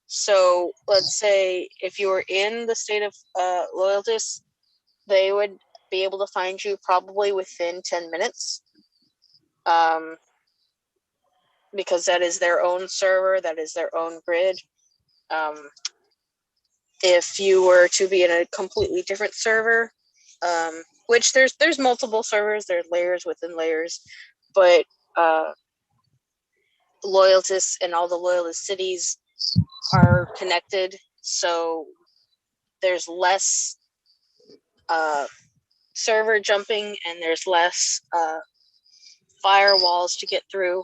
So let's say if you were in the state of Loyaltus, they would be able to find you probably within 10 minutes. Because that is their own server, that is their own grid. If you were to be in a completely different server, which there's multiple servers, there's layers within layers, but Loyaltus and all the Loyalist cities are connected, so there's less server jumping and there's less firewalls to get through,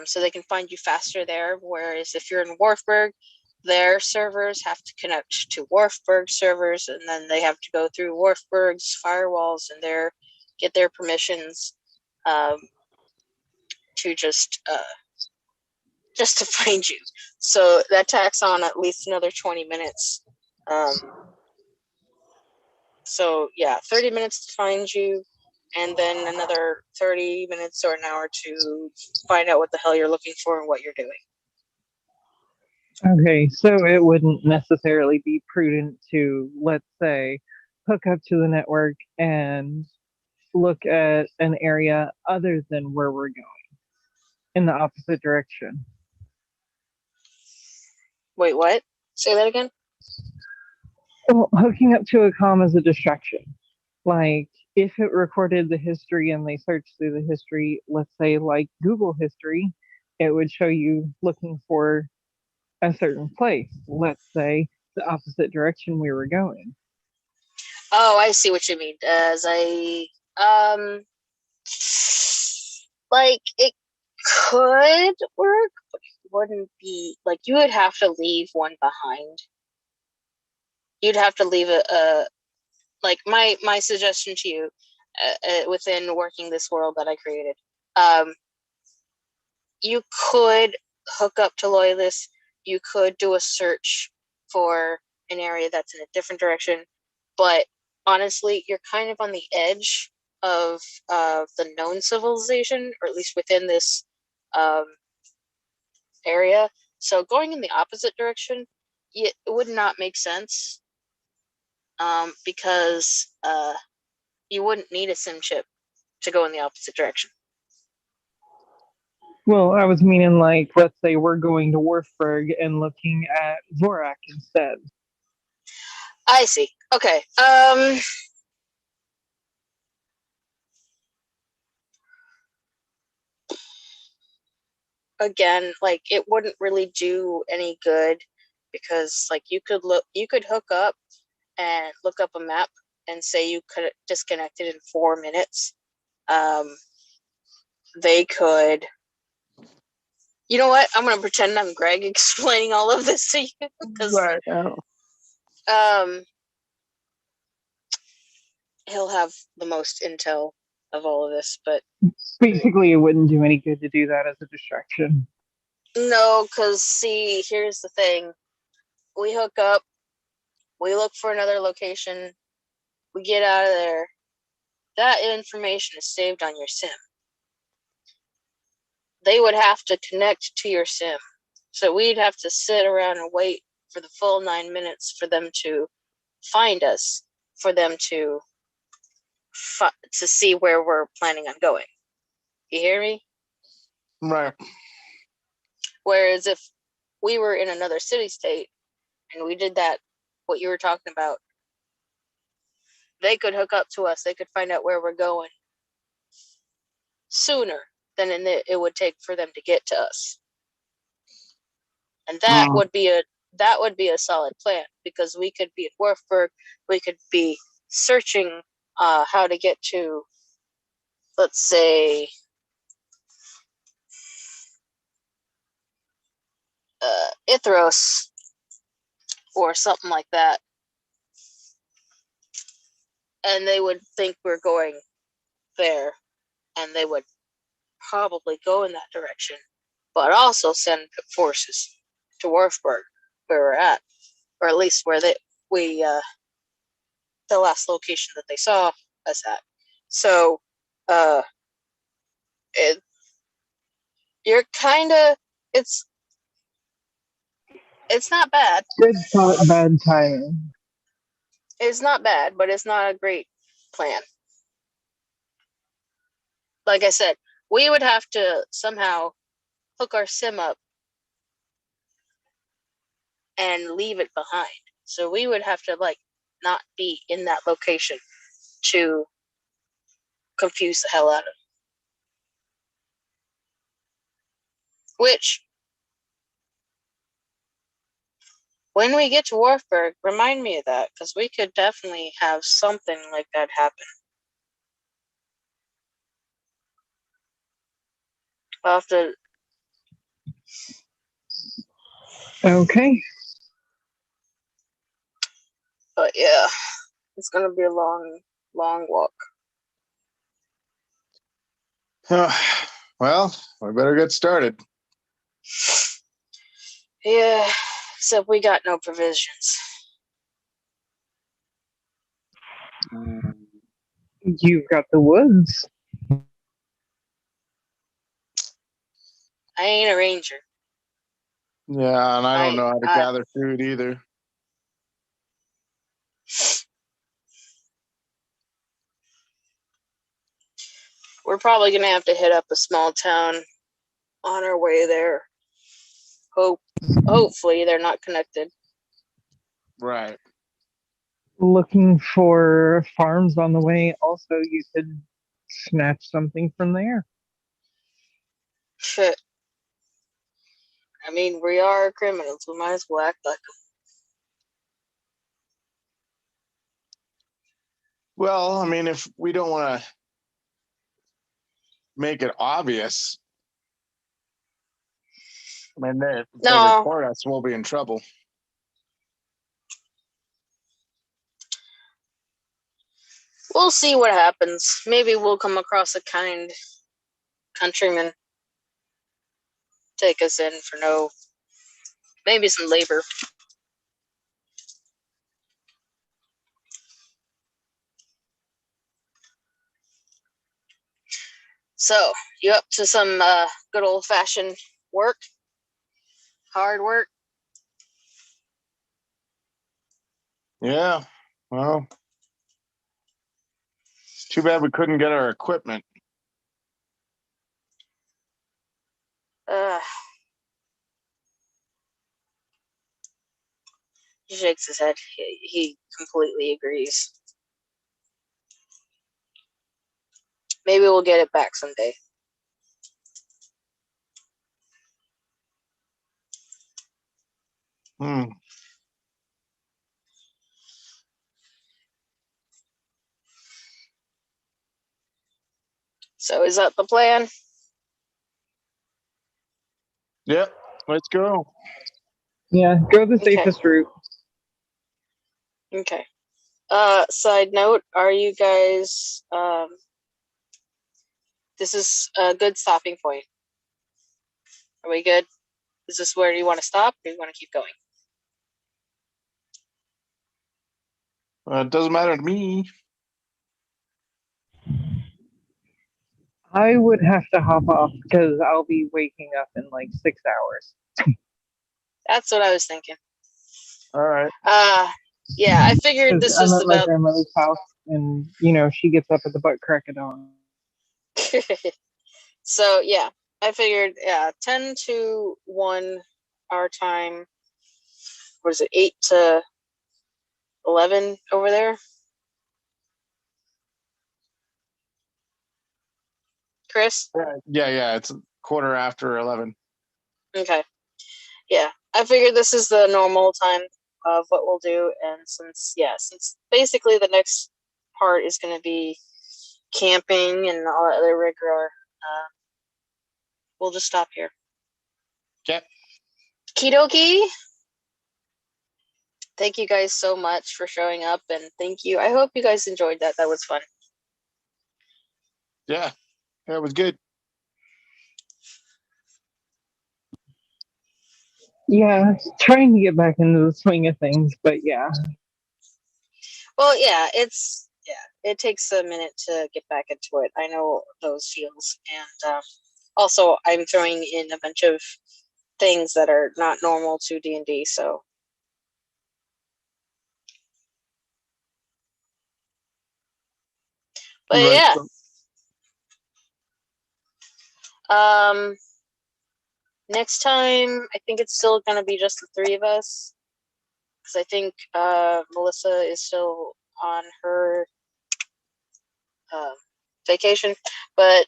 so they can find you faster there. Whereas if you're in Warfburg, their servers have to connect to Warfburg servers, and then they have to go through Warfburg's firewalls and get their permissions to just to find you. So that tacks on at least another 20 minutes. So yeah, 30 minutes to find you, and then another 30 minutes or an hour to find out what the hell you're looking for and what you're doing. Okay, so it wouldn't necessarily be prudent to, let's say, hook up to the network and look at an area other than where we're going in the opposite direction. Wait, what? Say that again? Well, hooking up to a comm is a distraction. Like, if it recorded the history and they searched through the history, let's say like Google history, it would show you looking for a certain place, let's say the opposite direction we were going. Oh, I see what you mean. As like it could work, but it wouldn't be like you would have to leave one behind. You'd have to leave a like my suggestion to you within working this world that I created. You could hook up to Loyalist. You could do a search for an area that's in a different direction, but honestly, you're kind of on the edge of the known civilization, or at least within this area. So going in the opposite direction, it would not make sense, because you wouldn't need a sim chip to go in the opposite direction. Well, I was meaning like, let's say we're going to Warfburg and looking at Zorak instead. I see. Okay. Again, like it wouldn't really do any good, because like you could hook up and look up a map and say you could disconnected in 4 minutes. They could. You know what? I'm gonna pretend I'm Greg explaining all of this to you, because Right. he'll have the most intel of all of this. But Basically, it wouldn't do any good to do that as a distraction. no, because see, here's the thing: we hook up, we look for another location, we get out of there. That information is saved on your sim. they would have to connect to your sim. So we'd have to sit around and wait for the full 9 minutes for them to find us, for them to see where we're planning on going. You hear me? Right. Whereas if we were in another city state and we did that, what you were talking about, they could hook up to us. They could find out where we're going sooner than it would take for them to get to us. And that would be a solid plan, because we could be at Warfburg, we could be searching how to get to, let's say, Ithros or something like that, and they would think we're going there, and they would probably go in that direction, but also send forces to Warfburg, where we're at, or at least where the last location that they saw us at. So, you're kind of, it's not bad. Good thought, bad timing. It's not bad, but it's not a great plan. Like I said, we would have to somehow hook our sim up and leave it behind. So we would have to not be in that location to confuse the hell out of them. Which, when we get to Warfburg, remind me of that, because we could definitely have something like that happen. I'll have to. Okay. But yeah, it's gonna be a long walk. Well, we better get started. Yeah, except we got no provisions. You've got the woods. I ain't a ranger. Yeah, and I don't know how to gather food either. We're probably gonna have to hit up a small town on our way there. Hopefully they're not connected. Right. Looking for farms on the way. Also, you could snatch something from there. Shit. I mean, we are criminals. We might as well act like them. Well, I mean, if we don't want to make it obvious, I mean, if they report us, we'll be in trouble. We'll see what happens. Maybe we'll come across a kind countryman, take us in for maybe some labor. So, you up to some good old-fashioned work? Hard work? Yeah, well, it's too bad we couldn't get our equipment. He shakes his head. He completely agrees. Maybe we'll get it back someday. So is that the plan? Yep, let's go. Yeah, go the safest route. Okay. Side note, are you guys, this is a good stopping point. Are we good? Is this where you want to stop, or do you want to keep going? It doesn't matter to me. I would have to hop off because I'll be waking up in like 6 hours. That's what I was thinking. All right. Yeah, I figured Because this I'm is at my about. grandmother's house, and she gets up at the butt crack of dawn. So yeah, I figured 10 to 1 our time. What is it, 8 to 11 over there? Chris? Yeah. It's 11:15. Okay. Yeah, I figured this is the normal time of what we'll do, and since basically the next part is going to be camping and all that other regular, we'll just stop here. Okay. Kidoki. Thank you guys so much for showing up, and thank you. I hope you guys enjoyed that. That was fun. Yeah, it was good. Yeah, trying to get back into the swing of things, but yeah. Well, yeah, it takes a minute to get back into it. I know those feels, and also I'm throwing in a bunch of things that are not normal to D&D, so. But Right. yeah. Next time, I think it's still going to be just the three of us. Because I think Melissa is still on her vacation. But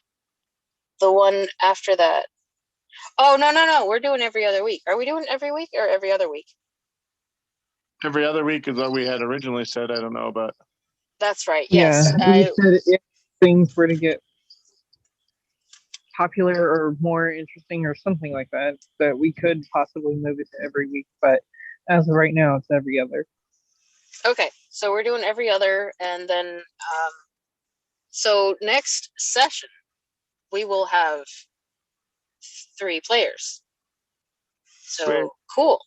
the one after that. Oh, no. We're doing every other week. Are we doing every week or every other week? Every other week is what we had originally said. I don't know about. That's right. Yes. Yeah, we said if things were to get popular or more interesting or something like that, that we could possibly move it to every week. But as of right now, it's every other. Okay, so we're doing every other, and then so next session we will have 3 players. So Sweet. cool.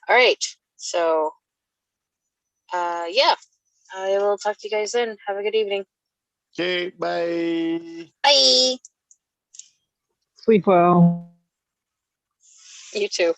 All right. So yeah, I will talk to you guys then. Have a good evening. Okay, bye. Bye. Sleep well. You too.